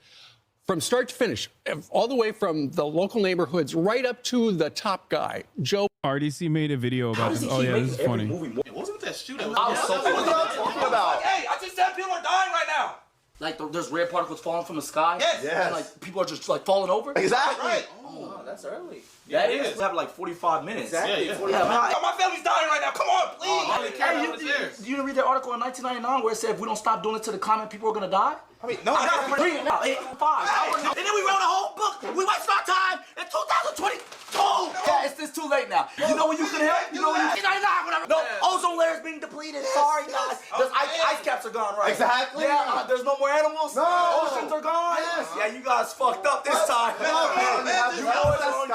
S10: From start to finish, all the way from the local neighborhoods right up to the top guy, Joe.
S1: RDC made a video about this. Oh, yeah, this is funny.
S13: Wasn't that shootout?
S16: What are y'all talking about?
S13: Hey, I just said people are dying right now.
S16: Like there's red particles falling from the sky?
S13: Yes.
S16: And like people are just like falling over?
S13: Exactly.
S16: Right.
S13: Oh, that's early.
S16: Yeah,
S13: That
S16: it
S13: is.
S16: is. We have like 45 minutes.
S13: Exactly.
S16: Yeah.
S13: My family's dying right now. Come on, please.
S16: You didn't read that article in 1999 where it said if we don't stop doing it to the climate, people are gonna die?
S13: I mean, no.
S16: Read it now. 8:05. And then we wrote a whole book. We wasted our time in 2022. Yeah, it's too late now. You know when you can help? You know when you can whatever. No, ozone layer is being depleted. Sorry, guys. Those ice caps are gone, right?
S13: Exactly.
S16: Yeah, there's no more animals.
S13: No.
S16: Oceans are gone.
S13: Yes.
S16: Yeah, you guys fucked up this time.
S13: You know it's on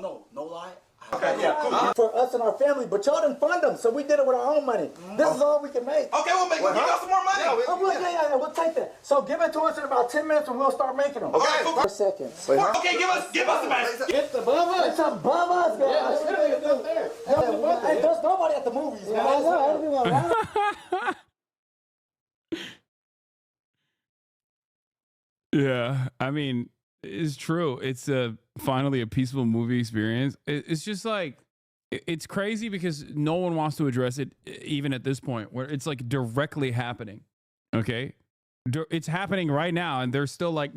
S13: you.
S16: No lie. Okay, yeah, cool. For us and our family, but y'all didn't fund them, so we did it with our own money. This is all we can make.
S13: Okay, we'll make it. Give us some more money.
S16: Yeah, we'll take that. So give it to us in about 10 minutes and we'll start making them.
S13: Okay, cool.
S16: 4 seconds.
S13: Okay, give us the best.
S16: It's above us. It's above us, guys. Hey, there's nobody at the movies, guys.
S1: Yeah, I mean, it's true. It's finally a peaceful movie experience. It's just like, it's crazy because no one wants to address it even at this point where it's like directly happening. Okay? It's happening right now and they're still like,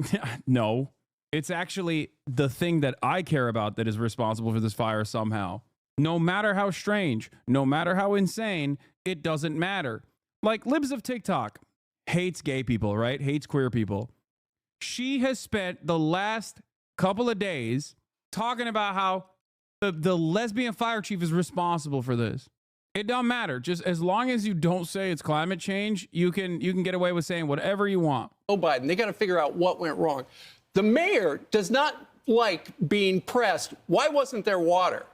S1: no. It's actually the thing that I care about that is responsible for this fire somehow. No matter how strange, no matter how insane, it doesn't matter. Like Libs of TikTok hates gay people, right? Hates queer people. She has spent the last couple of days talking about how The lesbian fire chief is responsible for this. It don't matter. Just as long as you don't say it's climate change, you can get away with saying whatever you want.
S10: Oh, Biden, they got to figure out what went wrong. The mayor does not like being pressed. Why wasn't there water?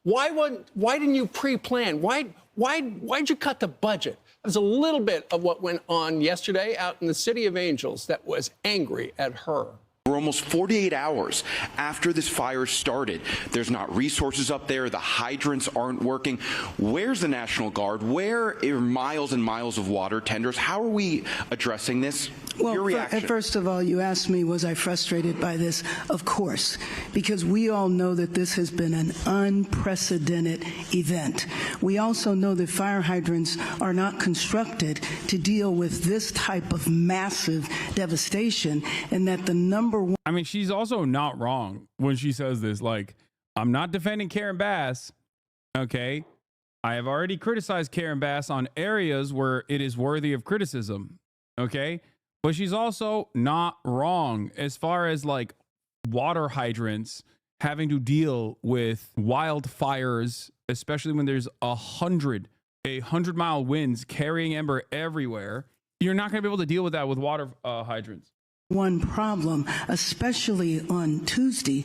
S10: Why didn't you pre-plan? Why'd you cut the budget? There's a little bit of what went on yesterday out in the City of Angels that was angry at her.
S18: We're almost 48 hours after this fire started. There's not resources up there. The hydrants aren't working. Where's the National Guard? Where are miles and miles of water tenders? How are we addressing this?
S2: Well,
S18: Your reaction?
S2: First of all, you asked me, was I frustrated by this? Of course, because we all know that this has been an unprecedented event. We also know that fire hydrants are not constructed to deal with this type of massive devastation, and that the number one...
S1: I mean, she's also not wrong when she says this. Like, I'm not defending Karen Bass, okay? I have already criticized Karen Bass on areas where it is worthy of criticism, okay? But she's also not wrong as far as like water hydrants having to deal with wildfires, especially when there's 100-mile winds carrying ember everywhere. You're not going to be able to deal with that with water hydrants.
S2: One problem, especially on Wednesday,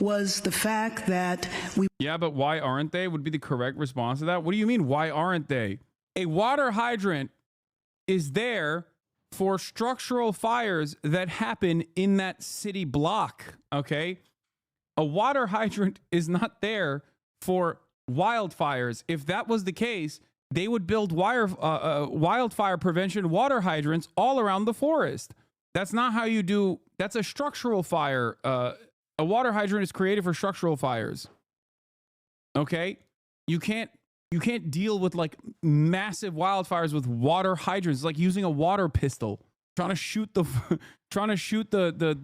S2: was the fact that we...
S1: Yeah, but why aren't they? Would be the correct response to that. What do you mean, why aren't they? A water hydrant is there for structural fires that happen in that city block, okay? A water hydrant is not there for wildfires. If that was the case, they would build wildfire prevention water hydrants all around the forest. That's not how you do... That's a structural fire. A water hydrant is created for structural fires, okay? You can't deal with like massive wildfires with water hydrants. It's like using a water pistol, trying to shoot the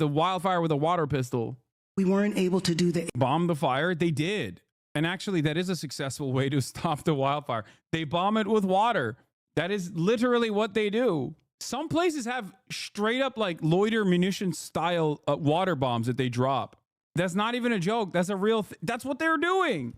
S1: wildfire with a water pistol.
S2: We weren't able to do the...
S1: Bomb the fire? They did. And actually, that is a successful way to stop the wildfire. They bomb it with water. That is literally what they do. Some places have straight up like loiter munition style water bombs that they drop. That's not even a joke. That's a real that's what they're doing.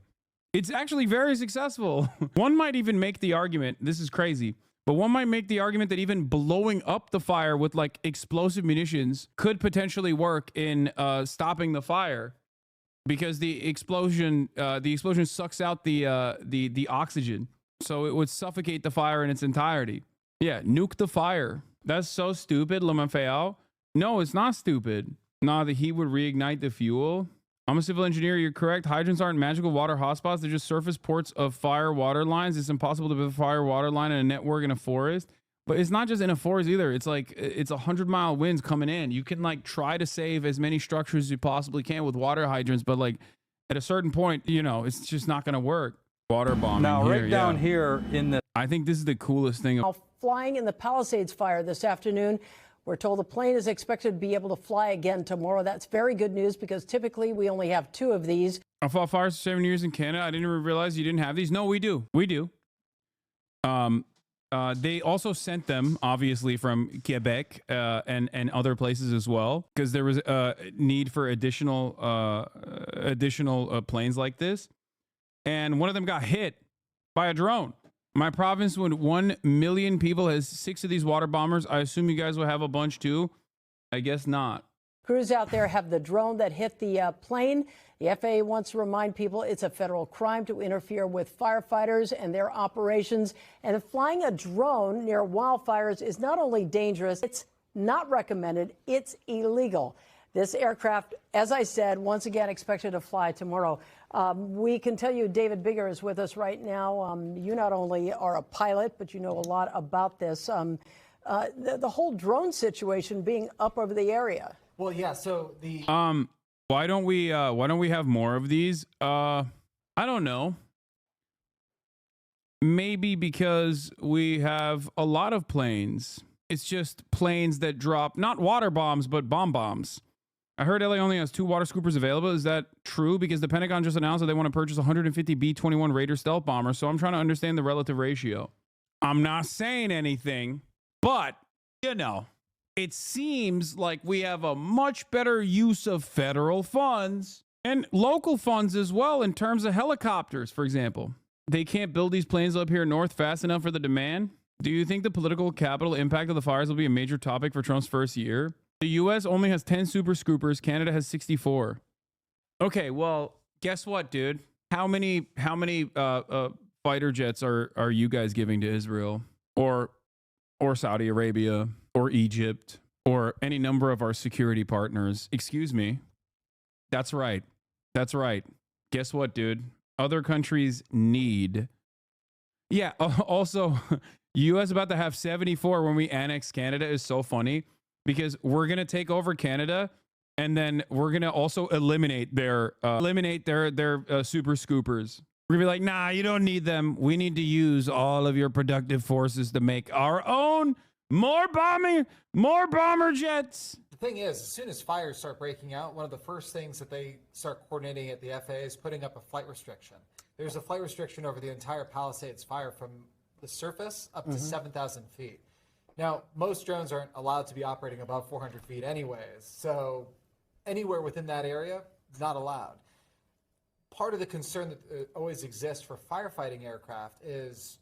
S1: It's actually very successful. One might even make the argument, this is crazy, but one might make the argument that even blowing up the fire with like explosive munitions could potentially work in stopping the fire, because the explosion sucks out the oxygen, so it would suffocate the fire in its entirety. Yeah, nuke the fire. That's so stupid, Lemafeo. No, it's not stupid. Nah, the heat would reignite the fuel. I'm a civil engineer. You're correct. Hydrants aren't magical water hotspots. They're just surface ports of fire water lines. It's impossible to build a fire water line in a network in a forest. But it's not just in a forest either. It's like it's 100-mile winds coming in. You can like try to save as many structures as you possibly can with water hydrants, but like at a certain point, you know, it's just not going to work. Water bombing.
S19: Now,
S1: here,
S19: right down here in the...
S1: I think this is the coolest thing.
S20: Flying in the Palisades fire this afternoon. We're told the plane is expected to be able to fly again tomorrow. That's very good news because typically we only have 2 of these.
S1: I fought fires for 7 years in Canada. I didn't even realize you didn't have these. No, we do. We do. They also sent them, obviously, from Quebec and other places as well, because there was a need for additional planes like this. And one of them got hit by a drone. My province, with 1 million people, has 6 of these water bombers. I assume you guys will have a bunch too. I guess not.
S20: Crews out there have the drone that hit the plane. The FAA wants to remind people it's a federal crime to interfere with firefighters and their operations. And flying a drone near wildfires is not only dangerous, it's not recommended, it's illegal. This aircraft, as I said, once again expected to fly tomorrow. We can tell you David Bigger is with us right now. You not only are a pilot, but you know a lot about this. The whole drone situation being up over the area.
S22: Well, yeah. So the
S1: why don't we have more of these? I don't know. Maybe because we have a lot of planes. It's just planes that drop not water bombs but bombs. I heard LA only has 2 water scoopers available. Is that true? Because the Pentagon just announced that they want to purchase 150 B-21 Raider stealth bombers. So I'm trying to understand the relative ratio. I'm not saying anything, but, you know, it seems like we have a much better use of federal funds And local funds as well in terms of helicopters, for example. They can't build these planes up here north fast enough for the demand. Do you think the political capital impact of the fires will be a major topic for Trump's first year? The U.S. only has 10 Super Scoopers. Canada has 64. Okay, well, guess what, dude? How many fighter jets are you guys giving to Israel or Saudi Arabia or Egypt or any number of our security partners? Excuse me. That's right. That's right. Guess what, dude? Other countries need. Yeah. Also, U.S. about to have 74 when we annex Canada is so funny because we're gonna take over Canada and then we're gonna also eliminate their super scoopers. We're gonna be like, nah, you don't need them. We need to use all of your productive forces to make our own more bomber jets.
S6: The thing is, as soon as fires start breaking out, one of the first things that they start coordinating at the FAA is putting up a flight restriction. There's a flight restriction over the entire Palisades fire from the surface up to 7,000 feet. Now, most drones aren't allowed to be operating above 400 feet anyways, so anywhere within that area is not allowed. Part of the concern that always exists for firefighting aircraft is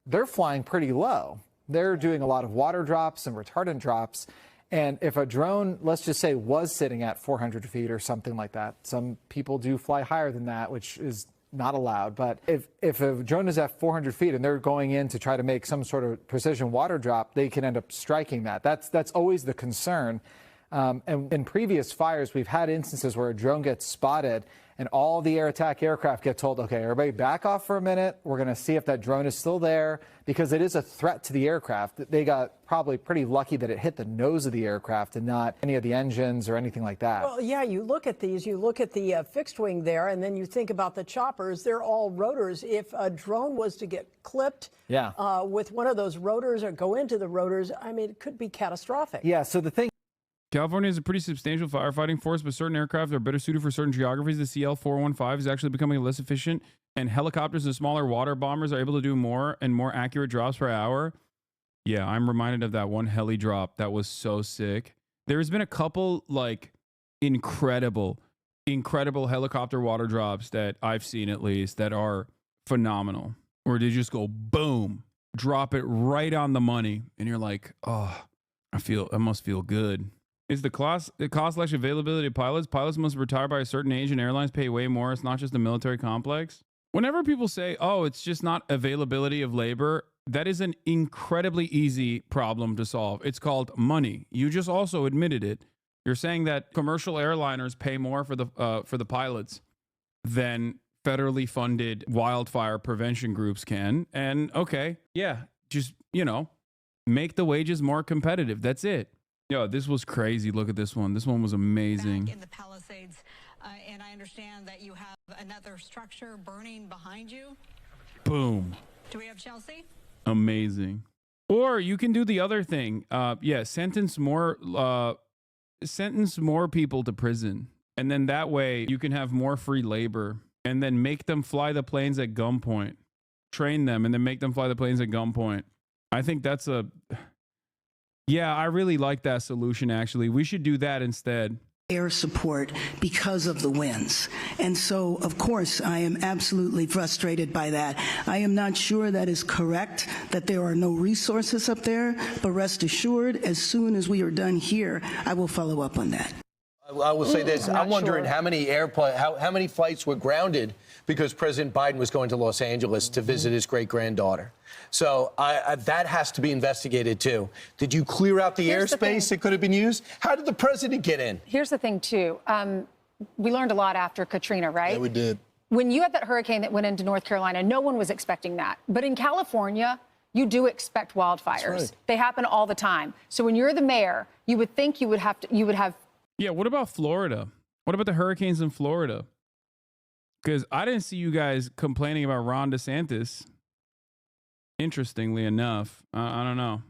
S6: they're flying pretty low. They're doing a lot of water drops and retardant drops. And if a drone, let's just say, was sitting at 400 feet or something like that, some people do fly higher than that, which is not allowed. But if a drone is at 400 feet and they're going in to try to make some sort of precision water drop, they can end up striking that. That's always the concern. And in previous fires, we've had instances where a drone gets spotted and all the air attack aircraft get told, okay, everybody back off for a minute. We're going to see if that drone is still there because it is a threat to the aircraft. They got probably pretty lucky that it hit the nose of the aircraft and not any of the engines or anything like that.
S20: Well, yeah, you look at these, you look at the fixed wing there, and then you think about the choppers. They're all rotors. If a drone was to get clipped with one of those rotors or go into the rotors, I mean, it could be catastrophic.
S6: Yeah, so the thing.
S1: California is a pretty substantial firefighting force, but certain aircraft are better suited for certain geographies. The CL-415 is actually becoming less efficient, and helicopters and smaller water bombers are able to do more and more accurate drops per hour. Yeah, I'm reminded of that one heli drop. That was so sick. There's been a couple, like, incredible helicopter water drops that I've seen, at least, that are phenomenal, where they just go boom, drop it right on the money, and you're like, oh, I must feel good. Is the cost/availability of pilots? Pilots must retire by a certain age and airlines pay way more. It's not just the military complex. Whenever people say, oh, it's just not availability of labor, that is an incredibly easy problem to solve. It's called money. You just also admitted it. You're saying that commercial airliners pay more for the pilots than federally funded wildfire prevention groups can. And okay, yeah, just, make the wages more competitive. That's it. Yo, this was crazy. Look at this one. This one was amazing.
S19: Back in the Palisades, and I understand that you have another structure burning behind you.
S1: Boom.
S19: Do we have Chelsea?
S1: Amazing. Or you can do the other thing. Sentence more people to prison. And then that way you can have more free labor and then make them fly the planes at gunpoint. Train them and then make them fly the planes at gunpoint. I think that's yeah, I really like that solution, actually. We should do that instead.
S2: Air support because of the winds. And so, of course, I am absolutely frustrated by that. I am not sure that is correct, that there are no resources up there, but rest assured, as soon as we are done here, I will follow up on that.
S17: I will say this. I'm wondering how many how many flights were grounded because President Biden was going to Los Angeles to visit his great-granddaughter. So that has to be investigated, too. Did you clear out the airspace that could have been used? How did the president get in?
S15: Here's the thing, too. We learned a lot after Katrina, right?
S12: Yeah, we did.
S15: When you had that hurricane that went into North Carolina, no one was expecting that. But in California, you do expect wildfires.
S12: Right.
S15: They happen all the time. So when you're the mayor, you would think you would have.
S1: Yeah, what about Florida? What about the hurricanes in Florida? Because I didn't see you guys complaining about Ron DeSantis. Interestingly enough, I don't know.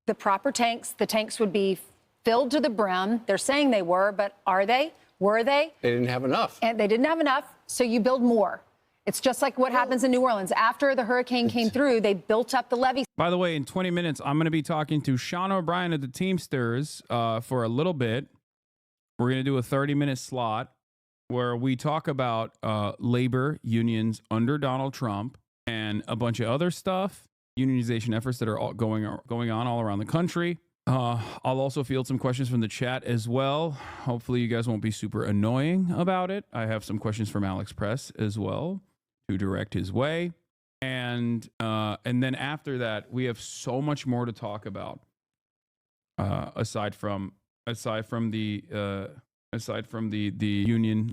S15: The proper tanks, the tanks would be filled to the brim. They're saying they were, but are they? Were they?
S10: They didn't have enough.
S15: And they didn't have enough, so you build more. It's just like what happens in New Orleans. After the hurricane came through, they built up the levee.
S1: By the way, in 20 minutes, I'm going to be talking to Sean O'Brien of the Teamsters for a little bit. We're going to do a 30-minute slot. where we talk about labor unions under Donald Trump and a bunch of other stuff, unionization efforts that are all going on all around the country. I'll also field some questions from the chat as well. Hopefully you guys won't be super annoying about it. I have some questions from Alex Press as well to direct his way. And then after that, we have so much more to talk about. Aside from the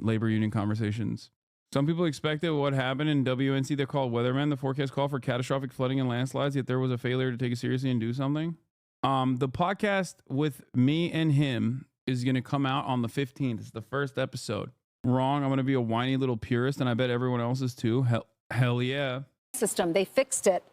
S1: labor union conversations. Some people expected what happened in WNC. They called weathermen. The forecast called for catastrophic flooding and landslides, yet there was a failure to take it seriously and do something. The podcast with me and him is going to come out on the 15th. It's the first episode. Wrong. I'm going to be a whiny little purist, and I bet everyone else is too. Hell yeah.
S15: System. They fixed it.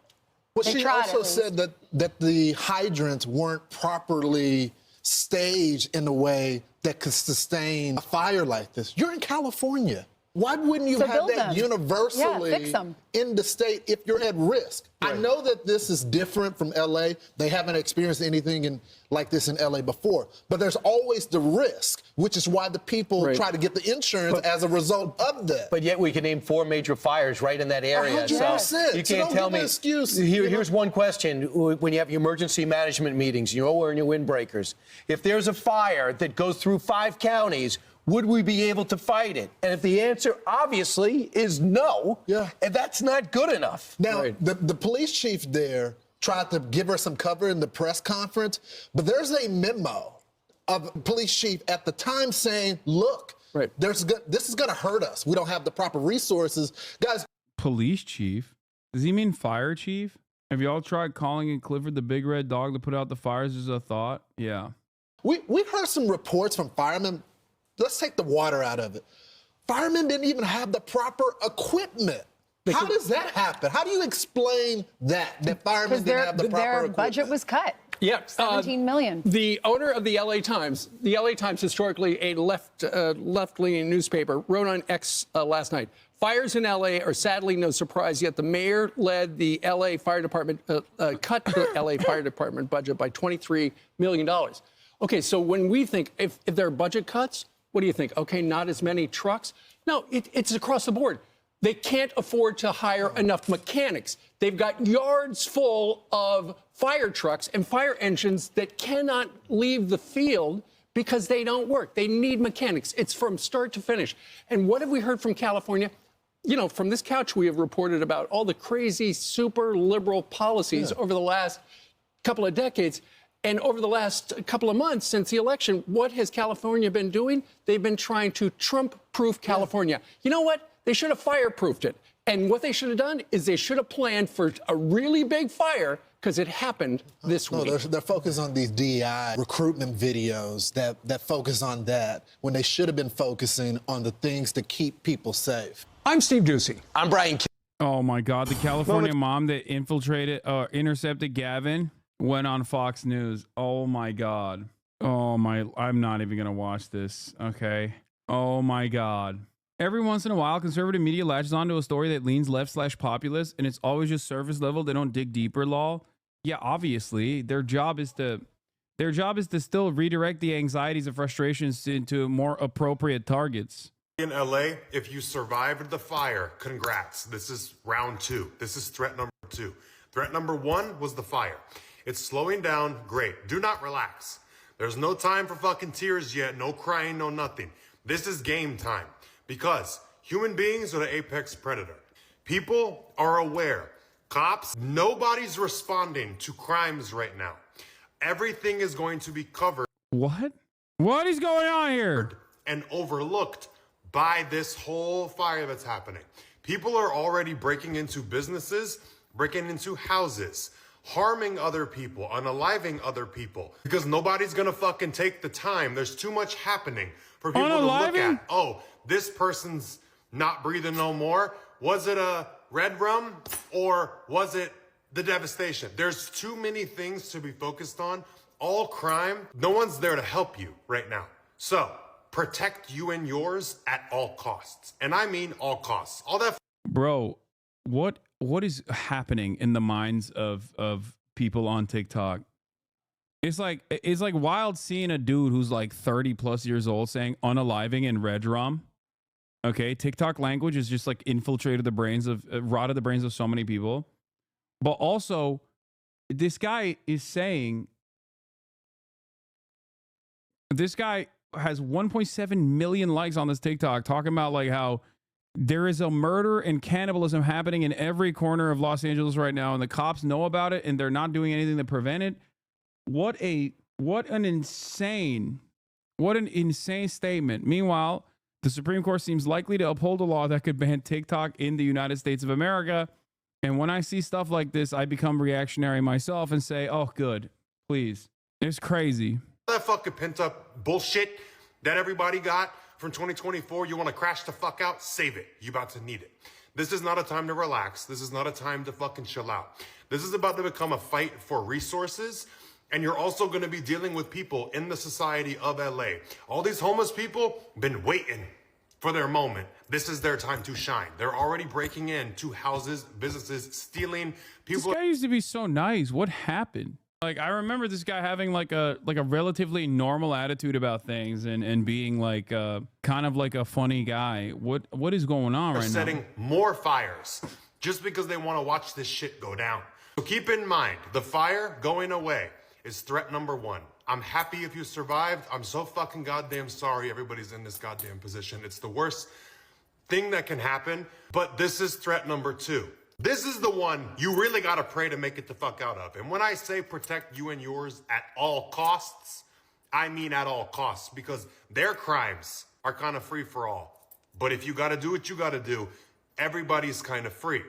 S12: Well,
S15: They
S12: she
S15: tried
S12: also
S15: at least.
S12: said that the hydrants weren't properly staged in a way that could sustain a fire like this. You're in California. Why wouldn't you
S15: So
S12: have
S15: build
S12: that
S15: them.
S12: universally
S15: Yeah, fix them.
S12: in the state if you're at risk? I know that this is different from LA. They haven't experienced anything like this in LA before. But there's always the risk, which is why the people try to get the insurance as a result of that.
S17: But yet we can name 4 major fires right in that area.
S12: 100%.
S17: So you
S12: So
S17: can't
S12: don't
S17: tell
S12: give
S17: me.
S12: an excuse,
S17: Here's one question. When you have your emergency management meetings, you're wearing your windbreakers. If there's a fire that goes through 5 counties, would we be able to fight it? And if the answer obviously is no, and that's not good enough.
S12: Now, the police chief there tried to give her some cover in the press conference, but there's a memo of the police chief at the time saying, look, this is going to hurt us. We don't have the proper resources. Guys.
S1: Police chief? Does he mean fire chief? Have y'all tried calling in Clifford the big red dog to put out the fires as a thought? Yeah.
S12: We've heard some reports from firemen. Let's take the water out of it. Firemen didn't even have the proper equipment. How does that happen? How do you explain that firemen didn't have the proper
S15: their
S12: equipment?
S15: budget was cut.
S10: Yeah,
S15: $17 million.
S10: The owner of the LA Times, historically a left-leaning newspaper, wrote on X last night, fires in LA are sadly no surprise, yet the mayor led the LA Fire Department, cut the LA Fire Department budget by $23 million. Okay, so when we think, if there are budget cuts, what do you think? Okay, not as many trucks? No, it's across the board. They can't afford to hire enough mechanics. They've got yards full of fire trucks and fire engines that cannot leave the field because they don't work. They need mechanics. It's from start to finish. And what have we heard from California? You know, from this couch, we have reported about all the crazy, super liberal policies over the last couple of decades. And over the last couple of months since the election, what has California been doing? They've been trying to Trump-proof California. You know what? They should have fireproofed it. And what they should have done is they should have planned for a really big fire because it happened this week.
S12: They're focused on these DEI recruitment videos that focus on that when they should have been focusing on the things that keep people safe.
S10: I'm Steve Ducey.
S17: I'm Brian.
S1: Oh my God, the California mom that intercepted Gavin went on Fox News. Oh my God. Oh my, I'm not even going to watch this. Okay. Oh my God. Every once in a while, conservative media latches onto a story that leans left/populist, and it's always just surface level. They don't dig deeper, lol. Yeah, obviously, their job is to still redirect the anxieties and frustrations into more appropriate targets.
S8: In LA, if you survived the fire, congrats. This is round 2. This is threat number 2. Threat number 1 was the fire. It's slowing down, great. Do not relax. There's no time for fucking tears yet, no crying, no nothing. This is game time. Because human beings are the apex predator. People are aware. Cops, nobody's responding to crimes right now. Everything is going to be covered.
S1: What? What is going on here?
S8: And overlooked by this whole fire that's happening. People are already breaking into businesses, breaking into houses, harming other people, unaliving other people. Because nobody's gonna fucking take the time. There's too much happening for people to look at. Oh, this person's not breathing no more. Was it a red rum or was it the devastation? There's too many things to be focused on. All crime, no one's there to help you right now. So protect you and yours at all costs. And I mean all costs. All that.
S1: Bro, what is happening in the minds of people on TikTok? It's like wild seeing a dude who's like 30 plus years old saying unaliving in red rum. Okay, TikTok language is just like infiltrated the brains of, rotted the brains of so many people. But also, this guy is saying, this guy has 1.7 million likes on this TikTok talking about like how there is a murder and cannibalism happening in every corner of Los Angeles right now, and the cops know about it and they're not doing anything to prevent it. What an insane statement. Meanwhile, the Supreme Court seems likely to uphold a law that could ban TikTok in the United States of America. And when I see stuff like this, I become reactionary myself and say, oh, good, please. It's crazy.
S8: That fucking pent up bullshit that everybody got from 2024, you want to crash the fuck out? Save it. You about to need it. This is not a time to relax. This is not a time to fucking chill out. This is about to become a fight for resources. And you're also going to be dealing with people in the society of LA. All these homeless people been waiting for their moment. This is their time to shine. They're already breaking into houses, businesses, stealing. People.
S1: This guy used to be so nice. What happened? Like, I remember this guy having like a relatively normal attitude about things and being like kind of like a funny guy. What is going on right now?
S8: Setting more fires just because they want to watch this shit go down. So keep in mind, the fire going away is threat number one. I'm happy if you survived. I'm so fucking goddamn sorry everybody's in this goddamn position. It's the worst thing that can happen, but this is threat number two. This is the one you really gotta pray to make it the fuck out of. And when I say protect you and yours at all costs, I mean at all costs, because their crimes are kind of free for all. But if you gotta do what you gotta do, everybody's kind of free.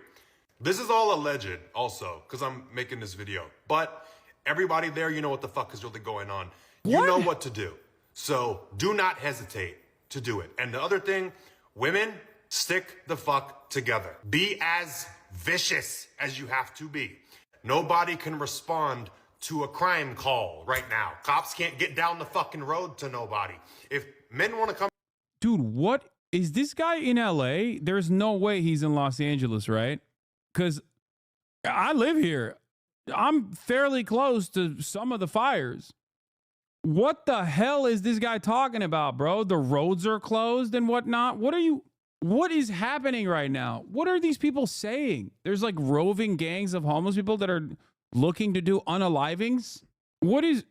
S8: This is all alleged also, because I'm making this video. But everybody there, you know what the fuck is really going on. You know what to do. So do not hesitate to do it. And the other thing, women, stick the fuck together. Be as vicious as you have to be. Nobody can respond to a crime call right now. Cops can't get down the fucking road to nobody. If men want to come.
S1: Dude, what is this guy in LA? There's no way he's in Los Angeles, right? Because I live here. I'm fairly close to some of the fires. What the hell is this guy talking about, bro? The roads are closed and whatnot. What is happening right now? What are these people saying? There's like roving gangs of homeless people that are looking to do unalivings. What is,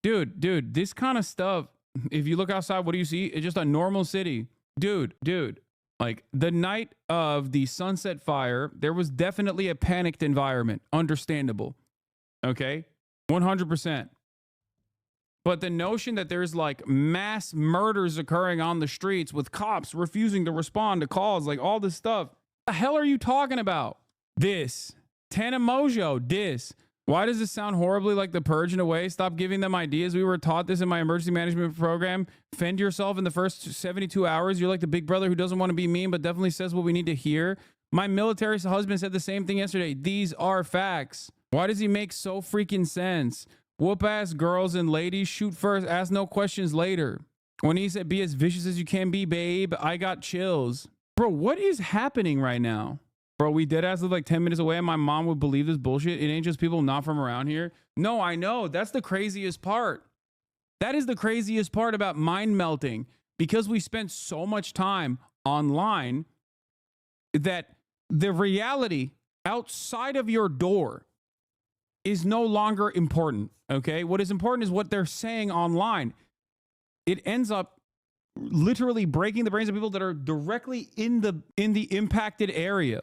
S1: dude, this kind of stuff. If you look outside, what do you see? It's just a normal city. Dude, like the night of the Sunset Fire, there was definitely a panicked environment. Understandable. Okay. 100%. But the notion that there's like mass murders occurring on the streets with cops refusing to respond to calls, like all this stuff. What the hell are you talking about? This. Tana Mojo, this. Why does this sound horribly like The Purge in a way? Stop giving them ideas. We were taught this in my emergency management program. Fend yourself in the first 72 hours. You're like the big brother who doesn't want to be mean, but definitely says what we need to hear. My military husband said the same thing yesterday. These are facts. Why does he make so freaking sense? Whoop ass girls and ladies, shoot first, ask no questions later. When he said, be as vicious as you can be, babe, I got chills. Bro, what is happening right now? Bro, we dead ass live like 10 minutes away and my mom would believe this bullshit. It ain't just people not from around here. No, I know. That's the craziest part. That is the craziest part about mind melting, because we spent so much time online that the reality outside of your door is no longer important. Okay. What is important is what they're saying online. It ends up literally breaking the brains of people that are directly in the impacted area.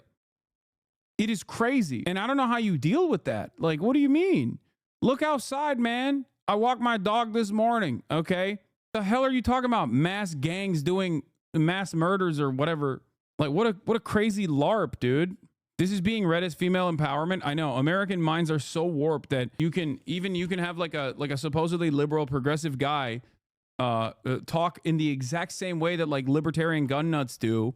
S1: It is crazy. And I don't know how you deal with that. Like, what do you mean? Look outside, man. I walked my dog this morning. Okay. The hell are you talking about? Mass gangs doing mass murders or whatever. Like, what a crazy LARP, dude. This is being read as female empowerment. I know American minds are so warped that you can have like a supposedly liberal progressive guy talk in the exact same way that like libertarian gun nuts do.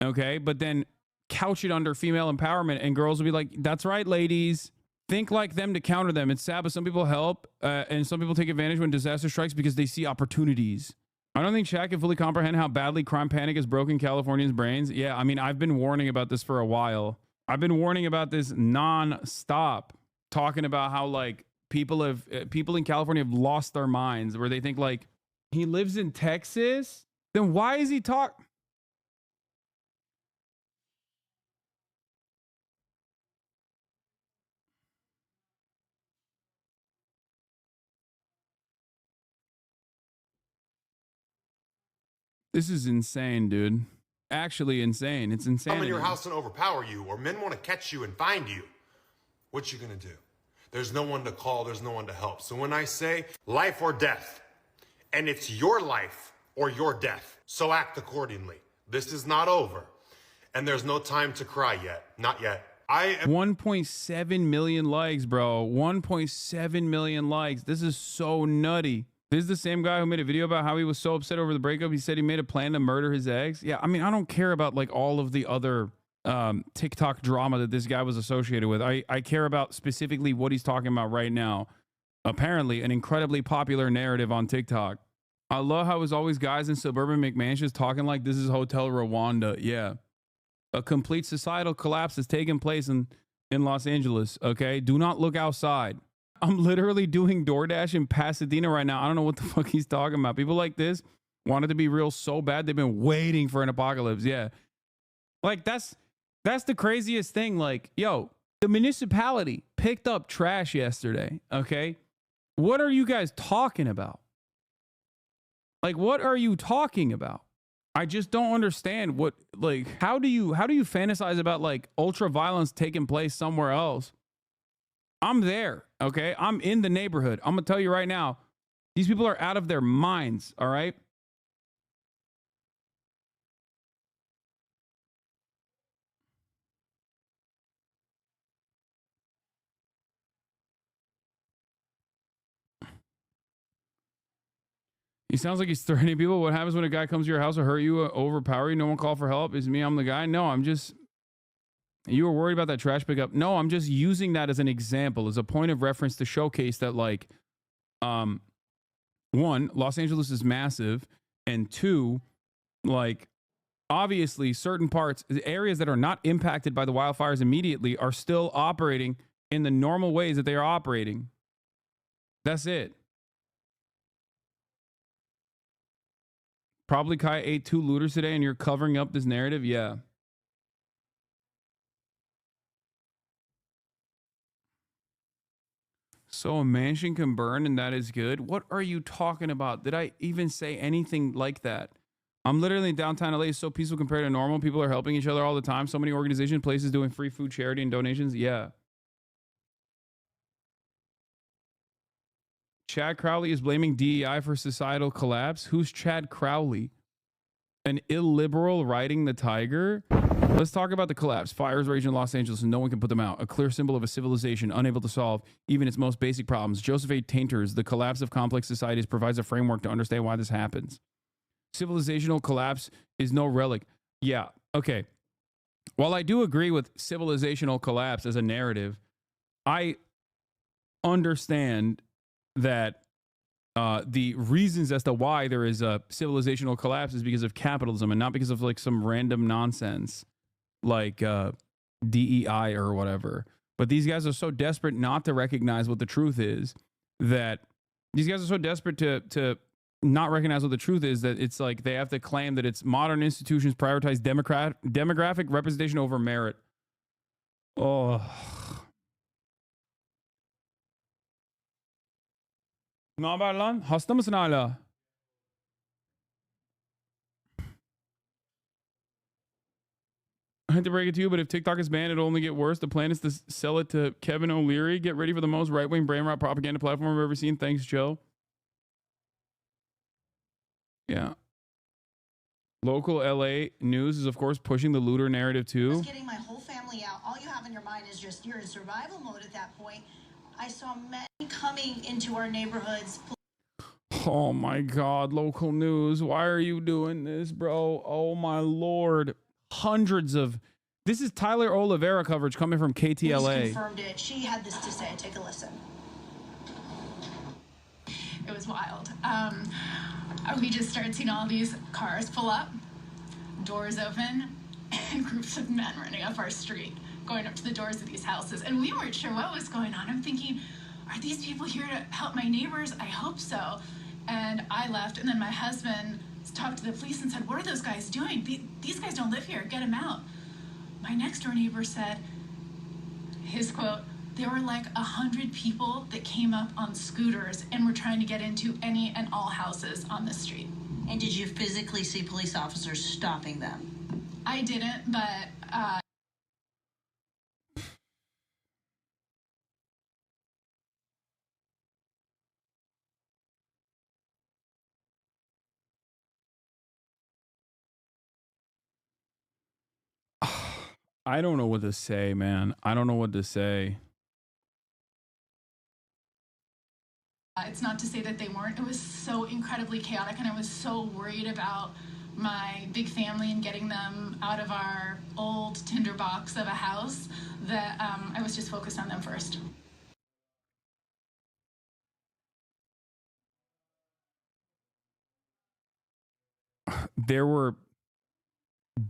S1: Okay. But then couch it under female empowerment and girls will be like, that's right, ladies. Think like them to counter them. It's sad, but some people help and some people take advantage when disaster strikes because they see opportunities. I don't think Shaq can fully comprehend how badly crime panic has broken Californians' brains. Yeah, I mean, I've been warning about this for a while. I've been warning about this non-stop, talking about how like people in California have lost their minds, where they think like he lives in Texas. Then why is he This is insane, dude. Actually insane. It's insane.
S8: Come in your house and overpower you, or men want to catch you and find you. What you gonna do? There's no one to call, there's no one to help. So when I say life or death, and it's your life or your death, so act accordingly. This is not over, and there's no time to cry yet. Not yet.
S1: 1.7 million likes, bro. 1.7 million likes. This is so nutty. This is the same guy who made a video about how he was so upset over the breakup. He said he made a plan to murder his ex. Yeah, I mean, I don't care about like all of the other TikTok drama that this guy was associated with. I care about specifically what he's talking about right now. Apparently, an incredibly popular narrative on TikTok. I love how it's always guys in suburban McMansions talking like this is Hotel Rwanda. Yeah. A complete societal collapse has taken place in Los Angeles, okay? Do not look outside. I'm literally doing DoorDash in Pasadena right now. I don't know what the fuck he's talking about. People like this want it to be real so bad. They've been waiting for an apocalypse. Yeah. Like, that's the craziest thing. Like, yo, the municipality picked up trash yesterday, okay? What are you guys talking about? Like, what are you talking about? I just don't understand what, like, how do you fantasize about like ultra violence taking place somewhere else? I'm there, okay? I'm in the neighborhood. I'm gonna tell you right now, these people are out of their minds, all right? He sounds like he's threatening people. What happens when a guy comes to your house or hurt you, overpower you? No one call for help? Is me, I'm the guy? No, I'm just... You were worried about that trash pickup? No, I'm just using that as an example, as a point of reference to showcase that, like, one, Los Angeles is massive, and two, like, obviously certain parts, areas that are not impacted by the wildfires immediately are still operating in the normal ways that they are operating. That's it. Probably Kai ate 2 looters today and you're covering up this narrative? Yeah. So a mansion can burn and that is good? What are you talking about? Did I even say anything like that? I'm literally in downtown LA. It's so peaceful compared to normal. People are helping each other all the time. So many organizations, places doing free food, charity, and donations. Yeah. Chad Crowley is blaming DEI for societal collapse. Who's Chad Crowley? An illiberal riding the tiger? Let's talk about the collapse. Fires rage in Los Angeles and no one can put them out. A clear symbol of a civilization unable to solve even its most basic problems. Joseph A. Tainter's The Collapse of Complex Societies provides a framework to understand why this happens. Civilizational collapse is no relic. Yeah, okay. While I do agree with civilizational collapse as a narrative, I understand that the reasons as to why there is a civilizational collapse is because of capitalism and not because of like some random nonsense like DEI or whatever. But these guys are so desperate not to recognize what the truth is that these guys are so desperate to not recognize what the truth is that it's like they have to claim that it's modern institutions prioritize demographic representation over merit. Oh. Ne haber lan? Hasta mısın hala? I hate to break it to you, but if TikTok is banned, it'll only get worse. The plan is to sell it to Kevin O'Leary. Get ready for the most right-wing brain rot propaganda platform I've ever seen. Thanks, Joe. Yeah. Local LA news is, of course, pushing the looter narrative too.
S9: Just getting my whole family out. All you have in your mind is just you're in survival mode at that point. I saw men coming into our neighborhoods.
S1: Oh my God, local news. Why are you doing this, bro? Oh my Lord. Hundreds of... This is Tyler Oliveira coverage coming from KTLA.
S9: Confirmed it. She had this to say. Take a listen.
S14: It was wild. We just started seeing all these cars pull up, doors open, and groups of men running up our street, going up to the doors of these houses. And we weren't sure what was going on. I'm thinking, are these people here to help my neighbors? I hope so. And I left, and then my husband talked to the police and said, what are those guys doing? These guys don't live here. Get them out. My next door neighbor said, his quote, there were like 100 people that came up on scooters and were trying to get into any and all houses on the street.
S9: And did you physically see police officers stopping them?
S14: I didn't, but
S1: I don't know what to say, man. I don't know what to say.
S14: it's not to say that they weren't. It was so incredibly chaotic, and I was so worried about my big family and getting them out of our old tinderbox of a house that I was just focused on them first.
S1: There were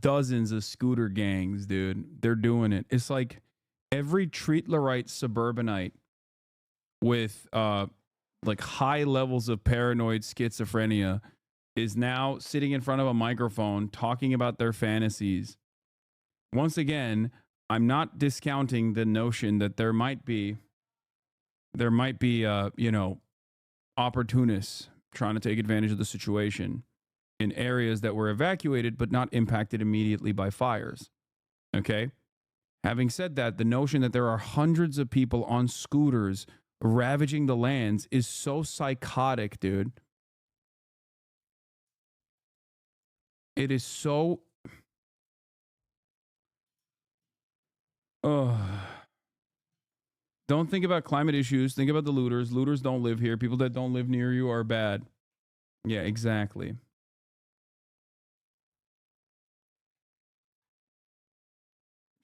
S1: dozens of scooter gangs, dude. They're doing it. It's like every Treatlerite suburbanite with like high levels of paranoid schizophrenia is now sitting in front of a microphone talking about their fantasies. Once again, I'm not discounting the notion that there might be you know, opportunists trying to take advantage of the situation in areas that were evacuated but not impacted immediately by fires. Okay? Having said that, the notion that there are hundreds of people on scooters ravaging the lands is so psychotic, dude. It is so... Don't think about climate issues. Think about the looters. Looters don't live here. People that don't live near you are bad. Yeah, exactly.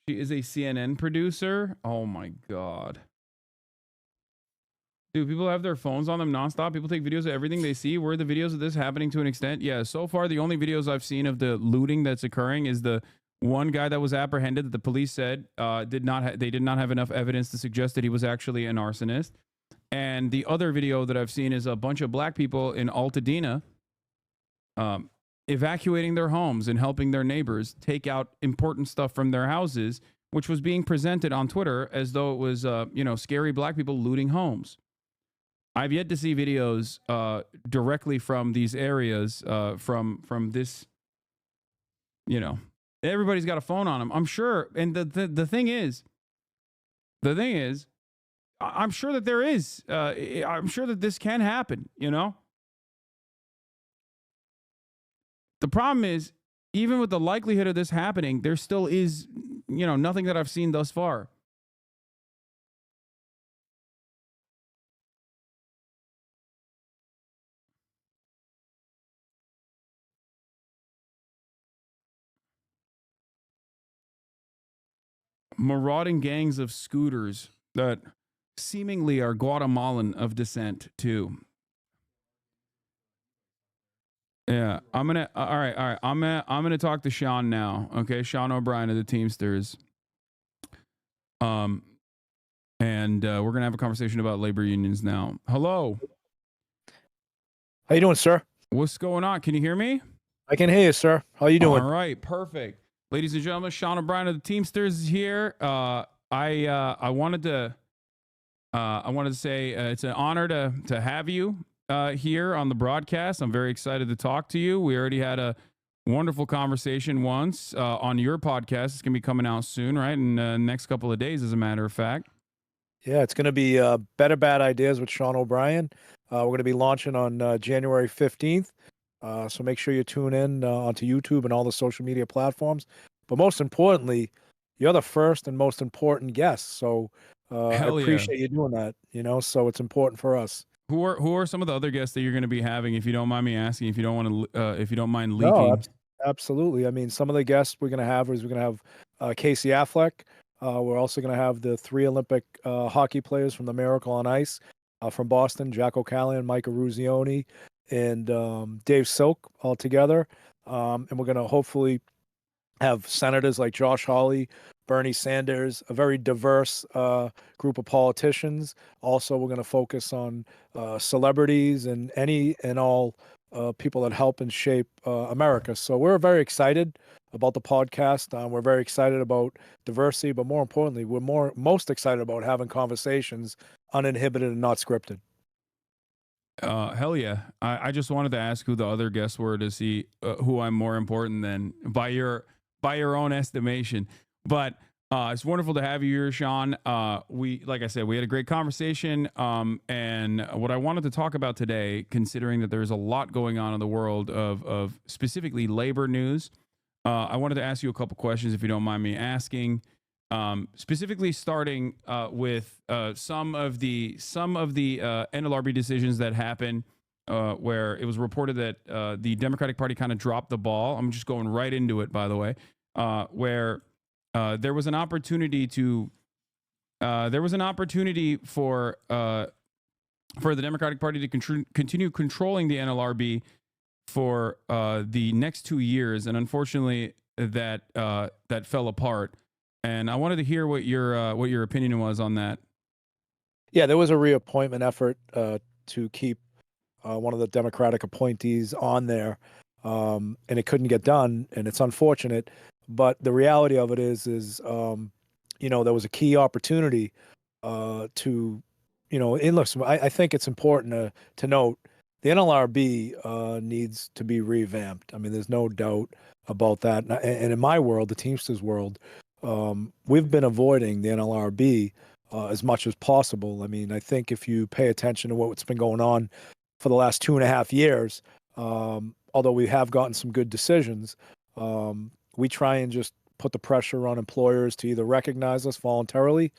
S1: She is a CNN producer. Oh my God. Dude, people have their phones on them nonstop. People take videos of everything they see. Were the videos of this happening to an extent? Yeah, so far the only videos I've seen of the looting that's occurring is the one guy that was apprehended that the police said they did not have enough evidence to suggest that he was actually an arsonist. And the other video that I've seen is a bunch of black people in Altadena evacuating their homes and helping their neighbors take out important stuff from their houses, which was being presented on Twitter as though it was, you know, scary black people looting homes. I've yet to see videos directly from these areas, from this, you know, everybody's got a phone on them, I'm sure. And the thing is, I'm sure that there is, I'm sure that this can happen, you know? The problem is, even with the likelihood of this happening, there still is, you know, nothing that I've seen thus far. Marauding gangs of scooters that seemingly are Guatemalan of descent too. Yeah, all right. I'm gonna talk to Sean now. Okay, Sean O'Brien of the Teamsters. And we're gonna have a conversation about labor unions now. Hello.
S4: How you doing, sir?
S1: What's going on? Can you hear me?
S4: I can hear you, sir. How you doing?
S1: All right, perfect. Ladies and gentlemen, Sean O'Brien of the Teamsters is here. I wanted to say it's an honor to have you here on the broadcast. I'm very excited to talk to you. We already had a wonderful conversation once on your podcast. It's gonna be coming out soon, right? In the next couple of days, as a matter of fact.
S4: Yeah, it's going to be Better Bad Ideas with Sean O'Brien. We're going to be launching on January 15th. So make sure you tune in onto YouTube and all the social media platforms. But most importantly, you're the first and most important guest. So I appreciate you doing that, you know, so it's important for us.
S1: Who are some of the other guests that you're going to be having, if you don't mind me asking, if you don't want to, if you don't mind leaking?
S4: No, absolutely. I mean, some of the guests we're going to have Casey Affleck. We're also going to have the 3 Olympic hockey players from the Miracle on Ice from Boston, Jack O'Callaghan, Mike Eruzione, and Dave Silk all together. And we're going to hopefully have senators like Josh Hawley, Bernie Sanders, a very diverse group of politicians. Also, we're going to focus on celebrities and any and all people that help and shape America. So we're very excited about the podcast. We're very excited about diversity, but more importantly, we're most excited about having conversations uninhibited and not scripted.
S1: Hell yeah. I just wanted to ask who the other guests were to see who I'm more important than by your own estimation. But it's wonderful to have you here, Sean. Like I said, we had a great conversation. And what I wanted to talk about today, considering that there's a lot going on in the world of specifically labor news, I wanted to ask you a couple questions, if you don't mind me asking. Specifically starting with some of the NLRB decisions that happened, where it was reported that the Democratic Party kind of dropped the ball. I'm just going right into it, by the way, where there was an opportunity for the Democratic Party to continue controlling the NLRB for the next 2 years, and unfortunately that fell apart. And I wanted to hear what your opinion was on that.
S4: Yeah, there was a reappointment effort to keep one of the Democratic appointees on there, and it couldn't get done, and it's unfortunate. But the reality of it is there was a key opportunity to, and look, I think it's important to note the NLRB needs to be revamped. I mean, there's no doubt about that. And in my world, the Teamsters world, we've been avoiding the NLRB as much as possible. I mean, I think if you pay attention to what's been going on for the last 2.5 years, although we have gotten some good decisions, we try and just put the pressure on employers to either recognize us voluntarily,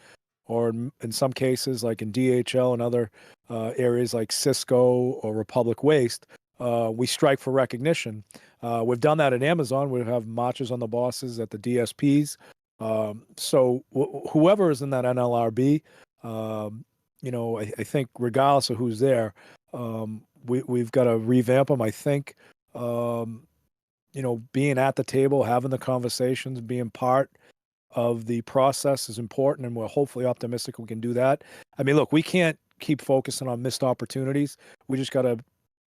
S4: or in some cases, like in DHL and other areas like Cisco or Republic Waste, we strike for recognition. We've done that at Amazon. We have marches on the bosses at the DSPs. So whoever is in that NLRB, I think regardless of who's there, we've got to revamp them. I think, being at the table, having the conversations, being part of the process is important, and we're hopefully optimistic we can do that. I mean, look, we can't keep focusing on missed opportunities. We just got to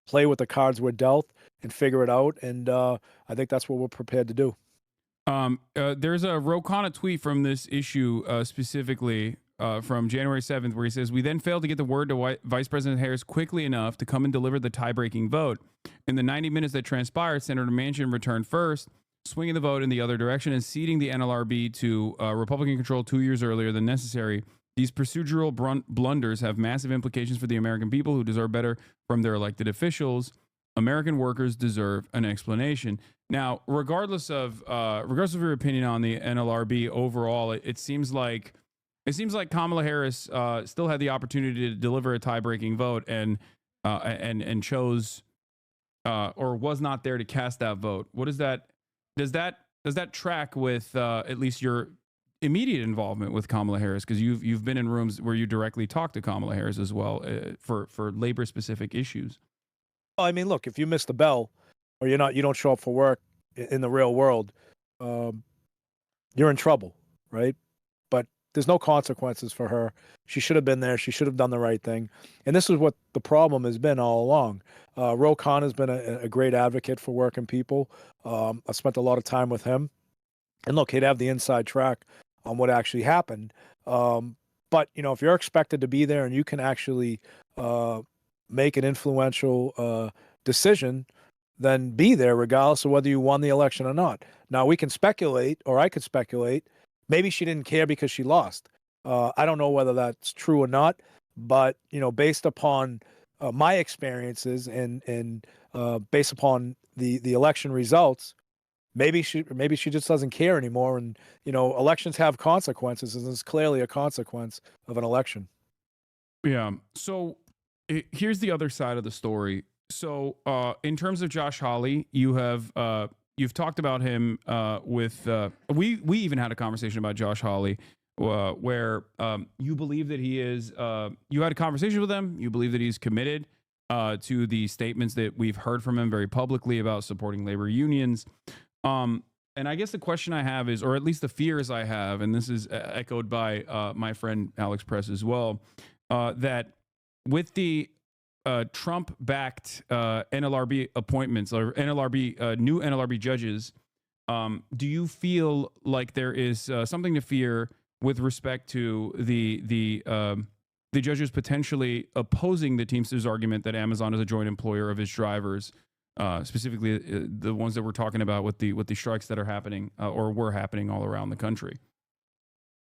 S4: play with the cards we're dealt and figure it out. And I think that's what we're prepared to do.
S1: There's a Ro Khanna tweet from this issue specifically from January 7th, where he says, "We then failed to get the word to Vice President Harris quickly enough to come and deliver the tie-breaking vote. In the 90 minutes that transpired, Senator Manchin returned first, swinging the vote in the other direction and ceding the NLRB to Republican control 2 years earlier than necessary. These procedural blunders have massive implications for the American people, who deserve better from their elected officials. American workers deserve an explanation." Now, regardless of your opinion on the NLRB overall, it seems like Kamala Harris still had the opportunity to deliver a tie-breaking vote and chose or was not there to cast that vote. What is that? Does that track with at least your immediate involvement with Kamala Harris? Because you've been in rooms where you directly talk to Kamala Harris as well for labor specific issues.
S4: Well, I mean, look, if you miss the bell or you don't show up for work in the real world, you're in trouble, right? But there's no consequences for her. She should have been there. She should have done the right thing. And this is what the problem has been all along. Ro Khanna has been a great advocate for working people. I spent a lot of time with him. And look, he'd have the inside track on what actually happened. But, if you're expected to be there and you can actually make an influential decision, then be there regardless of whether you won the election or not. Now, we can speculate, or I could speculate, maybe she didn't care because she lost. I don't know whether that's true or not, but, based upon my experiences and based upon the election results, maybe she just doesn't care anymore. And, elections have consequences, and it's clearly a consequence of an election.
S1: Yeah. So here's the other side of the story. So in terms of Josh Hawley, you've talked about him with we even had a conversation about Josh Hawley where you believe that he is you had a conversation with him. You believe that he's committed to the statements that we've heard from him very publicly about supporting labor unions. And I guess the question I have is, or at least the fears I have, and this is echoed by my friend Alex Press as well, that with the Trump-backed NLRB appointments or new NLRB judges, do you feel like there is something to fear with respect to the the judge is potentially opposing the Teamsters argument that Amazon is a joint employer of its drivers, specifically the ones that we're talking about with the strikes that are happening or were happening all around the country.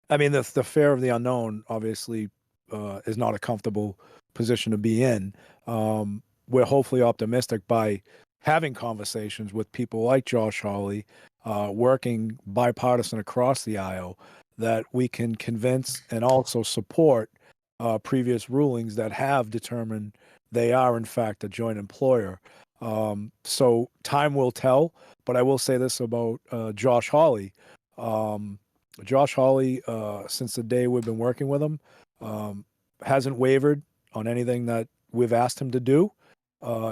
S4: I mean, the fear of the unknown obviously is not a comfortable position to be in. We're hopefully optimistic by having conversations with people like Josh Hawley, working bipartisan across the aisle, that we can convince and also support previous rulings that have determined they are, in fact, a joint employer. So time will tell, but I will say this about Josh Hawley. Josh Hawley, since the day we've been working with him, hasn't wavered on anything that we've asked him to do.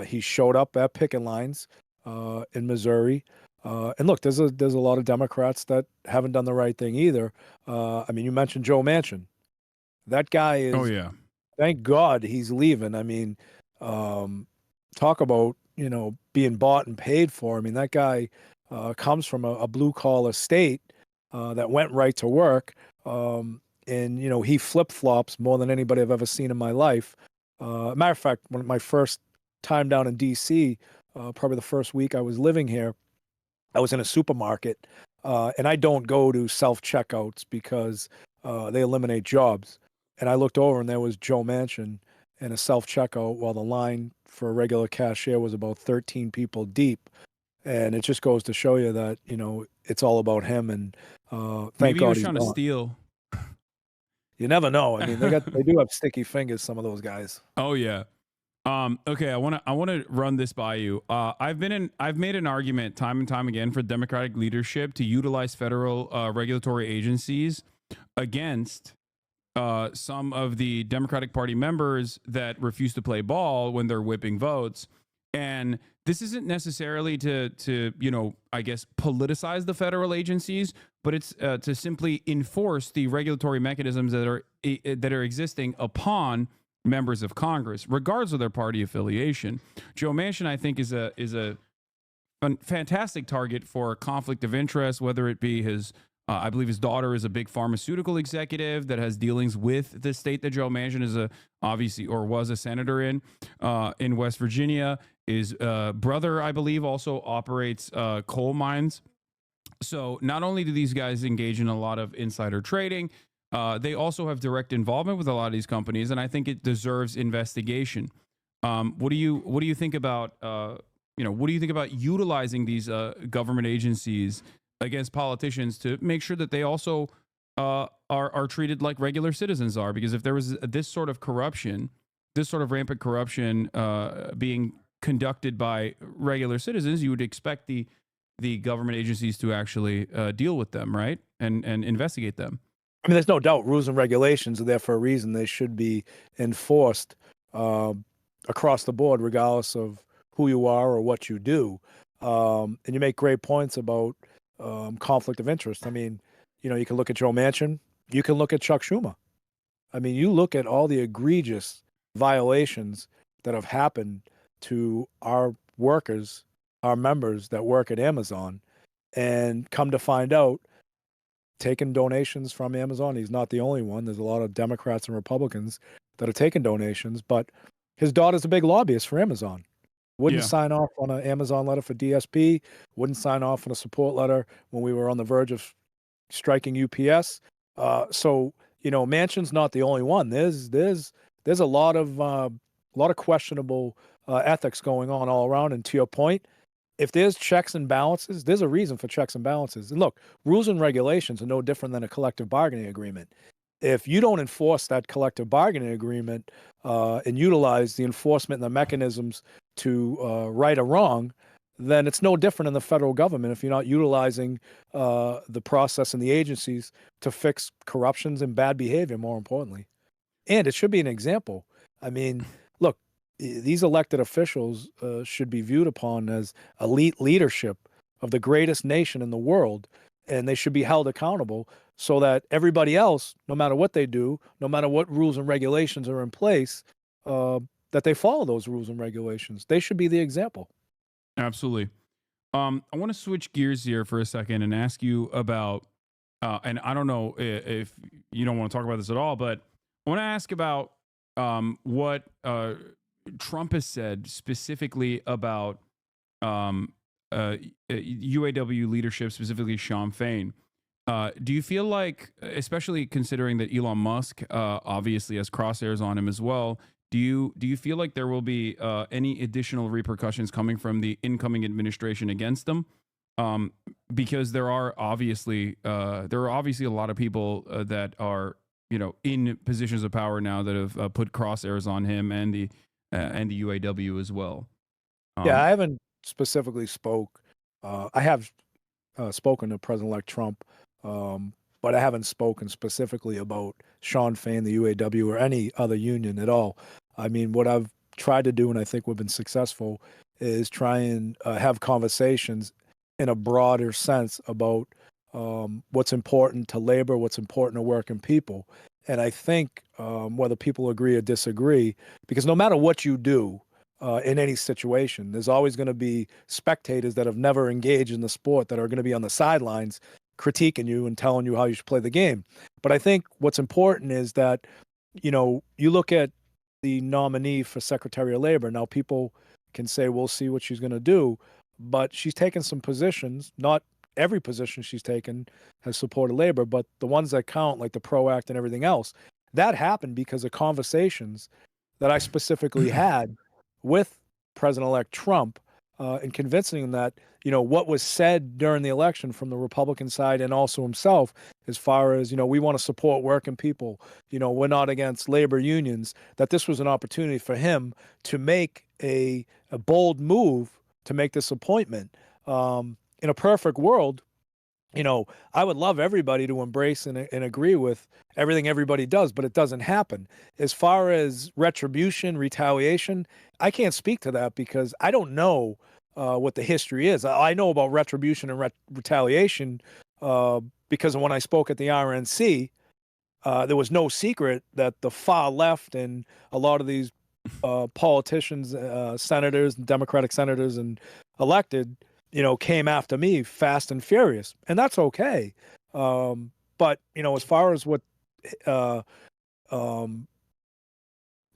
S4: He showed up at picket lines in Missouri. And look, there's a lot of Democrats that haven't done the right thing either. I mean, you mentioned Joe Manchin. That guy is.
S1: Oh yeah.
S4: Thank God he's leaving. I mean, talk about being bought and paid for. I mean, that guy comes from a blue collar state that went right to work. And he flip flops more than anybody I've ever seen in my life. Matter of fact, when my first time down in D.C., probably the first week I was living here, I was in a supermarket, and I don't go to self-checkouts because they eliminate jobs. And I looked over, and there was Joe Manchin in a self-checkout while the line for a regular cashier was about 13 people deep. And it just goes to show you that, it's all about him. And thank
S1: Maybe
S4: God
S1: he was
S4: he's
S1: trying to
S4: gone.
S1: steal.
S4: You never know. I mean, they do have sticky fingers, some of those guys.
S1: Oh yeah. Okay, I want to run this by you. I've made an argument time and time again for Democratic leadership to utilize federal regulatory agencies against some of the Democratic Party members that refuse to play ball when they're whipping votes. And this isn't necessarily to I guess politicize the federal agencies, but it's to simply enforce the regulatory mechanisms that are existing upon members of Congress, regardless of their party affiliation. Joe Manchin, I think, is a fantastic target for conflict of interest, whether it be his, I believe his daughter is a big pharmaceutical executive that has dealings with the state that Joe Manchin is was a senator in West Virginia. His brother, I believe, also operates coal mines. So not only do these guys engage in a lot of insider trading, they also have direct involvement with a lot of these companies, and I think it deserves investigation. What do you think about what do you think about utilizing these government agencies against politicians to make sure that they also are treated like regular citizens are? Because if there was this sort of rampant corruption being conducted by regular citizens, you would expect the government agencies to actually deal with them, right, and investigate them.
S4: I mean, there's no doubt rules and regulations are there for a reason. They should be enforced across the board, regardless of who you are or what you do. And you make great points about conflict of interest. I mean, you can look at Joe Manchin. You can look at Chuck Schumer. I mean, you look at all the egregious violations that have happened to our workers, our members that work at Amazon, and come to find out, taking donations from Amazon. He's not the only one. There's a lot of Democrats and Republicans that are taking donations, but his daughter's a big lobbyist for Amazon. Wouldn't sign off on an Amazon letter for DSP, wouldn't sign off on a support letter when we were on the verge of striking UPS. So, Manchin's not the only one. There's a lot of questionable ethics going on all around. And to your point, if there's checks and balances, there's a reason for checks and balances. And look, rules and regulations are no different than a collective bargaining agreement. If you don't enforce that collective bargaining agreement and utilize the enforcement and the mechanisms to right a wrong, then it's no different in the federal government if you're not utilizing the process and the agencies to fix corruptions and bad behavior, more importantly. And it should be an example. I mean, look, these elected officials should be viewed upon as elite leadership of the greatest nation in the world, and they should be held accountable so that everybody else, no matter what they do, no matter what rules and regulations are in place, that they follow those rules and regulations. They should be the example.
S1: Absolutely. I want to switch gears here for a second and ask you about, and I don't know if you don't want to talk about this at all, but I want to ask about what Trump has said specifically about UAW leadership, specifically Sean Fain. Do you feel like, especially considering that Elon Musk obviously has crosshairs on him as well, do you feel like there will be any additional repercussions coming from the incoming administration against them? Because there are obviously a lot of people that are in positions of power now that have put crosshairs on him and the UAW as well.
S4: Yeah, I haven't specifically spoke. I have spoken to President-elect Trump, but I haven't spoken specifically about Sean Fain, the UAW, or any other union at all. I mean, what I've tried to do, and I think we've been successful, is try and have conversations in a broader sense about what's important to labor, what's important to working people. And I think whether people agree or disagree, because no matter what you do in any situation, there's always going to be spectators that have never engaged in the sport that are going to be on the sidelines critiquing you and telling you how you should play the game. But I think what's important is that, you look at the nominee for Secretary of Labor. Now, people can say, we'll see what she's going to do, but she's taken some positions. Not every position she's taken has supported labor, but the ones that count, like the PRO Act and everything else, that happened because of conversations that I specifically had with President-elect Trump in convincing him that, what was said during the election from the Republican side and also himself, as far as, we want to support working people, we're not against labor unions, that this was an opportunity for him to make a bold move to make this appointment. In a perfect world, I would love everybody to embrace and agree with everything everybody does, but it doesn't happen. As far as retribution, retaliation, I can't speak to that because I don't know what the history is. I know about retribution and retaliation because when I spoke at the RNC, there was no secret that the far left and a lot of these politicians, senators, Democratic senators and elected, came after me fast and furious, and that's okay. But as far as what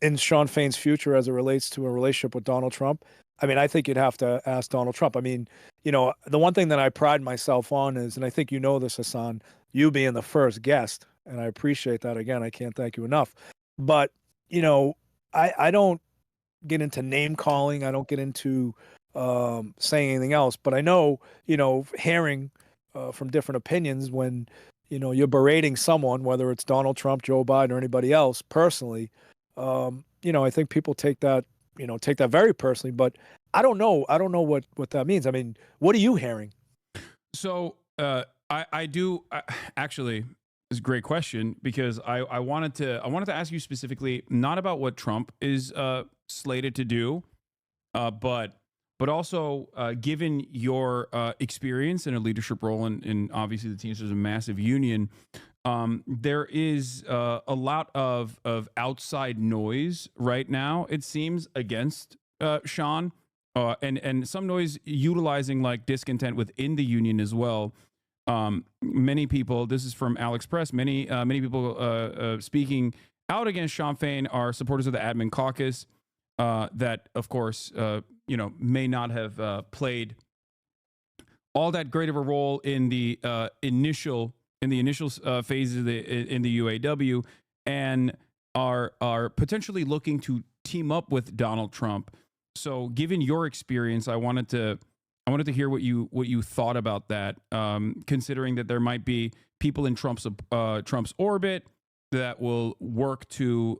S4: in Sean Fain's future as it relates to a relationship with Donald Trump, I mean, I think you'd have to ask Donald Trump. I mean, the one thing that I pride myself on is, and I think you know this, Hassan, you being the first guest, and I appreciate that. Again, I can't thank you enough. But, I don't get into name calling. I don't get into saying anything else. But I know, hearing from different opinions when, you're berating someone, whether it's Donald Trump, Joe Biden, or anybody else personally, I think people take that very personally. But I don't know what that means. I mean, what are you hearing?
S1: So I do actually. It's a great question because I wanted to ask you specifically not about what Trump is slated to do, but also given your experience in a leadership role in obviously the Teamsters is a massive union. There is a lot of outside noise right now, it seems, against Sean, and some noise utilizing like discontent within the union as well. Many people, this is from Alex Press, many people speaking out against Sean Fain are supporters of the admin caucus that, of course, may not have played all that great of a role in the initial phases of in the UAW, and are potentially looking to team up with Donald Trump. So, given your experience, I wanted to hear what you thought about that, considering that there might be people in Trump's orbit that will work to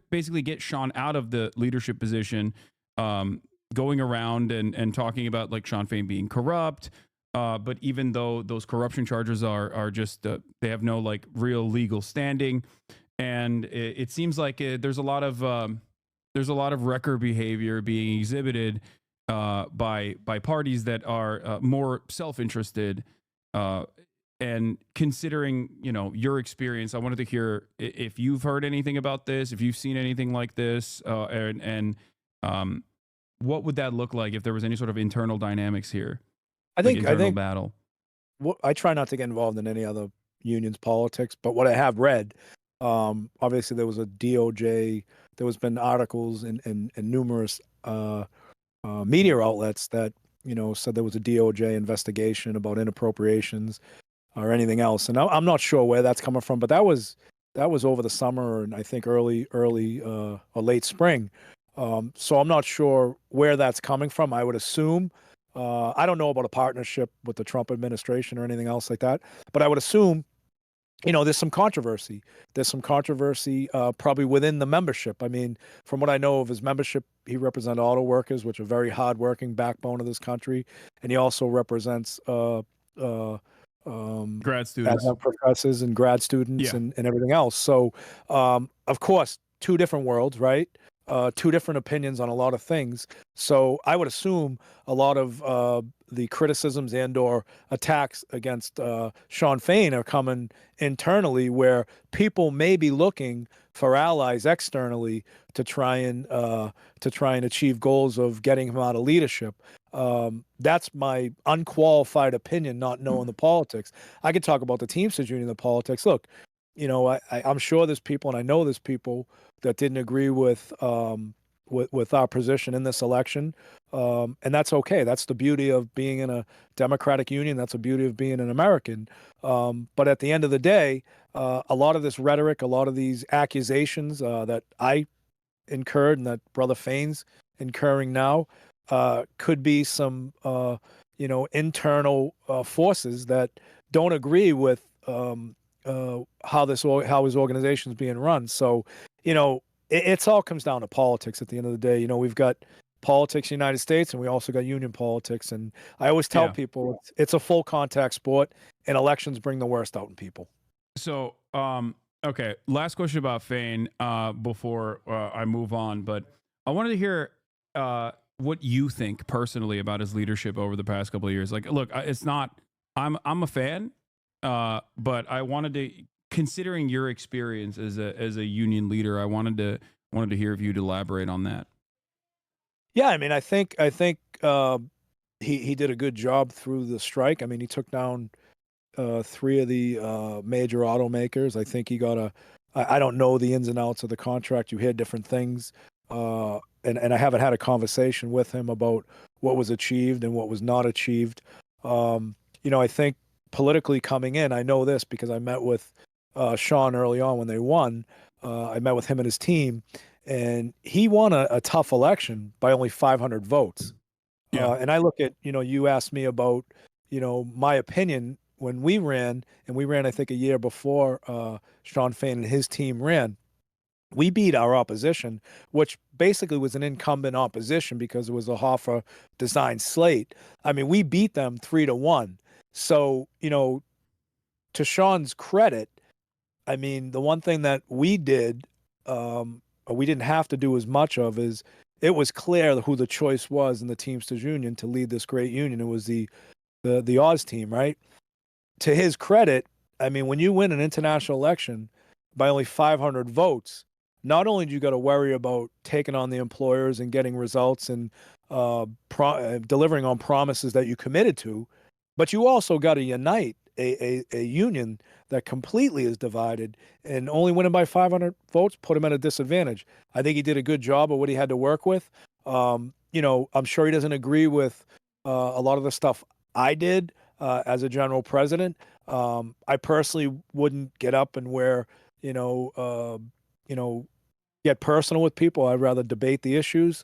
S1: basically get Sean out of the leadership position, going around and talking about like Sean Fain being corrupt. But even though those corruption charges are just they have no like real legal standing, and it seems like there's a lot of wrecker behavior being exhibited by parties that are more self-interested. And considering your experience, I wanted to hear if you've heard anything about this, if you've seen anything like this, and what would that look like if there was any sort of internal dynamics here?
S4: I think
S1: battle.
S4: I try not to get involved in any other union's politics, but what I have read Obviously, there was a DOJ. There was been articles in numerous media outlets that said there was a DOJ investigation about inappropriations or anything else, and I'm not sure where that's coming from. But that was over the summer and I think early or late spring. So I'm not sure where that's coming from. I would assume. I don't know about a partnership with the Trump administration or anything else like that, but I would assume there's some controversy. There's some controversy probably within the membership. I mean, from what I know of his membership, he represents auto workers, which are very hardworking backbone of this country, and he also represents
S1: grad students,
S4: professors, and grad students,
S1: Yeah.
S4: and everything else. So, of course, two different worlds, right? Two different opinions on a lot of things. So I would assume a lot of the criticisms and or attacks against Sean Fain are coming internally, where people may be looking for allies externally to try and achieve goals of getting him out of leadership. That's my unqualified opinion, not knowing the politics. I could talk about the Teamsters Union, the politics. Look, I'm sure there's people, and I know there's people that didn't agree with our position in this election, and that's okay. That's the beauty of being in a democratic union. That's the beauty of being an American. But at the end of the day, a lot of this rhetoric, a lot of these accusations that I incurred and that Brother Fain's incurring now could be some internal forces that don't agree with how his organization is being run. So, it's all comes down to politics at the end of the day. We've got politics in the United States, and we also got union politics. And I always tell people it's a full contact sport, and elections bring the worst out in people.
S1: So, okay, last question about Fain before I move on. But I wanted to hear what you think personally about his leadership over the past couple of years. Like, look, it's not. I'm a fan. But I wanted to, considering your experience as a union leader, I wanted to hear if you'd elaborate on that.
S4: Yeah, I mean, I think he did a good job through the strike. I mean, he took down 3 of the major automakers. I think he got I don't know the ins and outs of the contract. You hear different things, and I haven't had a conversation with him about what was achieved and what was not achieved. I think politically coming in, I know this because I met with Sean early on when they won. I met with him and his team, and he won a tough election by only 500 votes. And I look at, you asked me about, my opinion when we ran, I think a year before Sean Fain and his team ran. We beat our opposition, which basically was an incumbent opposition because it was a Hoffa designed slate. I mean, we beat them 3-1. So, to Sean's credit, I mean, the one thing that we did, we didn't have to do as much of, is it was clear who the choice was in the Teamsters Union to lead this great union. It was the Oz team, right? To his credit, I mean, when you win an international election by only 500 votes, not only do you got to worry about taking on the employers and getting results and delivering on promises that you committed to, but you also got to unite a union that completely is divided, and only winning by 500 votes put him at a disadvantage. I think he did a good job of what he had to work with. I'm sure he doesn't agree with a lot of the stuff I did as a general president. I personally wouldn't get up and get personal with people. I'd rather debate the issues.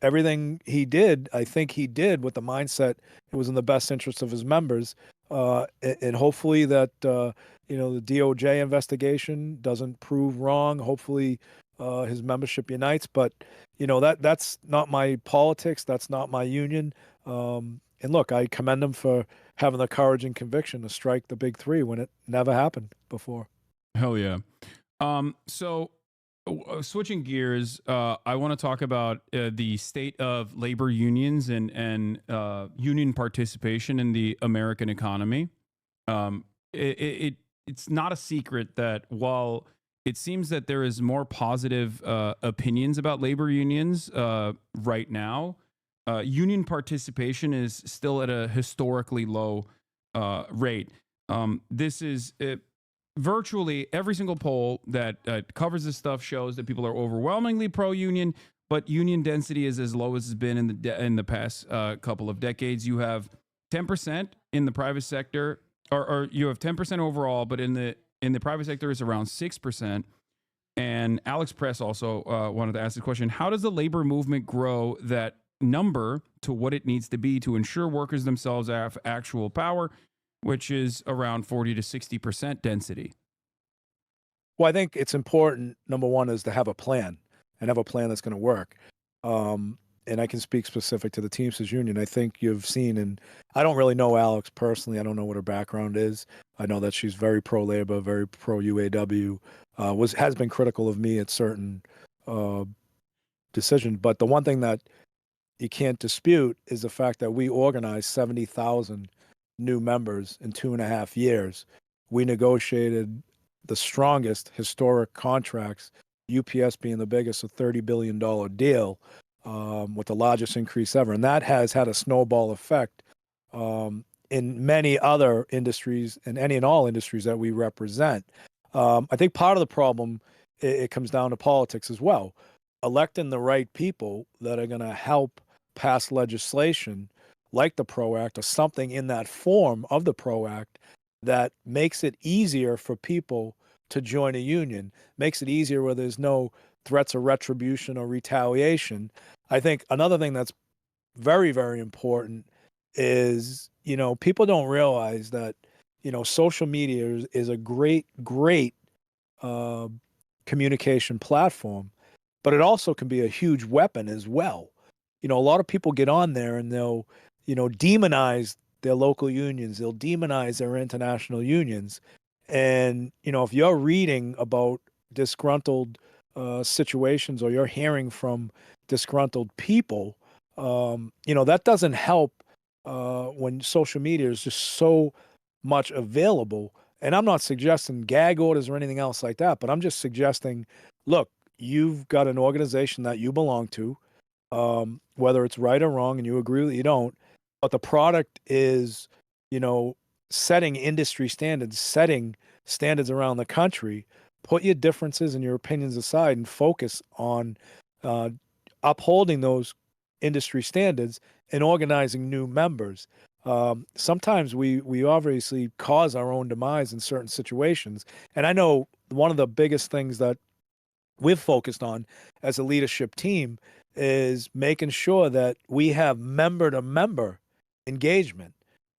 S4: Everything he did, I think he did with the mindset it was in the best interest of his members. And hopefully that, the DOJ investigation doesn't prove wrong. Hopefully his membership unites. But, that's not my politics. That's not my union. And look, I commend him for having the courage and conviction to strike the big 3 when it never happened before.
S1: Hell yeah. So switching gears, I want to talk about the state of labor unions and union participation in the American economy. It's not a secret that while it seems that there is more positive opinions about labor unions right now, union participation is still at a historically low rate. This is virtually every single poll that covers this stuff shows that people are overwhelmingly pro-union, but union density is as low as it's been in the past couple of decades. You have 10% in the private sector, or you have 10% overall, but in the private sector it's around 6%. And Alex Press also wanted to ask the question: how does the labor movement grow that number to what it needs to be to ensure workers themselves have actual power, which is around 40 to 60% density?
S4: Well, I think it's important, number one, is to have a plan and have a plan that's going to work. And I can speak specific to the Teamsters Union. I think you've seen, and I don't really know Alex personally. I don't know what her background is. I know that she's very pro-labor, very pro-UAW, has been critical of me at certain decisions. But the one thing that you can't dispute is the fact that we organized 70,000 new members in 2.5 years. We negotiated the strongest historic contracts, UPS being the biggest, a $30 billion deal, with the largest increase ever. And that has had a snowball effect in many other industries and any and all industries that we represent. I think part of the problem, it comes down to politics as well. Electing the right people that are going to help pass legislation like the PRO Act or something in that form of the PRO Act that makes it easier for people to join a union, makes it easier where there's no threats of retribution or retaliation. I think another thing that's very, very important is, people don't realize that, social media is a great, great communication platform, but it also can be a huge weapon as well. A lot of people get on there and they'll, demonize their local unions. They'll demonize their international unions. And, if you're reading about disgruntled situations or you're hearing from disgruntled people, that doesn't help when social media is just so much available. And I'm not suggesting gag orders or anything else like that, but I'm just suggesting, look, you've got an organization that you belong to, whether it's right or wrong, and you agree that you don't, but the product is, setting industry standards, setting standards around the country. Put your differences and your opinions aside and focus on upholding those industry standards and organizing new members. Sometimes we obviously cause our own demise in certain situations. And I know one of the biggest things that we've focused on as a leadership team is making sure that we have member-to-member engagement.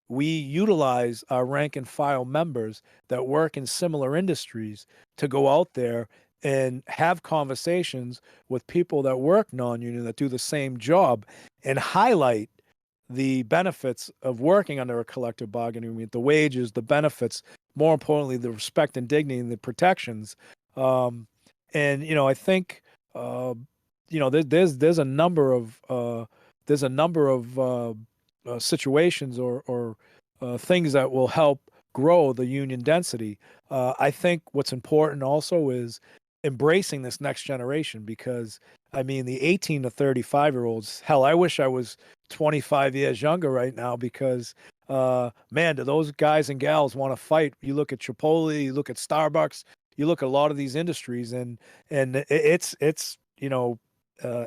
S4: We utilize our rank and file members that work in similar industries to go out there and have conversations with people that work non-union, that do the same job, and highlight the benefits of working under a collective bargaining agreement, the wages, the benefits, more importantly, the respect and dignity and the protections. And, I think, there's a number of situations or things that will help grow the union density. I think what's important also is embracing this next generation, because the 18 to 35-year-olds, hell, I wish I was 25 years younger right now, because man, do those guys and gals want to fight. You look at Chipotle, you look at Starbucks, you look at a lot of these industries, and it's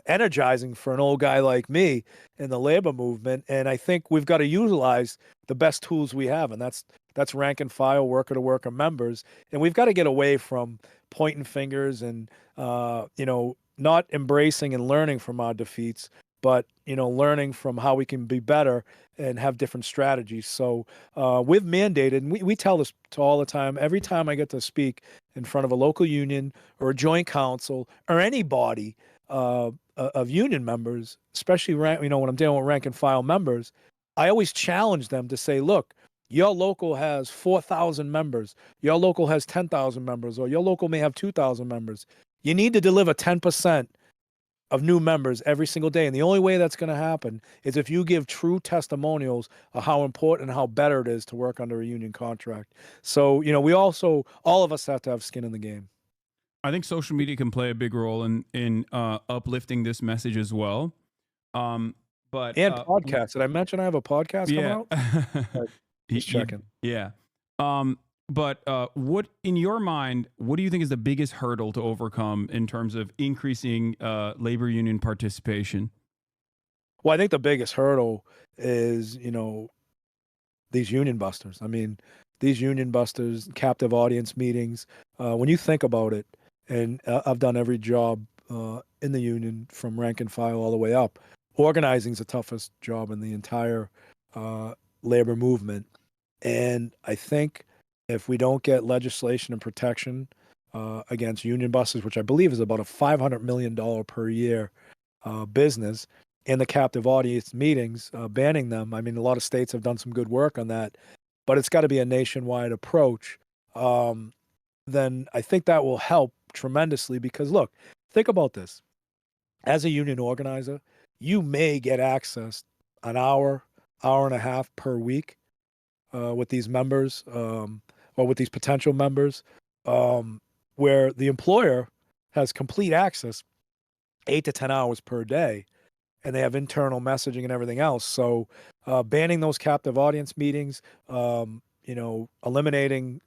S4: energizing for an old guy like me in the labor movement. And I think we've got to utilize the best tools we have, and that's rank and file, worker to worker members. And we've got to get away from pointing fingers and not embracing and learning from our defeats, but learning from how we can be better and have different strategies. So we've mandated, and we tell this to all the time, every time I get to speak in front of a local union or a joint council or any body of union members, especially when I'm dealing with rank and file members, I always challenge them to say, look, your local has 4,000 members, your local has 10,000 members, or your local may have 2,000 members. You need to deliver 10% of new members every single day. And the only way that's going to happen is if you give true testimonials of how important and how better it is to work under a union contract. So, we also, all of us have to have skin in the game.
S1: I think social media can play a big role in uplifting this message as well. But
S4: podcasts. Did I mention I have a podcast coming out? Just checking.
S1: Yeah. But what, in your mind, what do you think is the biggest hurdle to overcome in terms of increasing labor union participation?
S4: Well, I think the biggest hurdle is, these union busters. I mean, these union busters, captive audience meetings, when you think about it, and I've done every job in the union from rank and file all the way up, organizing is the toughest job in the entire labor movement. And I think if we don't get legislation and protection against union busters, which I believe is about a $500 million per year business, and the captive audience meetings, banning them. I mean, a lot of states have done some good work on that, but it's got to be a nationwide approach. Then I think that will help tremendously because, look, think about this. As a union organizer, you may get access an hour, hour and a half per week with these members or with these potential members, where the employer has complete access 8 to 10 hours per day. And they have internal messaging and everything else. So banning those captive audience meetings, eliminating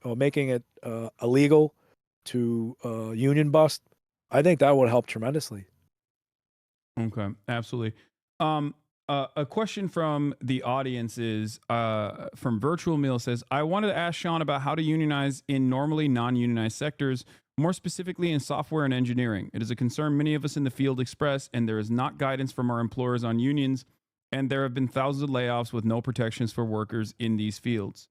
S4: or making it illegal to union bust, I think that would help tremendously.
S1: Okay, absolutely. A question from the audience is from Virtual Meal says, I wanted to ask Sean about how to unionize in normally non-unionized sectors, more specifically in software and engineering. It is a concern many of us in the field express, and there is not guidance from our employers on unions, and there have been thousands of layoffs with no protections for workers in these fields.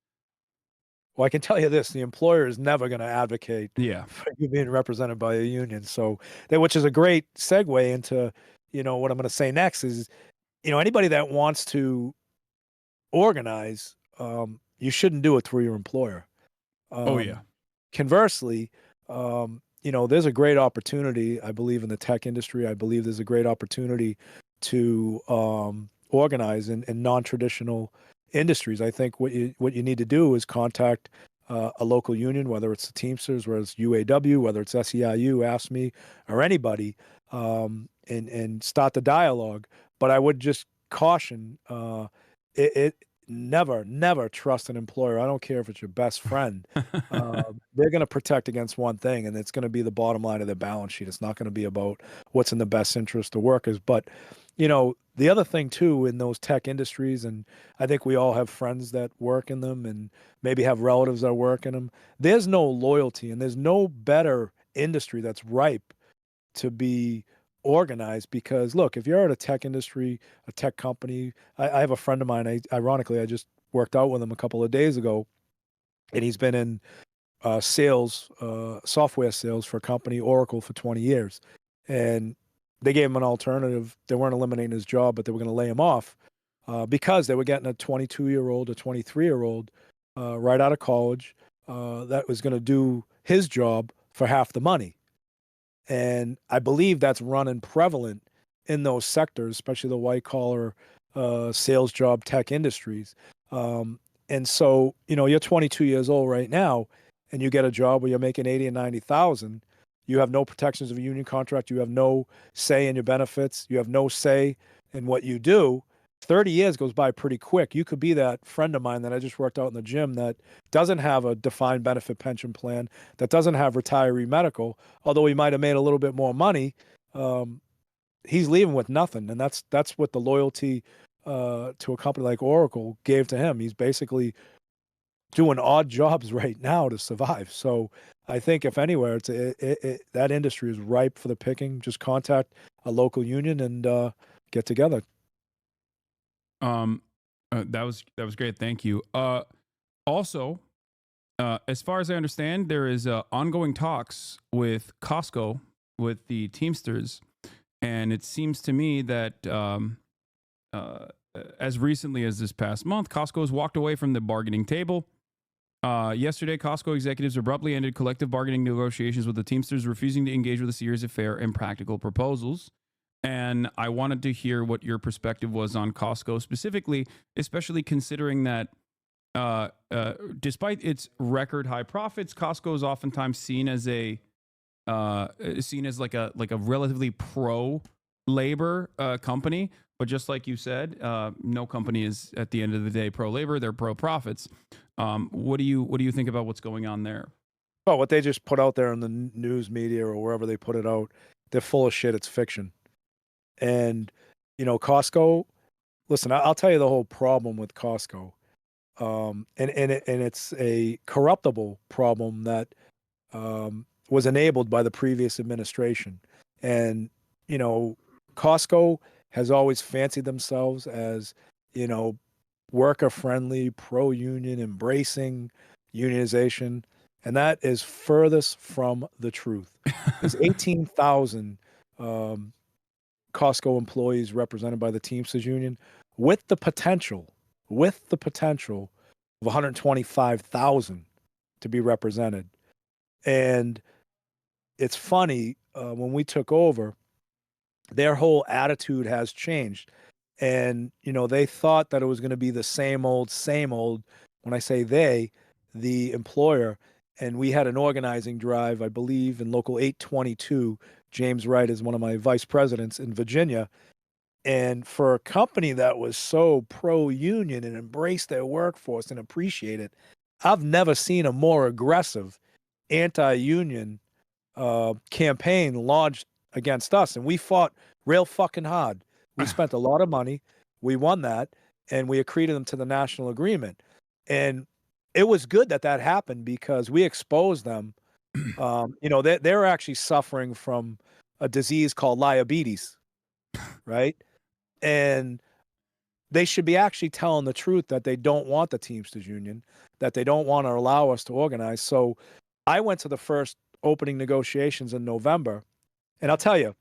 S4: Well, I can tell you this, the employer is never going to advocate
S1: Yeah.
S4: for you being represented by a union. So that, which is a great segue into, what I'm going to say next is, anybody that wants to organize, you shouldn't do it through your employer.
S1: Oh, yeah.
S4: Conversely, there's a great opportunity, I believe, in the tech industry. I believe there's a great opportunity to organize in non-traditional industries. I think what you need to do is contact a local union, whether it's the Teamsters, whether it's UAW, whether it's SEIU, AFSCME, or anybody, and start the dialogue. But I would just caution, never trust an employer. I don't care if it's your best friend. They're going to protect against one thing, and it's going to be the bottom line of their balance sheet. It's not going to be about what's in the best interest of workers. But, the other thing too, in those tech industries, and I think we all have friends that work in them and maybe have relatives that work in them. There's no loyalty, and there's no better industry that's ripe to be organized, because look, if you're at a tech industry, a tech company, I have a friend of mine, ironically, I just worked out with him a couple of days ago, and he's been in sales, software sales for a company, Oracle, for 20 years. And they gave him an alternative. They weren't eliminating his job, but they were going to lay him off because they were getting a 22-year-old, a 23-year-old right out of college that was going to do his job for half the money. And I believe that's running prevalent in those sectors, especially the white collar sales job tech industries. And so, you're 22 years old right now, and you get a job where you're making 80 and 90,000. You have no protections of a union contract. You have no say in your benefits. You have no say in what you do. 30 years goes by pretty quick. You could be that friend of mine that I just worked out in the gym that doesn't have a defined benefit pension plan, that doesn't have retiree medical, although he might have made a little bit more money. He's leaving with nothing. And that's what the loyalty to a company like Oracle gave to him. He's basically doing odd jobs right now to survive. So I think if anywhere, that industry is ripe for the picking. Just contact a local union and get together.
S1: That was great. Thank you. Also, as far as I understand, there is ongoing talks with Costco, with the Teamsters, and it seems to me that as recently as this past month, Costco has walked away from the bargaining table. Yesterday, Costco executives abruptly ended collective bargaining negotiations with the Teamsters, refusing to engage with a series of fair and practical proposals. And I wanted to hear what your perspective was on Costco specifically, especially considering that despite its record high profits, Costco is oftentimes seen as like a relatively pro labor company. But just like you said, no company is at the end of the day pro labor; they're pro profits. What do you think about what's going on there?
S4: Oh, what they just put out there in the news media or wherever they put it out, they're full of shit. It's fiction. And, Costco, listen, I'll tell you the whole problem with Costco. And it's a corruptible problem that was enabled by the previous administration. And, Costco has always fancied themselves as, worker friendly, pro union, embracing unionization. And that is furthest from the truth. There's 18,000 Costco employees represented by the Teamsters Union with the potential of 125,000 to be represented. And it's funny, when we took over, their whole attitude has changed. And, they thought that it was going to be the same old. When I say they, the employer. And we had an organizing drive, I believe, in Local 822. James Wright is one of my vice presidents in Virginia. And for a company that was so pro-union and embraced their workforce and appreciate it, I've never seen a more aggressive anti-union campaign launched against us. And we fought real fucking hard. We spent a lot of money. We won that. And we accreted them to the national agreement. And it was good that happened because we exposed them. They're actually suffering from a disease called diabetes, right? And they should be actually telling the truth that they don't want the Teamsters Union, that they don't want to allow us to organize. So I went to the first opening negotiations in November, and I'll tell you,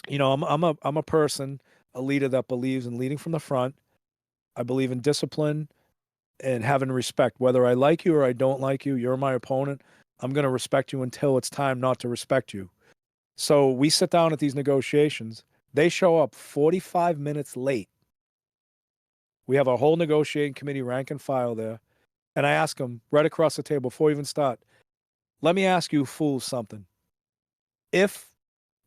S4: I'm a person, a leader that believes in leading from the front. I believe in discipline and having respect. Whether I like you or I don't like you, you're my opponent. I'm going to respect you until it's time not to respect you. So we sit down at these negotiations. They show up 45 minutes late. We have our whole negotiating committee, rank and file there. And I ask them right across the table before we even start, let me ask you fools something. If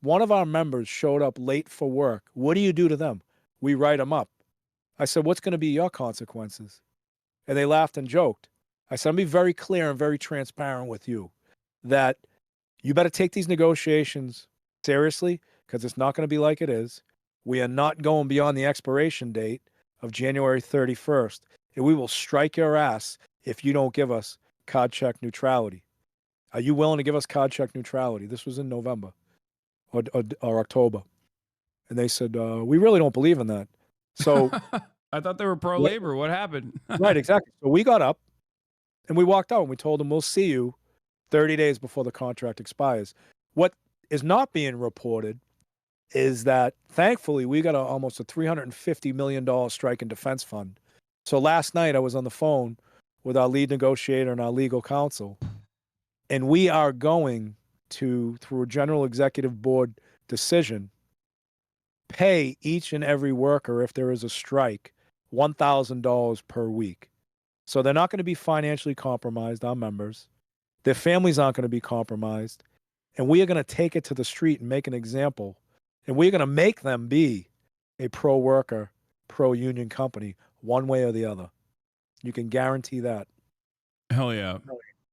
S4: one of our members showed up late for work, what do you do to them? We write them up. I said, what's going to be your consequences? And they laughed and joked. I said, I'll be very clear and very transparent with you that you better take these negotiations seriously because it's not going to be like it is. We are not going beyond the expiration date of January 31st. And we will strike your ass if you don't give us card check neutrality. Are you willing to give us card check neutrality? This was in November or October. And they said, we really don't believe in that. So
S1: I thought they were pro-labor. What happened?
S4: Right, exactly. So we got up and we walked out and we told them, we'll see you 30 days before the contract expires. What is not being reported is that thankfully we got almost a $350 million strike and defense fund. So last night I was on the phone with our lead negotiator and our legal counsel, and we are going to, through a general executive board decision, pay each and every worker, if there is a strike, $1,000 per week. So they're not going to be financially compromised, our members. Their families aren't going to be compromised. And we are going to take it to the street and make an example. And we're going to make them be a pro-worker, pro-union company, one way or the other. You can guarantee that.
S1: Hell yeah.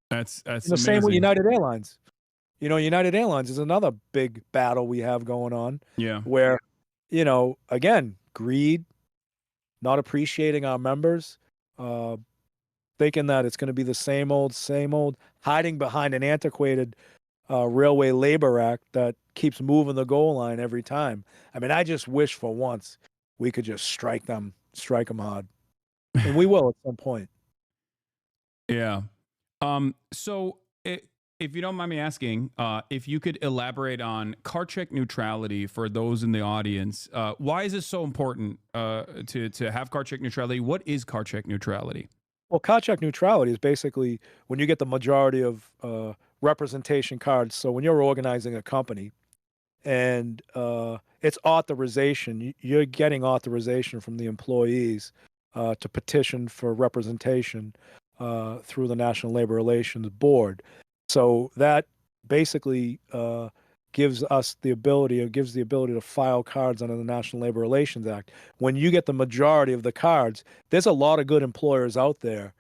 S1: That's
S4: the same with United Airlines. United Airlines is another big battle we have going on.
S1: Yeah.
S4: Where, again, greed, not appreciating our members, thinking that it's going to be the same old, hiding behind an antiquated Railway Labor Act that keeps moving the goal line every time. I mean, I just wish for once we could just strike them hard. And we will at some point.
S1: Yeah. So if you don't mind me asking, if you could elaborate on card check neutrality for those in the audience, why is it so important to have card check neutrality? What is card check neutrality?
S4: Well, card check neutrality is basically when you get the majority of representation cards. So when you're organizing a company and it's authorization, you're getting authorization from the employees to petition for representation through the National Labor Relations Board. So that basically gives the ability to file cards under the National Labor Relations Act. When you get the majority of the cards, there's a lot of good employers out there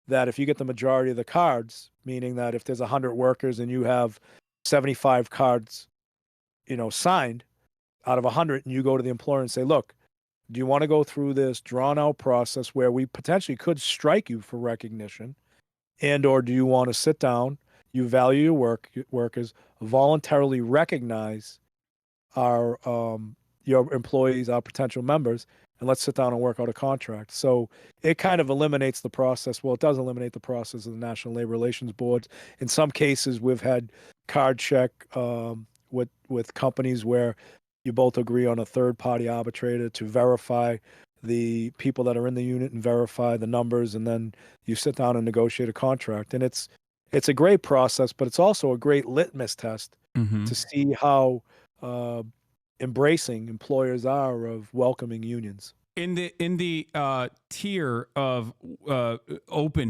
S4: that if you get the majority of the cards, meaning that if there's 100 workers and you have 75 cards, signed out of 100, and you go to the employer and say, look, do you want to go through this drawn out process where we potentially could strike you for recognition? And or do you want to sit down, you value your workers, voluntarily recognize our your employees, our potential members, and let's sit down and work out a contract. So it kind of eliminates the process. Well, it does eliminate the process of the National Labor Relations Boards. In some cases, we've had card check with companies where you both agree on a third-party arbitrator to verify the people that are in the unit and verify the numbers, and then you sit down and negotiate a contract. And it's a great process, but it's also a great litmus test to see how embracing employers are of welcoming unions.
S1: In the tier of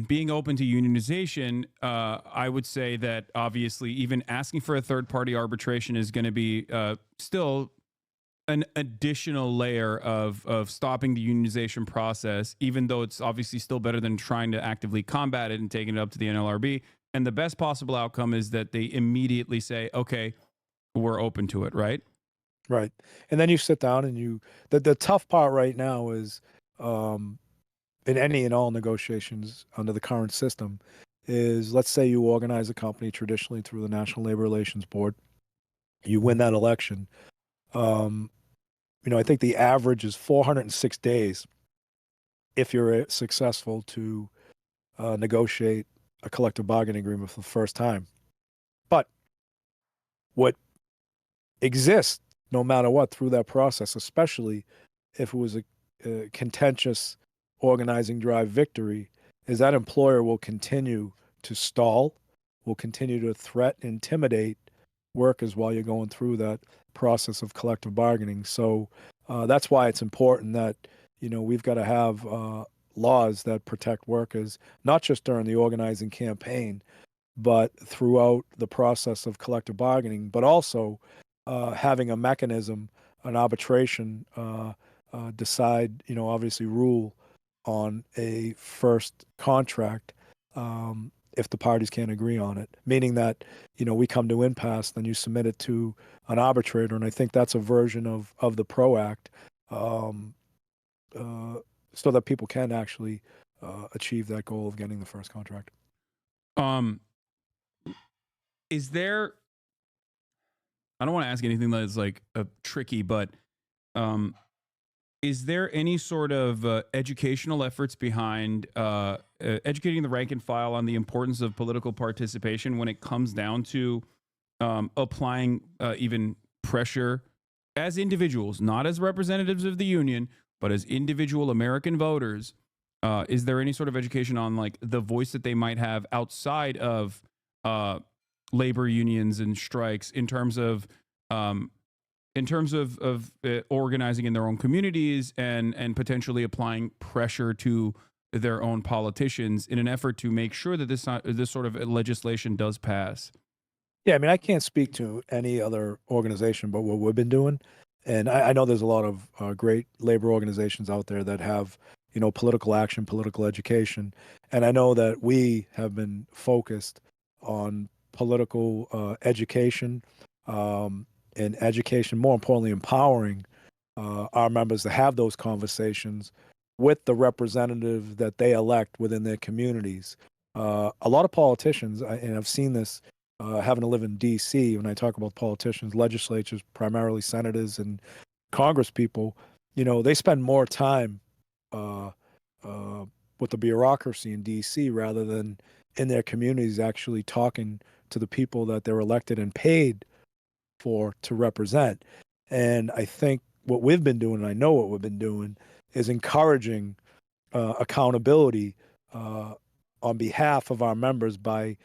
S1: being open to unionization, I would say that obviously even asking for a third-party arbitration is going to be still an additional layer of stopping the unionization process, even though it's obviously still better than trying to actively combat it and taking it up to the NLRB. And the best possible outcome is that they immediately say, okay, we're open to it, right?
S4: Right. And then you sit down and the tough part right now is in any and all negotiations under the current system is, let's say you organize a company traditionally through the National Labor Relations Board, you win that election. I think the average is 406 days if you're successful to negotiate a collective bargaining agreement for the first time. But what exists, no matter what, through that process, especially if it was a contentious organizing drive victory, is that employer will continue to stall, will continue to threaten, intimidate workers while you're going through that process of collective bargaining. So that's why it's important that, we've got to have laws that protect workers, not just during the organizing campaign, but throughout the process of collective bargaining, but also having a mechanism, an arbitration, decide, obviously rule on a first contract if the parties can't agree on it, meaning that, we come to impasse, then you submit it to an arbitrator. And I think that's a version of the PRO Act so that people can actually achieve that goal of getting the first contract.
S1: Is there, I don't want to ask anything that's like tricky, but is there any sort of educational efforts behind educating the rank and file on the importance of political participation when it comes down to applying even pressure as individuals, not as representatives of the union, but as individual American voters? Is there any sort of education on like the voice that they might have outside of labor unions and strikes in terms of organizing in their own communities and potentially applying pressure to their own politicians in an effort to make sure that this sort of legislation does pass?
S4: Yeah, I mean, I can't speak to any other organization but what we've been doing. And I know there's a lot of great labor organizations out there that have, political action, political education. And I know that we have been focused on political education and education, more importantly, empowering our members to have those conversations with the representative that they elect within their communities. A lot of politicians, and I've seen this having to live in D.C., when I talk about politicians, legislatures, primarily senators and Congress people, they spend more time with the bureaucracy in D.C. rather than in their communities actually talking to the people that they're elected and paid for to represent. And I think what we've been doing, and I know what we've been doing, is encouraging accountability on behalf of our members by,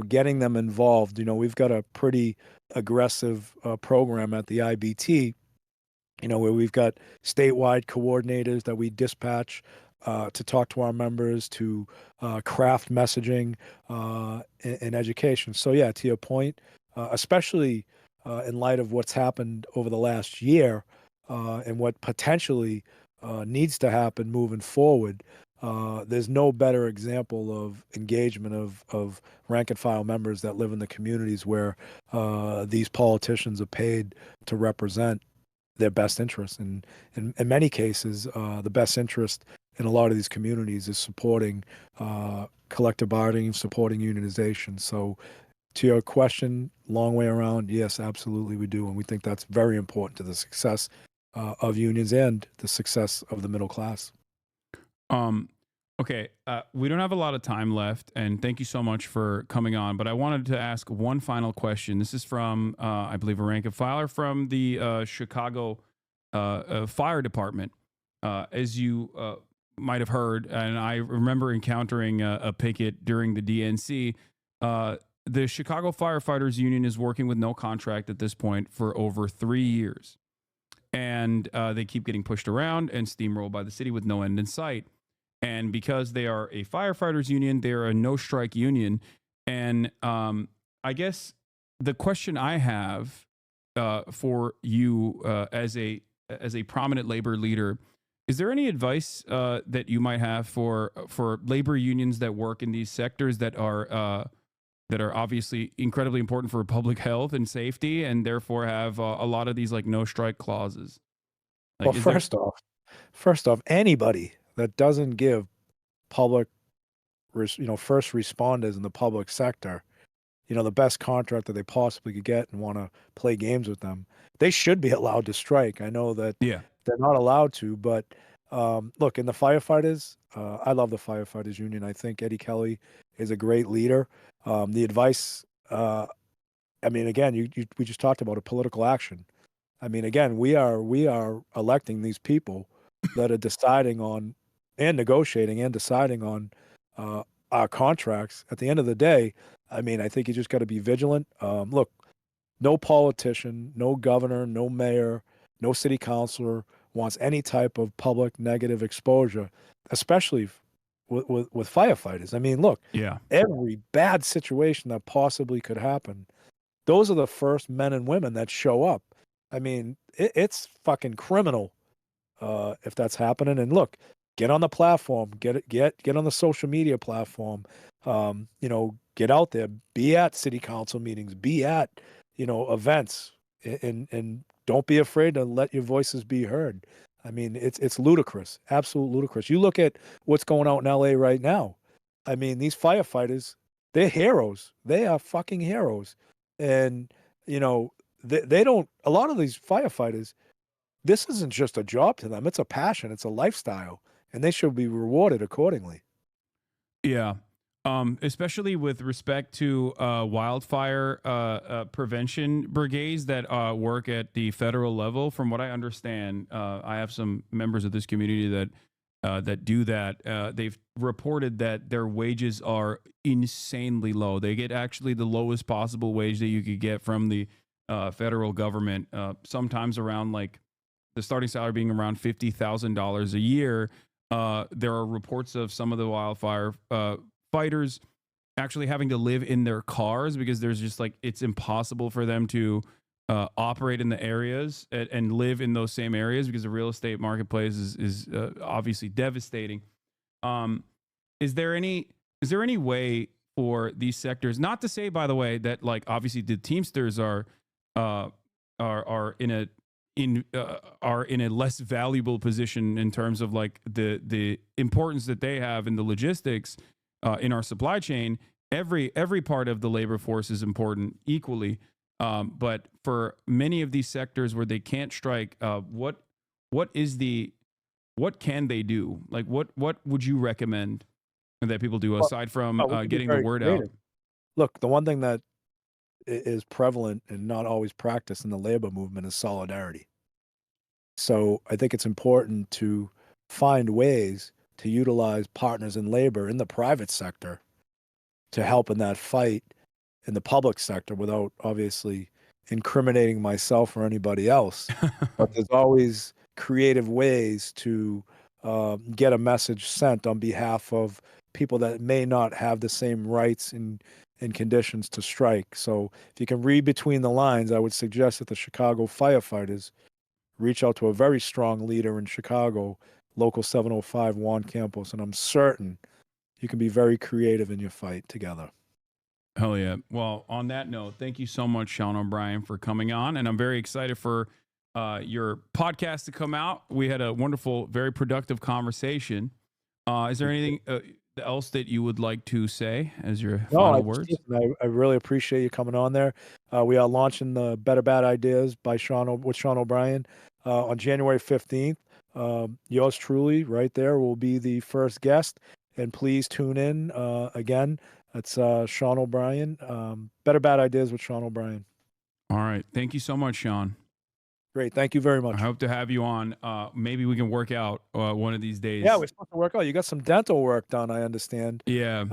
S4: getting them involved. We've got a pretty aggressive program at the IBT, where we've got statewide coordinators that we dispatch to talk to our members, to craft messaging and education. So yeah, to your point, especially in light of what's happened over the last year and what potentially needs to happen moving forward, there's no better example of engagement of rank and file members that live in the communities where these politicians are paid to represent their best interests. And in many cases, the best interest in a lot of these communities is supporting collective bargaining, supporting unionization. So to your question, long way around, yes, absolutely we do. And we think that's very important to the success of unions and the success of the middle class.
S1: Okay, we don't have a lot of time left, and thank you so much for coming on. But I wanted to ask one final question. This is from, I believe, a rank and filer from the Chicago Fire Department. As you might have heard, and I remember encountering a picket during the DNC, the Chicago Firefighters Union is working with no contract at this point for over 3 years. And they keep getting pushed around and steamrolled by the city with no end in sight. And because they are a firefighters union, they're a no strike union. And I guess the question I have for you as a prominent labor leader, is there any advice that you might have for labor unions that work in these sectors that are obviously incredibly important for public health and safety, and therefore have a lot of these like no strike clauses?
S4: Well, first off, anybody that doesn't give public, first responders in the public sector, the best contract that they possibly could get and want to play games with them, they should be allowed to strike. I know that they're not allowed to, but look, in the firefighters, I love the firefighters union. I think Eddie Kelly is a great leader. The advice, again, we just talked about a political action. Again, we are electing these people that are deciding on and negotiating and deciding on our contracts. At the end of the day, I think you just got to be vigilant. Look, no politician, no governor, no mayor, no city councilor wants any type of public negative exposure, especially with firefighters. Look, every bad situation that possibly could happen, those are the first men and women that show up. It's fucking criminal if that's happening. And look, get on the platform, get on the social media platform, get out there, be at city council meetings, be at, events, and don't be afraid to let your voices be heard. It's ludicrous, absolute ludicrous. You look at what's going on in LA right now. These firefighters, they're heroes. They are fucking heroes. And, they don't, a lot of these firefighters, this isn't just a job to them. It's a passion. It's a lifestyle, and they should be rewarded accordingly.
S1: Yeah. Especially with respect to wildfire prevention brigades that work at the federal level. From what I understand, I have some members of this community that do that. They've reported that their wages are insanely low. They get actually the lowest possible wage that you could get from the federal government, sometimes around like the starting salary being around $50,000 a year. There are reports of some of the wildfire fighters actually having to live in their cars because there's just like, it's impossible for them to operate in the areas and live in those same areas because the real estate marketplace is obviously devastating. Is there any way for these sectors, not to say, by the way, that like obviously the Teamsters are in a less valuable position in terms of like the importance that they have in the logistics in our supply chain. Every part of the labor force is important equally. But for many of these sectors where they can't strike, what can they do? Like what would you recommend that people do aside from getting the word out?
S4: Look, the one thing that is prevalent and not always practiced in the labor movement is solidarity. So I think it's important to find ways to utilize partners in labor in the private sector to help in that fight in the public sector without obviously incriminating myself or anybody else. But there's always creative ways to get a message sent on behalf of people that may not have the same rights and conditions to strike. So if you can read between the lines, I would suggest that the Chicago firefighters reach out to a very strong leader in Chicago Local 705 Juan Campos, and I'm certain you can be very creative in your fight together.
S1: Hell yeah. Well, on that note, thank you so much, Sean O'Brien, for coming on. And I'm very excited for your podcast to come out. We had a wonderful, very productive conversation. Is there anything else that you would like to say as your final words?
S4: I really appreciate you coming on there. We are launching the Better Bad Ideas by with Sean O'Brien on January 15th. Yours truly, right there, will be the first guest. And please tune in again. It's Sean O'Brien. Better Bad Ideas with Sean O'Brien.
S1: All right. Thank you so much, Sean.
S4: Great. Thank you very much.
S1: I hope to have you on. Maybe we can work out one of these days.
S4: Yeah, we're supposed to work out. You got some dental work done, I understand.
S1: Yeah.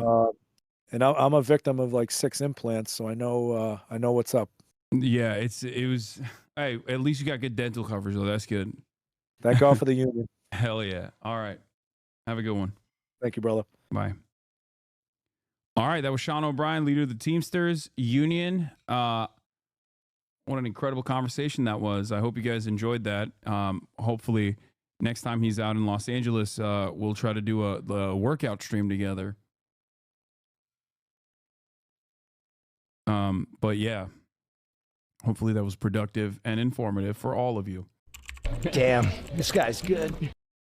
S4: And I'm a victim of like 6 implants, so I know what's up.
S1: Yeah, it was. Hey, at least you got good dental coverage, though. That's good.
S4: Thank God for the union.
S1: Hell yeah. All right. Have a good one.
S4: Thank you, brother.
S1: Bye. All right, that was Sean O'Brien, leader of the Teamsters Union. What an incredible conversation that was. I hope you guys enjoyed that. Hopefully, next time he's out in Los Angeles, we'll try to do a workout stream together. But yeah, hopefully that was productive and informative for all of you.
S7: Damn, this guy's good.